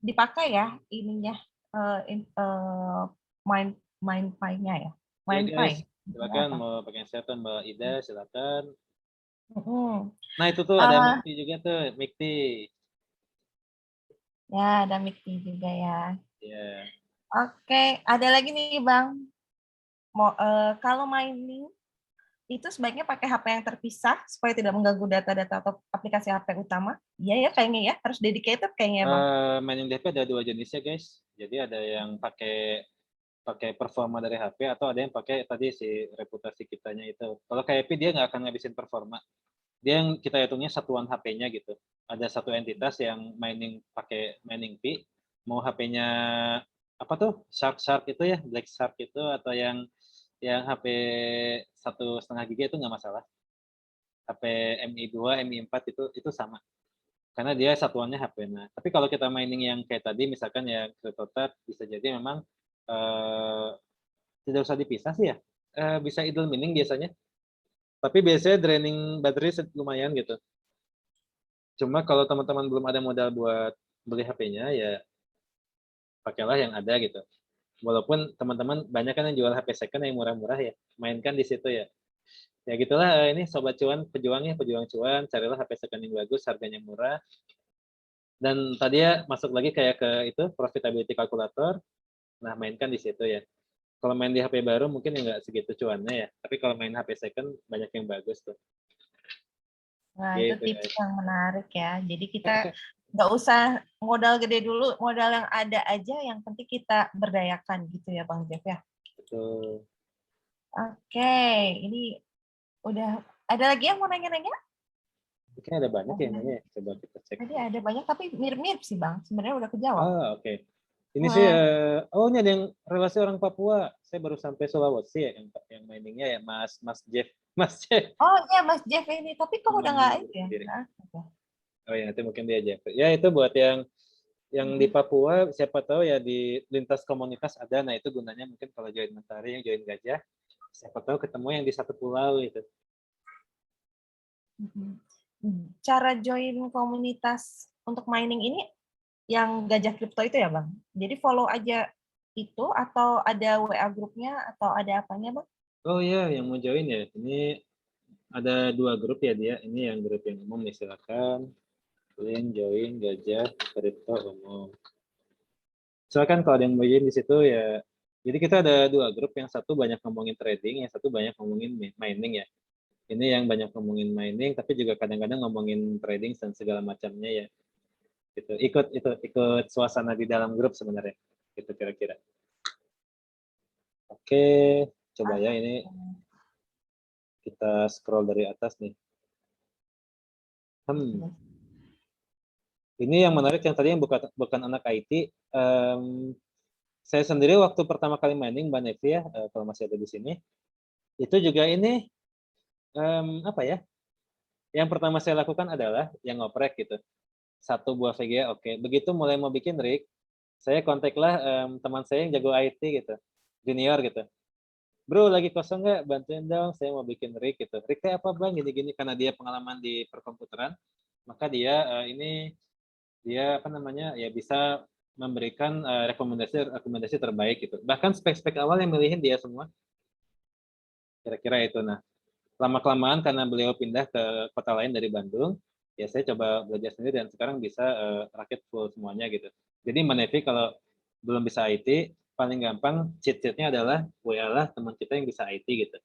Speaker 1: dipakai ya ininya MindPy-nya ya.
Speaker 4: Ya
Speaker 1: MindPy.
Speaker 4: guys, silakan mau pakai setan Mbak Ida silakan.
Speaker 1: Mm-hmm.
Speaker 4: Nah itu tuh ada Mikti juga tuh, Mikti.
Speaker 1: Ya ada Mikti juga ya.
Speaker 4: Ya.
Speaker 1: Oke, ada lagi nih Bang. Kalau mining itu sebaiknya pakai HP yang terpisah supaya tidak mengganggu data-data atau aplikasi HP utama. Iya ya kayaknya ya, harus dedicated kayaknya Bang.
Speaker 4: Mining DP ada 2 jenisnya guys. Jadi ada yang pakai performa dari HP atau ada yang pakai tadi si reputasi kitanya itu. Kalau kayak P dia nggak akan ngabisin performa. Dia yang kita hitungnya satuan HP-nya gitu. Ada satu entitas yang pakai mining P, mau HP-nya apa tuh Shark itu ya, Black Shark itu atau yang HP 1,5 GB itu nggak masalah. HP MI2, MI4 itu sama. Karena dia satuannya HP. Nah, tapi kalau kita mining yang kayak tadi, misalkan ya CryptoTab, bisa jadi memang tidak usah dipisah sih ya. Bisa idle mining biasanya. Tapi biasanya draining baterai lumayan gitu. Cuma kalau teman-teman belum ada modal buat beli HP-nya, ya pakailah yang ada gitu. Walaupun teman-teman banyak kan yang jual HP second yang murah-murah ya. Mainkan di situ ya. Ya gitulah ini Sobat Cuan, pejuang cuan, carilah HP second yang bagus, harganya murah. Dan tadi ya masuk lagi kayak ke itu profitability calculator. Nah, mainkan di situ ya. Kalau main di HP baru mungkin nggak segitu cuannya ya. Tapi kalau main HP second banyak yang bagus tuh.
Speaker 1: Nah,
Speaker 4: gitu,
Speaker 1: itu tips
Speaker 4: guys.
Speaker 1: yang menarik ya. Jadi kita nggak usah modal gede dulu, modal yang ada aja, yang penting kita berdayakan gitu ya Bang Jeff ya.
Speaker 4: Betul.
Speaker 1: Oke, ini udah ada lagi yang mau nanya-nanya?
Speaker 4: Mungkin ada banyak yang nanya, coba kita cek.
Speaker 1: Tadi ada banyak tapi mirip-mirip sih Bang. Sebenarnya udah kejawab.
Speaker 4: Oke. Ini sih, ini ada yang relasi orang Papua. Saya baru sampai Sulawesi ya, yang miningnya ya, Mas Jeff. Mas Jeff.
Speaker 1: Oh iya Mas Jeff ini, tapi kok udah nggak itu ya?
Speaker 4: Oh ya, nanti mungkin dia Jeff. Ya itu buat yang di Papua, siapa tahu ya di lintas komunitas ada. Nah itu gunanya mungkin kalau join Mentari, yang join Gajah, siapa tahu ketemu yang di satu pulau itu.
Speaker 1: cara join komunitas untuk mining ini yang Gajah Kripto itu ya, Bang? Jadi follow aja itu atau ada WA grupnya atau ada apanya, Bang?
Speaker 4: Oh iya, yang mau join ya. Ini ada 2 grup ya dia. Ini yang grup yang umum nih, silakan. Link join Gajah Kripto umum. Silakan kalau ada yang mau join di situ ya. Jadi kita ada 2 grup, yang satu banyak ngomongin trading, yang satu banyak ngomongin mining ya. Ini yang banyak ngomongin mining, tapi juga kadang-kadang ngomongin trading dan segala macamnya ya. Gitu. Ikut suasana di dalam grup sebenarnya. Gitu kira-kira. Oke, coba ya ini kita scroll dari atas nih. Ini yang menarik yang tadi yang bukan anak IT. Saya sendiri waktu pertama kali mining, Mbak Nevi ya, kalau masih ada di sini, itu juga ini apa ya? Yang pertama saya lakukan adalah yang ngoprek gitu. 1 buah VGA, oke. Begitu mulai mau bikin rig, saya kontaklah teman saya yang jago IT gitu, junior gitu. Bro, lagi kosong nggak? Bantuin dong, saya mau bikin rig gitu. Rig apa bang? Gini-gini, karena dia pengalaman di perkomputeran, maka dia dia apa namanya ya bisa memberikan rekomendasi terbaik gitu. Bahkan spek-spek awal yang milihin dia semua. Kira-kira itu. Nah, lama-kelamaan karena beliau pindah ke kota lain dari Bandung, ya saya coba belajar sendiri dan sekarang bisa rakit full semuanya gitu. Jadi Mbak Nevi kalau belum bisa IT, paling gampang cheat-sheetnya adalah WA lah teman kita yang bisa IT gitu.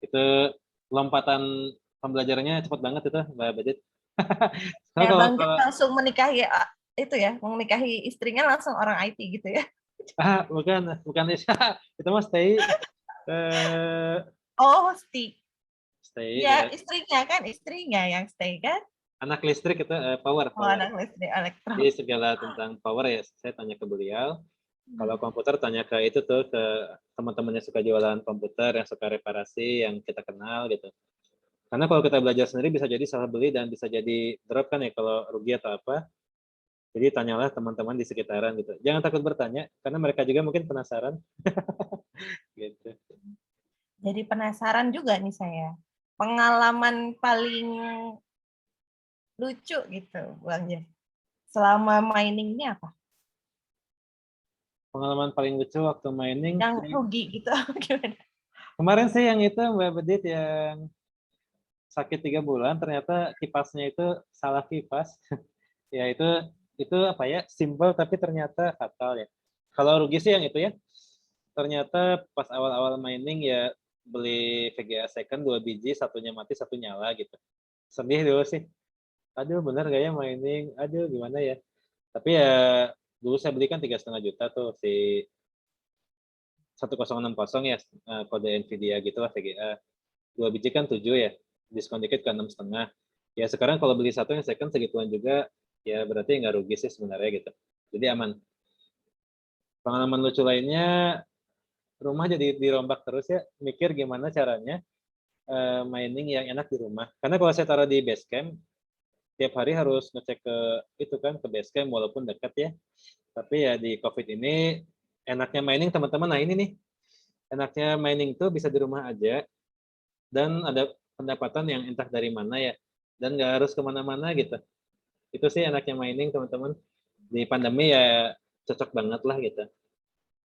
Speaker 4: Itu lompatan pembelajarannya cepat banget itu Mbak Badit.
Speaker 1: Ya,
Speaker 4: kalau,
Speaker 1: Bang Jeff langsung menikahi itu ya, menikahi istrinya langsung orang IT gitu ya.
Speaker 4: bukan itu mah stay
Speaker 1: Oh, stay.
Speaker 4: stay
Speaker 1: Ya,
Speaker 4: ya.
Speaker 1: istrinya yang stay kan?
Speaker 4: Anak listrik itu power.
Speaker 1: Oh, anak listrik elektro.
Speaker 4: Jadi segala tentang power ya saya tanya ke beliau. Kalau komputer tanya ke itu tuh ke teman-temannya suka jualan komputer, yang suka reparasi, yang kita kenal gitu. Karena kalau kita belajar sendiri bisa jadi salah beli dan bisa jadi drop kan ya kalau rugi atau apa. Jadi tanyalah teman-teman di sekitaran gitu. Jangan takut bertanya karena mereka juga mungkin penasaran. Gitu.
Speaker 1: Jadi penasaran juga nih saya. Pengalaman paling lucu gitu, Bang Jeff. Selama mining ini apa?
Speaker 4: Pengalaman paling lucu waktu mining.
Speaker 1: Yang rugi gitu gimana?
Speaker 4: Kemarin sih yang itu Mbak Bedit yang sakit 3 bulan ternyata kipasnya itu salah kipas. Ya itu apa ya, simple tapi ternyata fatal ya. Kalau rugi sih yang itu ya. Ternyata pas awal-awal mining ya beli VGA second 2 biji, satunya mati, satu nyala gitu. Sedih dulu sih. Aduh bener gak ya mining? Aduh gimana ya? Tapi ya dulu saya belikan 3,5 juta tuh si 1060 ya kode Nvidia gitu lah VGA. 2 biji kan 7 ya. Diskon dikit ke 6,5. Ya sekarang kalau beli satu yang second segituan juga ya berarti nggak rugi sih sebenarnya gitu. Jadi aman. Pengalaman lucu lainnya rumah jadi dirombak terus ya, mikir gimana caranya mining yang enak di rumah. Karena kalau saya taruh di base camp, tiap hari harus ngecek ke itu kan ke base camp walaupun dekat ya. Tapi ya di COVID ini enaknya mining teman-teman. Nah ini nih enaknya mining tuh bisa di rumah aja dan ada pendapatan yang entah dari mana ya dan nggak harus kemana-mana gitu. Itu sih enaknya mining teman-teman. Di pandemi ya cocok banget lah gitu.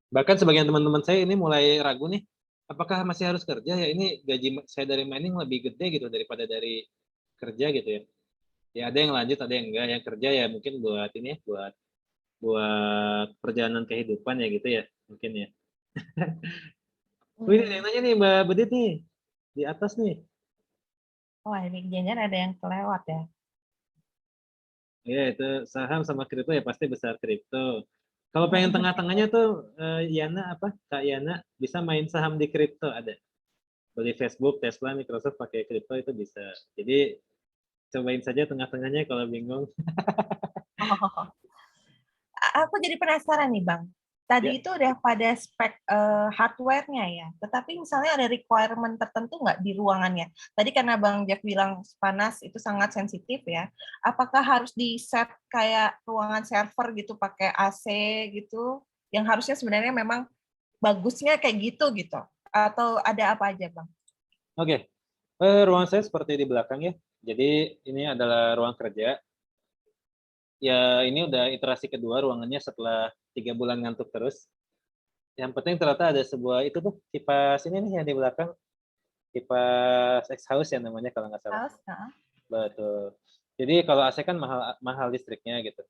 Speaker 4: Bahkan sebagian teman-teman saya ini mulai ragu nih, apakah masih harus kerja ya? Ini gaji saya dari mining lebih gede gitu daripada dari kerja gitu ya. Ya ada yang lanjut, ada yang enggak. Yang kerja ya mungkin buat ini ya, buat perjalanan kehidupan ya gitu ya, mungkin ya. Wih, yang nanya nih Mbak Bedit nih, di atas nih.
Speaker 1: Wah, ini jangan ada yang kelewat ya.
Speaker 4: Ya itu saham sama kripto ya pasti besar kripto. Kalau pengen tengah-tengahnya tuh Yana apa Kak Yana bisa main saham di kripto ada. Beli Facebook, Tesla, Microsoft pakai kripto itu bisa. Jadi cobain saja tengah-tengahnya kalau bingung.
Speaker 1: Oh. Aku jadi penasaran nih Bang. Tadi itu udah pada spek hardware-nya ya. Tetapi misalnya ada requirement tertentu nggak di ruangannya? Tadi karena Bang Jeff bilang panas itu sangat sensitif ya. Apakah harus di set kayak ruangan server gitu pakai AC gitu? Yang harusnya sebenarnya memang bagusnya kayak gitu gitu. Atau ada apa aja Bang?
Speaker 4: Oke. Ruangan saya seperti di belakang ya. Jadi ini adalah ruang kerja. Ya ini udah iterasi kedua ruangannya setelah 3 bulan ngantuk terus. Yang penting ternyata ada sebuah itu tuh kipas ini nih yang di belakang, kipas X-House ya namanya kalau nggak salah. Betul. Jadi kalau AC kan mahal listriknya gitu.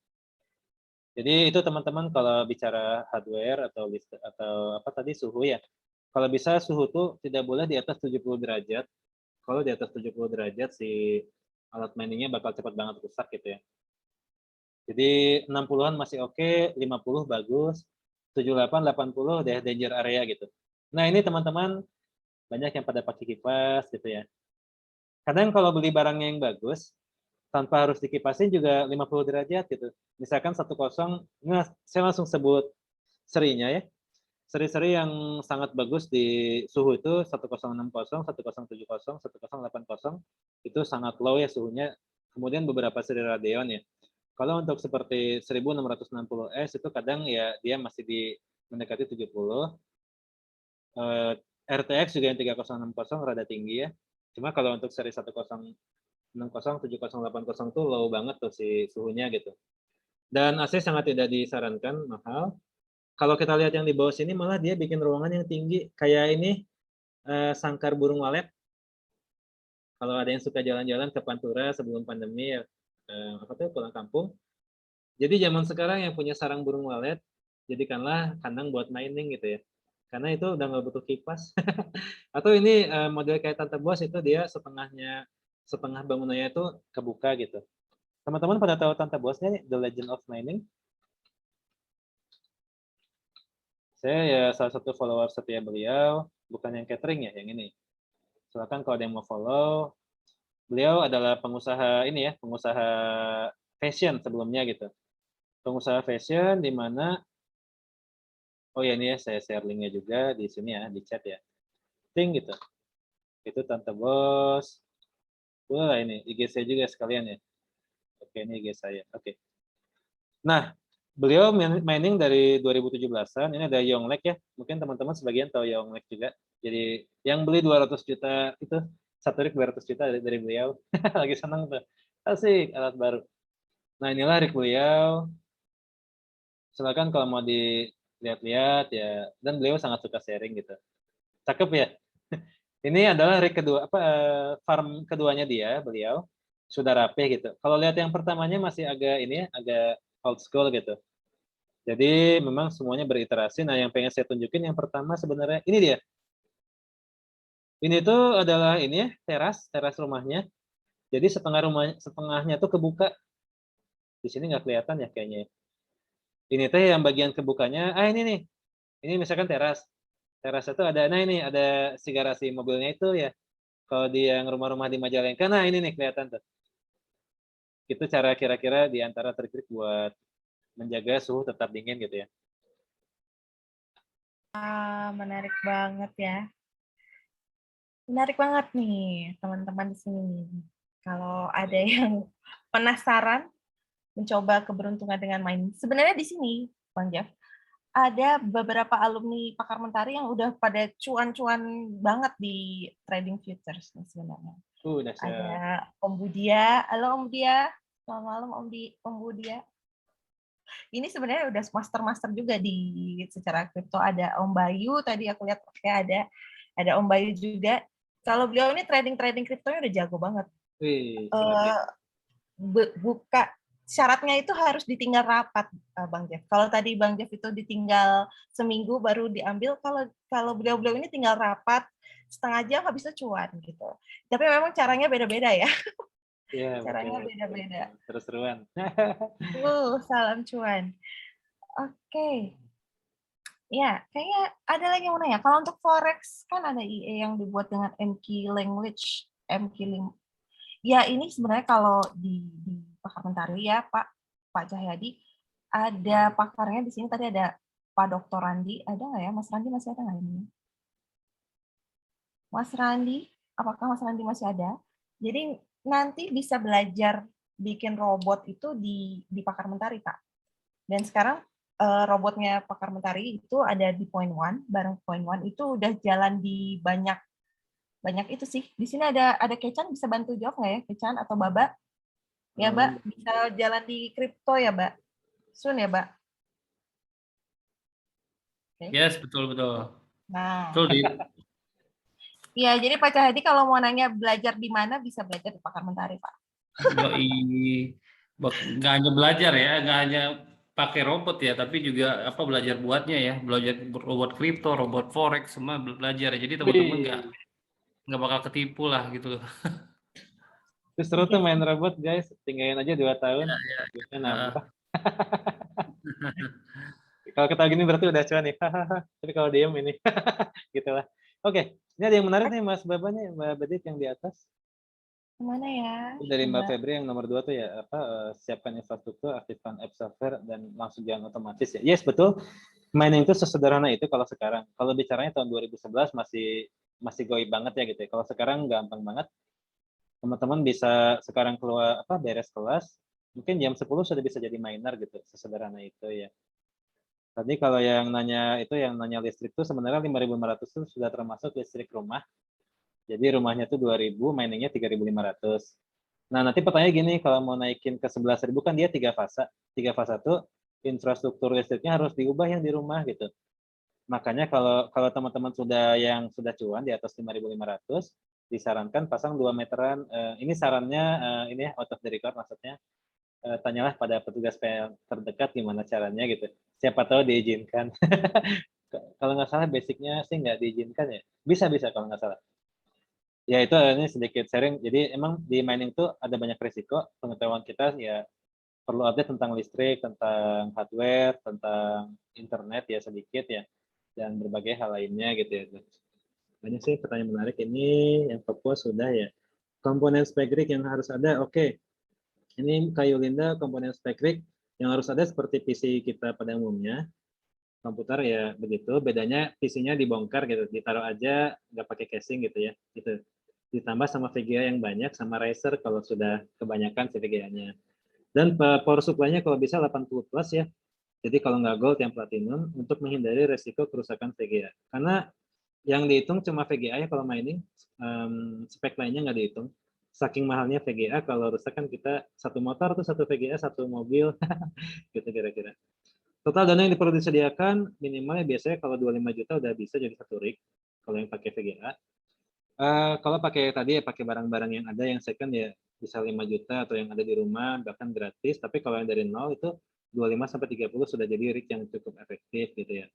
Speaker 4: Jadi itu teman-teman kalau bicara hardware atau listrik atau apa tadi suhu ya. Kalau bisa suhu tuh tidak boleh di atas 70 derajat. Kalau di atas 70 derajat si alat miningnya bakal cepat banget rusak gitu ya. Jadi 60-an masih oke, 50 bagus, 78, 80 udah danger area gitu. Nah ini teman-teman banyak yang pada pakai kipas gitu ya. Kadang kalau beli barangnya yang bagus, tanpa harus dikipasin juga 50 derajat gitu. Misalkan 10, nah saya langsung sebut serinya ya. Seri-seri yang sangat bagus di suhu itu 1060, 1070, 1080 itu sangat low ya suhunya. Kemudian beberapa seri Radeon ya. Kalau untuk seperti 1660S itu kadang ya dia masih di mendekati 70. RTX juga yang 3060 rada tinggi ya. Cuma kalau untuk seri 1060, 7080 tuh low banget tuh si suhunya gitu. Dan AC sangat tidak disarankan, mahal. Kalau kita lihat yang di bawah sini malah dia bikin ruangan yang tinggi kayak ini sangkar burung walet. Kalau ada yang suka jalan-jalan ke Pantura sebelum pandemi apa tuh pulang kampung. Jadi zaman sekarang yang punya sarang burung walet jadikanlah kandang buat mining gitu ya. Karena itu udah nggak butuh kipas. Atau ini model kayak Tante Bos itu dia setengah bangunannya itu kebuka gitu. Teman-teman pada tahu Tante Bosnya nih, The Legend of Mining? Saya ya salah satu follower setia beliau, bukan yang catering ya, yang ini. Silakan kalau ada yang mau follow. Beliau adalah pengusaha ini ya, pengusaha fashion sebelumnya gitu. Pengusaha fashion di mana oh ya ini ya saya share linknya juga di sini ya, di chat ya. Ting gitu. Itu Tante Bos. Wah ini IG saya juga sekalian ya. Oke ini IG saya. Oke. Nah, beliau mining dari 2017-an. Ini ada Yonglek ya. Mungkin teman-teman sebagian tahu Yonglek juga. Jadi yang beli 200 juta itu satu rig 200 juta dari beliau. Lagi senang tuh. Asik alat baru. Nah, inilah rig beliau. Silakan kalau mau dilihat-lihat ya. Dan beliau sangat suka sharing gitu. Cakep ya. Ini adalah rig kedua farm keduanya beliau sudah rapi gitu. Kalau lihat yang pertamanya masih agak ini ya, agak old school gitu. Jadi memang semuanya beriterasi. Nah, yang pengen saya tunjukin yang pertama sebenarnya ini dia. Ini tuh adalah ini ya, teras rumahnya. Jadi setengahnya tuh kebuka. Di sini nggak kelihatan ya kayaknya. Ini teh yang bagian kebukanya. Ini nih. Ini misalkan teras. Teras itu ada, nah ini ada si garasi mobilnya itu ya. Kalau di yang rumah-rumah di Majalengka, nah ini nih kelihatan tuh. Itu cara kira-kira di antara trik-trik buat menjaga suhu tetap dingin gitu ya.
Speaker 1: Menarik banget ya. Menarik banget nih teman-teman di sini. Kalau ada yang penasaran mencoba keberuntungan dengan mining. Sebenarnya di sini, Bang Jeff, ada beberapa alumni Pakar Mentari yang udah pada cuan-cuan banget di trading futures nih sebenarnya. Ada Om Budia. Halo Om Budia. Selamat malam Om Budia. Ini sebenarnya udah master juga di secara kripto. Ada Om Bayu tadi aku lihat ada Om Bayu juga. Kalau beliau ini trading kriptonya udah jago banget. Buka syaratnya itu harus ditinggal rapat, Bang Jeff. Kalau tadi Bang Jeff itu ditinggal seminggu baru diambil, kalau beliau ini tinggal rapat setengah jam habis itu cuan gitu. Tapi memang caranya beda-beda ya.
Speaker 4: Iya,
Speaker 1: caranya beda-beda.
Speaker 4: Terus-terusan.
Speaker 1: Salam cuan. Oke. Ya, kayaknya ada lagi yang mau nanya. Kalau untuk forex kan ada IE yang dibuat dengan MQ language, Ya, ini sebenarnya kalau di Pakar Mentari ya, Pak Cahyadi, ada pakarnya di sini. Tadi ada Pak Dr. Randi. Ada nggak ya? Mas Randi masih ada nggak ini? Mas Randi, apakah Mas Randi masih ada? Jadi nanti bisa belajar bikin robot itu di Pakar Mentari, Pak. Dan sekarang robotnya Pakar Mentari itu ada di Point One, bareng Point One itu udah jalan di banyak banyak itu sih. Di sini ada Kecan, bisa bantu jawab nggak ya, Kecan atau Baba? Ya, Mbak, bisa jalan di kripto ya, Mbak? Sun ya, Mbak?
Speaker 2: Yes, betul.
Speaker 1: Nah,
Speaker 2: Betul, Dit.
Speaker 1: iya, jadi Pak Cahyadi kalau mau nanya belajar di mana, bisa belajar di Pakar Mentari, Pak.
Speaker 2: Yoi. Nggak hanya belajar ya, nggak hanya pakai robot ya, tapi juga belajar buatnya ya, belajar robot kripto, robot forex, semua belajar ya. Jadi teman-teman nggak bakal ketipu lah gitu.
Speaker 4: Terus seru tuh main robot guys, tinggalin aja 2 tahun,
Speaker 2: Ya.
Speaker 4: duitnya nambah. Kalau ketawa gini berarti udah cuan nih, tapi kalau diem ini, gitulah. Oke, ini ada yang menarik nih Mas Baba nih, Mbak Bedit yang di atas.
Speaker 1: Kemana ya?
Speaker 4: Dari Mbak Febri yang nomor 2 tuh ya, siapkan infrastruktur, aktifkan app software, dan langsung jalan otomatis ya. Yes, betul. Mining itu sesederhana itu kalau sekarang. Kalau bicaranya tahun 2011 masih goib banget ya gitu ya. Kalau sekarang gampang banget. Teman-teman bisa sekarang keluar beres kelas, mungkin jam 10 sudah bisa jadi miner gitu. Sesederhana itu ya. Tadi kalau yang nanya listrik itu sebenarnya 5.500 itu sudah termasuk listrik rumah. Jadi rumahnya tuh 2.000, miningnya 3.500. Nah, nanti pertanyaan gini, kalau mau naikin ke 11.000 kan dia 3 fase. 3 fase itu infrastruktur listriknya harus diubah yang di rumah gitu. Makanya kalau teman-teman sudah cuan di atas 5.500, disarankan pasang 2 meteran. Ini sarannya ini out of the record maksudnya. Tanyalah pada petugas PL terdekat gimana caranya gitu. Siapa tahu diizinkan. Kalau nggak salah basicnya sih nggak diizinkan ya. Bisa kalau nggak salah. Ya itu ini sedikit sharing. Jadi emang di mining tuh ada banyak risiko. Pengetahuan kita ya perlu update tentang listrik, tentang hardware, tentang internet ya sedikit ya, dan berbagai hal lainnya gitu ya. Banyak sih pertanyaan menarik ini. Yang fokus sudah ya. Komponen spek rig yang harus ada, oke. Ini Kak Yulinda, komponen spek rig yang harus ada seperti PC kita pada umumnya. Komputer ya begitu, bedanya PC-nya dibongkar gitu, ditaruh aja, nggak pakai casing gitu ya. Gitu. Ditambah sama VGA yang banyak, sama Razer kalau sudah kebanyakan VGA-nya. Dan power supply-nya kalau bisa 80 plus ya. Jadi kalau nggak gold yang platinum, untuk menghindari resiko kerusakan VGA. Karena yang dihitung cuma VGA ya kalau mining, spek lainnya nggak dihitung. Saking mahalnya VGA, kalau rusak kan kita satu motor tuh satu VGA, satu mobil, gitu kira-kira. Total dana yang perlu disediakan minimalnya biasanya kalau 25 juta udah bisa jadi satu rig kalau yang pakai VGA. Kalau pakai tadi ya pakai barang-barang yang ada yang second ya bisa 5 juta atau yang ada di rumah bahkan gratis, tapi kalau yang dari nol itu 25 sampai 30 sudah jadi rig yang cukup efektif gitu ya.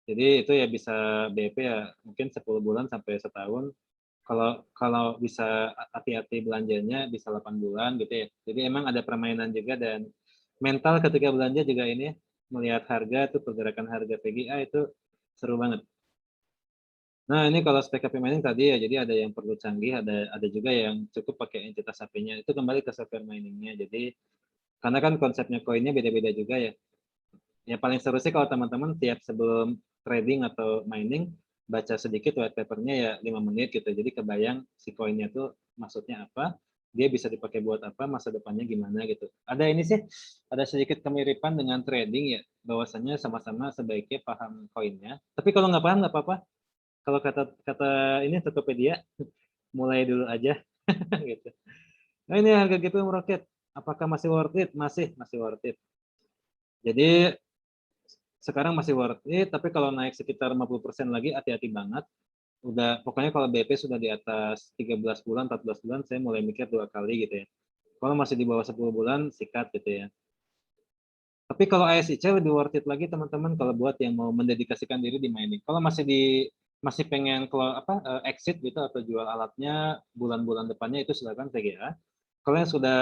Speaker 4: Jadi itu ya bisa BP ya mungkin 10 bulan sampai setahun. Kalau bisa hati-hati belanjanya bisa 8 bulan gitu ya. Jadi emang ada permainan juga dan mental ketika belanja juga ini melihat harga tuh pergerakan harga VGA itu seru banget. Nah ini kalau spek HP mining tadi ya, jadi ada yang perlu canggih, ada juga yang cukup pakai entitas HP-nya. Itu kembali ke software miningnya. Jadi karena kan konsepnya koinnya beda-beda juga ya. Ya paling seru sih kalau teman-teman tiap sebelum trading atau mining baca sedikit white paper-nya ya 5 menit gitu. Jadi kebayang si koinnya tuh maksudnya apa, dia bisa dipakai buat apa, masa depannya gimana gitu. Ada ini sih, ada sedikit kemiripan dengan trading ya, bahwasannya sama-sama sebaiknya paham koinnya. Tapi kalau nggak paham nggak apa-apa. Kalau kata ini Tokopedia, mulai dulu aja gitu. Nah ini harga gitu meroket. Apakah masih worth it? Masih worth it. Jadi sekarang masih worth it, tapi kalau naik sekitar 50% lagi hati-hati banget. Udah pokoknya kalau BP sudah di atas 13 bulan, 14 bulan saya mulai mikir 2 kali gitu ya. Kalau masih di bawah 10 bulan sikat gitu ya. Tapi kalau ASIC lebih worth it lagi teman-teman kalau buat yang mau mendedikasikan diri di mining. Kalau masih pengen exit gitu atau jual alatnya bulan-bulan depannya itu silakan VGA. Kalau yang sudah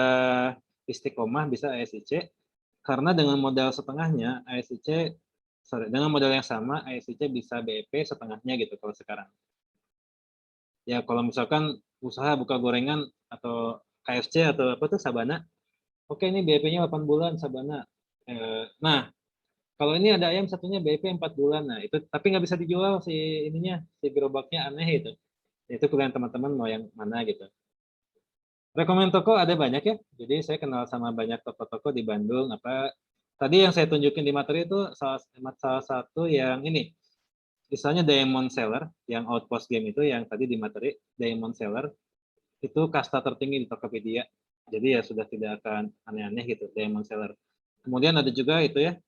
Speaker 4: istiqomah bisa ASIC karena dengan modal setengahnya dengan modal yang sama ASIC bisa BEP setengahnya gitu kalau sekarang. Ya kalau misalkan usaha buka gorengan atau KFC atau apa tuh Sabana, oke ini BEP-nya 8 bulan Sabana. Nah kalau ini ada ayam satunya BP 4 bulan, nah itu tapi nggak bisa dijual si gerobaknya aneh itu. Itu kalian teman-teman mau yang mana gitu. Rekomen toko ada banyak ya. Jadi saya kenal sama banyak toko-toko di Bandung. Tadi yang saya tunjukin di materi itu salah satu yang ini misalnya Diamond Seller yang Outpost Game itu yang tadi di materi, Diamond Seller itu kasta tertinggi di Tokopedia. Jadi ya sudah tidak akan aneh-aneh gitu, Diamond Seller. Kemudian ada juga itu ya,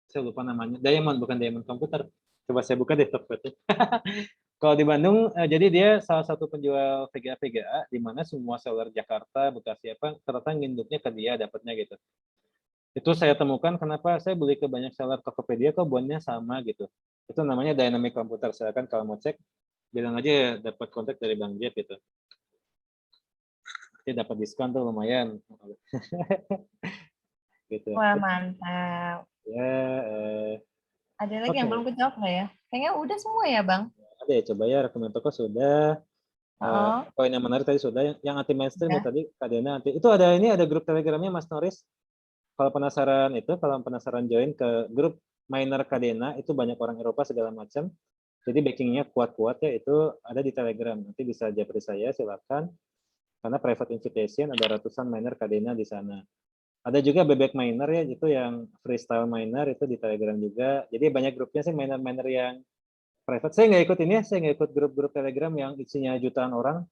Speaker 4: saya lupa namanya, Diamond, bukan Diamond Komputer. Coba saya buka deh Tokopedia. Kalau di Bandung, jadi dia salah satu penjual VGA di mana semua seller Jakarta, Bekasi apa, ternyata nginduknya ke dia dapatnya gitu. Itu saya temukan kenapa saya beli ke banyak seller Tokopedia kok bonnya sama gitu. Itu namanya Dynamic Computer. Silakan kalau mau cek, bilang aja ya dapat kontak dari Bang Jeff gitu. Dia dapat diskon tuh lumayan. Gitu.
Speaker 6: Wah, mantap.
Speaker 4: Ya,
Speaker 6: Ada lagi yang
Speaker 4: oke.
Speaker 6: belum kejawab nggak ya? Kayaknya udah semua ya, Bang.
Speaker 4: Ada ya, coba ya rekomend toko sudah.
Speaker 6: Oh,
Speaker 4: Poin yang menarik tadi sudah. Yang anti mainstream ya
Speaker 6: udah.
Speaker 4: tadi Kadena anti. Itu ada grup Telegramnya Mas Noris. Kalau penasaran join ke grup miner Kadena, itu banyak orang Eropa segala macam. Jadi backingnya kuat-kuat ya, itu ada di Telegram. Nanti bisa japri saya, silakan. Karena private invitation ada ratusan miner Kadena di sana. Ada juga bebek miner ya, itu yang freestyle miner itu di Telegram juga. Jadi banyak grupnya sih miner-miner yang private. Saya nggak ikut ini ya, saya nggak ikut grup-grup Telegram yang isinya jutaan orang.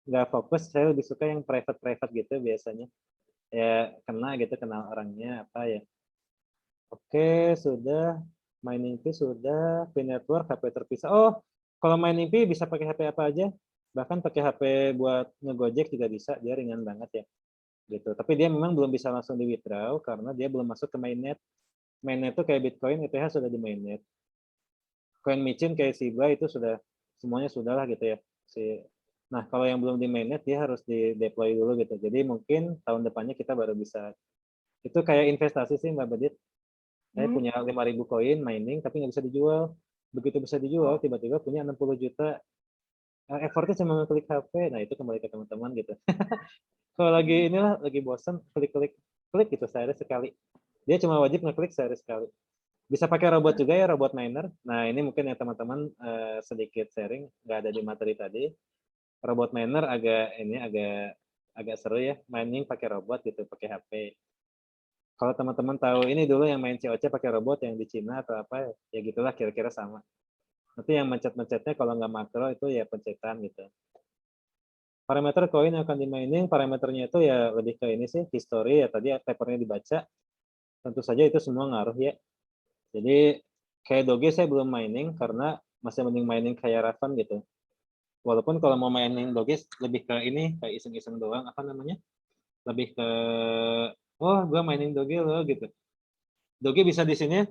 Speaker 4: Nggak fokus, saya lebih suka yang private-private gitu biasanya. Ya kena gitu, kenal orangnya apa ya. Oke, sudah. Mining P sudah. P network, HP terpisah. Oh, kalau Mining P bisa pakai HP apa aja. Bahkan pakai HP buat ngegojek juga bisa, dia ringan banget ya. Gitu. Tapi dia memang belum bisa langsung di withdraw karena dia belum masuk ke mainnet. Mainnet itu kayak Bitcoin, ETH sudah di mainnet. Coin Michin kayak Shiba itu sudah semuanya sudah lah gitu ya. Nah, kalau yang belum di mainnet dia harus di deploy dulu gitu. Jadi mungkin tahun depannya kita baru bisa. Itu kayak investasi sih Mbak Bedit. Saya punya 5.000 koin mining tapi nggak bisa dijual. Begitu bisa dijual, tiba-tiba punya 60 juta. Effortnya cuma ngeklik HP. Nah, itu kembali ke teman-teman gitu. Kalau lagi bosan, klik gitu sehari sekali. Dia cuma wajib ngeklik sehari sekali. Bisa pakai robot juga ya, robot miner. Nah, ini mungkin yang teman-teman sedikit sharing, nggak ada di materi tadi. Robot miner agak seru ya, mining pakai robot gitu, pakai HP. Kalau teman-teman tahu ini dulu yang main COC pakai robot yang di Cina atau apa, ya gitulah kira-kira sama. Nanti yang mencet-mencetnya kalau nggak makro itu ya pencetan gitu. Parameter koin yang akan di mining, parameternya itu ya lebih ke ini sih, history ya tadi papernya dibaca. Tentu saja itu semua ngaruh ya. Jadi kayak Doge saya belum mining karena masih mending mining kayak Raven gitu. Walaupun kalau mau mining Doge lebih ke ini, kayak iseng-iseng doang, apa namanya? Lebih ke, oh gue mining Doge loh gitu. Doge bisa di sini,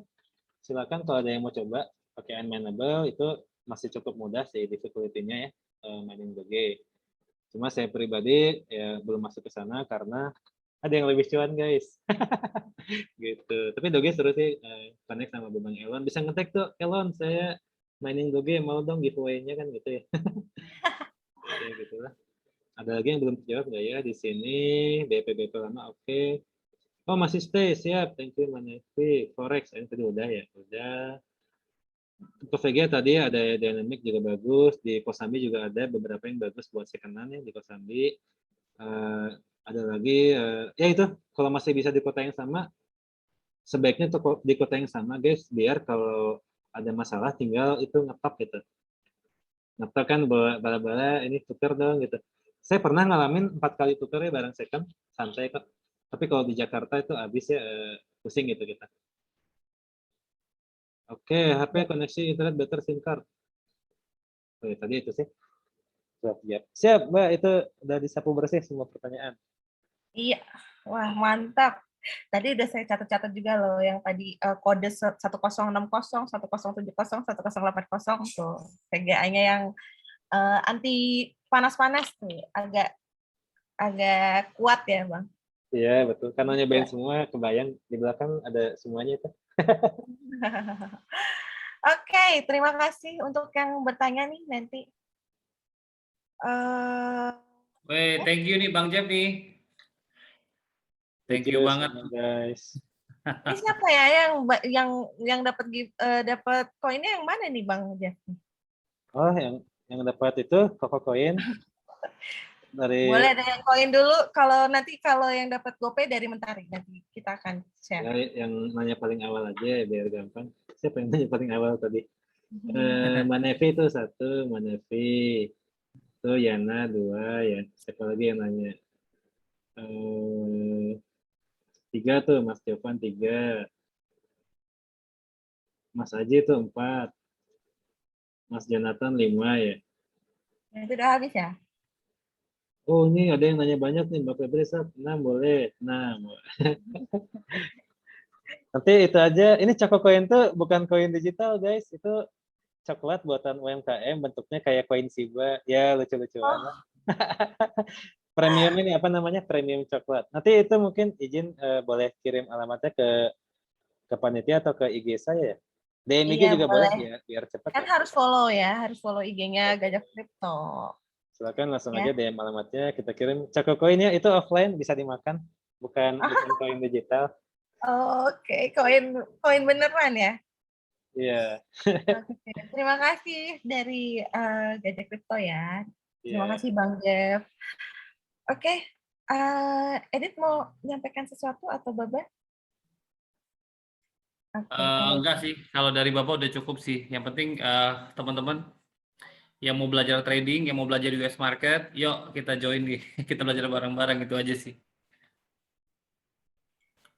Speaker 4: silakan kalau ada yang mau coba pakai unminable itu masih cukup mudah sih difficulty-nya ya, mining Doge. Cuma saya pribadi ya belum masuk ke sana karena ada yang lebih cuan guys. Gitu. Tapi Doge seru sih, connect sama Bang Elon. Bisa ngetek tuh, Elon saya mining Doge mau dong giveaway-nya kan gitu ya. Ya gitu lah. Ada lagi yang belum terjawab nggak ya di sini? BP lama oke. Oh masih stay, siap. Thank you Manevi. Forex, ini tadi udah ya, udah. Untuk VG tadi ada Dynamic juga bagus, di Kosambi juga ada beberapa yang bagus buat secondan ya di Kosambi. Ada lagi, ya itu kalau masih bisa di kota yang sama, sebaiknya tuh di kota yang sama guys, biar kalau ada masalah tinggal itu ngetop gitu. Ngetop kan bala-bala ini tuker dong gitu. Saya pernah ngalamin 4 kali tuker ya barang second, santai kok. Tapi kalau di Jakarta itu habis ya pusing gitu kita. Oke, HP koneksi internet better SIM card. Oh, ya, tadi itu sih. Siap, Mbak, itu udah disapu bersih semua pertanyaan.
Speaker 6: Iya. Wah, mantap. Tadi udah saya catat-catat juga loh yang tadi kode 1060, 1070, 1080 tuh. VGA-nya yang anti panas-panas tuh. Agak kuat ya, Bang.
Speaker 4: Iya, betul. Karena nyobain semua, kebayang di belakang ada semuanya itu.
Speaker 6: Oke, terima kasih untuk yang bertanya nih nanti.
Speaker 2: Thank you nih Bang Jeff nih. Thank you banget
Speaker 4: guys.
Speaker 6: Ini siapa ya yang dapat koinnya yang mana nih Bang Jeff?
Speaker 4: Oh, yang dapat itu Koko Koin dari.
Speaker 6: Boleh ada yang koin dulu. Kalau yang dapat GoPay dari Mentari nanti kita akan share.
Speaker 4: Ya, yang nanya paling awal aja biar gampang. Siapa yang nanya paling awal tadi? Manevi itu 1, Manevi. Itu Yana 2, ya. Siapa lagi yang nanya? 3 tuh, Mas Jovan 3. Mas Aji itu 4. Mas Jonathan 5 ya.
Speaker 6: Itu udah habis ya?
Speaker 4: Oh, ini ada yang nanya banyak nih, Mbak Febri, 6 boleh. 6. Nanti itu aja, ini Choco Coin tuh bukan koin digital, guys. Itu coklat buatan UMKM, bentuknya kayak koin Shiba. Ya, lucu-lucuan. Premium ini apa namanya? Premium coklat. Nanti itu mungkin izin boleh kirim alamatnya ke panitia atau ke IG saya ya. DM IG
Speaker 6: Iya,
Speaker 4: juga boleh
Speaker 6: boleh.
Speaker 4: biar cepat.
Speaker 6: Kan
Speaker 4: Ya.
Speaker 6: harus follow ya, harus follow IG-nya Gajah Crypto.
Speaker 4: Silakan langsung
Speaker 6: Ya.
Speaker 4: aja DM alamatnya, kita kirim. Choco Coin-nya itu offline, bisa dimakan. Bukan koin digital.
Speaker 6: Oke, koin beneran ya.
Speaker 4: Iya.
Speaker 6: Oke, terima kasih dari Gajah Crypto ya. Terima
Speaker 4: Iya.
Speaker 6: kasih Bang Jeff. Oke, Edit mau menyampaikan sesuatu atau Baba? Oke,
Speaker 2: Enggak sih, kalau dari Bapak udah cukup sih. Yang penting teman-teman yang mau belajar trading, yang mau belajar US market, yuk kita join nih. Kita belajar bareng-bareng, itu aja sih.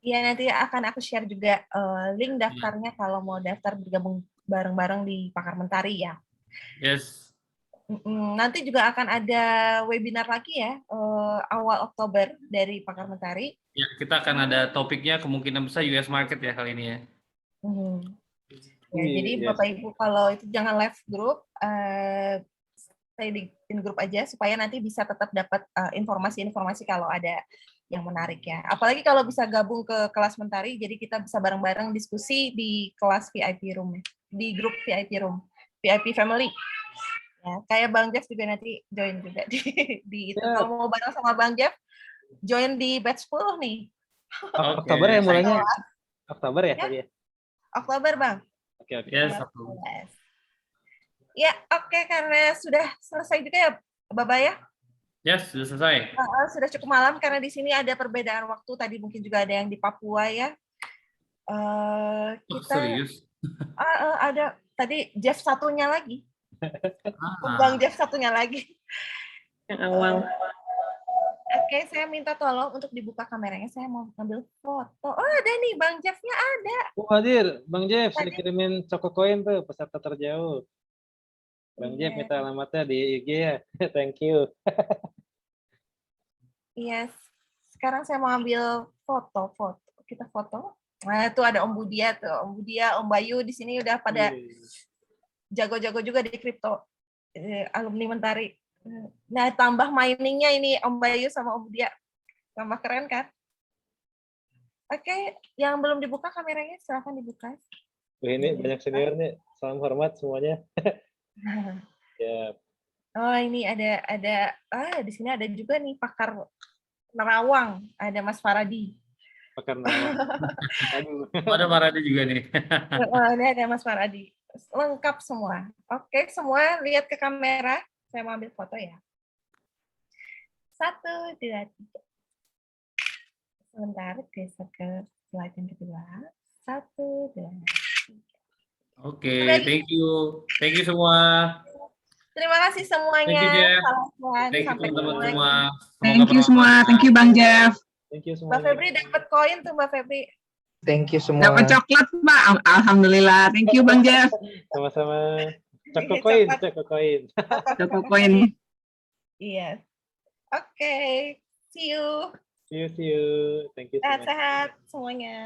Speaker 6: Iya, nanti akan aku share juga link daftarnya kalau mau daftar bergabung bareng-bareng di Pakar Mentari ya.
Speaker 2: Yes.
Speaker 6: Nanti juga akan ada webinar lagi ya, awal Oktober dari Pakar Mentari.
Speaker 2: Ya, kita akan ada topiknya kemungkinan besar US market ya kali ini ya.
Speaker 6: Ya, jadi Bapak Ibu kalau itu jangan left grup, stay di grup aja supaya nanti bisa tetap dapat informasi-informasi kalau ada yang menarik ya. Apalagi kalau bisa gabung ke kelas Mentari, jadi kita bisa bareng-bareng diskusi di kelas VIP room, di grup VIP room, VIP family. Ya, kayak Bang Jeff juga nanti join juga di itu. Kalau mau bareng sama Bang Jeff, join di batch 10 nih.
Speaker 4: Oktober ya mulainya? Oktober ya tadi ya?
Speaker 6: Oktober, Bang.
Speaker 4: Oke.
Speaker 2: Yes,
Speaker 6: ya, oke, karena sudah selesai juga ya, Bapak ya?
Speaker 2: Yes, sudah selesai.
Speaker 6: Sudah cukup malam karena di sini ada perbedaan waktu. Tadi mungkin juga ada yang di Papua ya. Kita
Speaker 2: serius?
Speaker 6: ada tadi Jeff satunya lagi. Bang Jeff satunya lagi.
Speaker 5: Yang awal.
Speaker 6: Oke, saya minta tolong untuk dibuka kameranya. Saya mau ngambil foto. Oh, ada nih, Bang Jeff-nya ada.
Speaker 4: Oh, hadir. Bang Jeff, dikirimin Choco Coin tuh, peserta terjauh. Bang Jeff minta alamatnya di IG ya. Thank you.
Speaker 6: Yes. Sekarang saya mau ambil foto. Kita foto. Nah, itu ada Om Budia tuh. Om Budia, Om Bayu di sini udah pada jago-jago juga di kripto. Alumni Mentari. Nah, tambah miningnya ini Om Bayu sama Om Budia. Tambah keren kan? Oke, yang belum dibuka kameranya silahkan dibuka.
Speaker 4: Ini banyak senior nih. Salam hormat semuanya. Ya.
Speaker 6: Oh, ini ada di sini ada juga nih pakar nerawang, ada Mas Faradi.
Speaker 4: Pakar nerawang.
Speaker 2: Ada Faradi juga nih.
Speaker 6: Ini ada Mas Faradi. Lengkap semua. Oke, semua lihat ke kamera. Saya mau ambil foto ya. 1, 2, 3. Sebentar, geser ke slide yang kedua. 1, 2, 3.
Speaker 2: Oke, thank you. Thank you semua.
Speaker 6: Terima kasih semuanya.
Speaker 2: Thank you, Jeff.
Speaker 6: Thank you
Speaker 2: teman-teman semua.
Speaker 7: Thank you semua. Thank you Bang Jeff.
Speaker 4: Thank you
Speaker 6: Mbak Febri dapat koin tuh Mbak Febri.
Speaker 8: Thank you semua.
Speaker 7: Dapat coklat Mbak. Alhamdulillah. Thank you Bang Jeff.
Speaker 4: Sama-sama. Choco Coin.
Speaker 7: Choco Coin.
Speaker 6: Iya. Oke. See you.
Speaker 4: See you. Thank you.
Speaker 6: Sehat-sehat semuanya.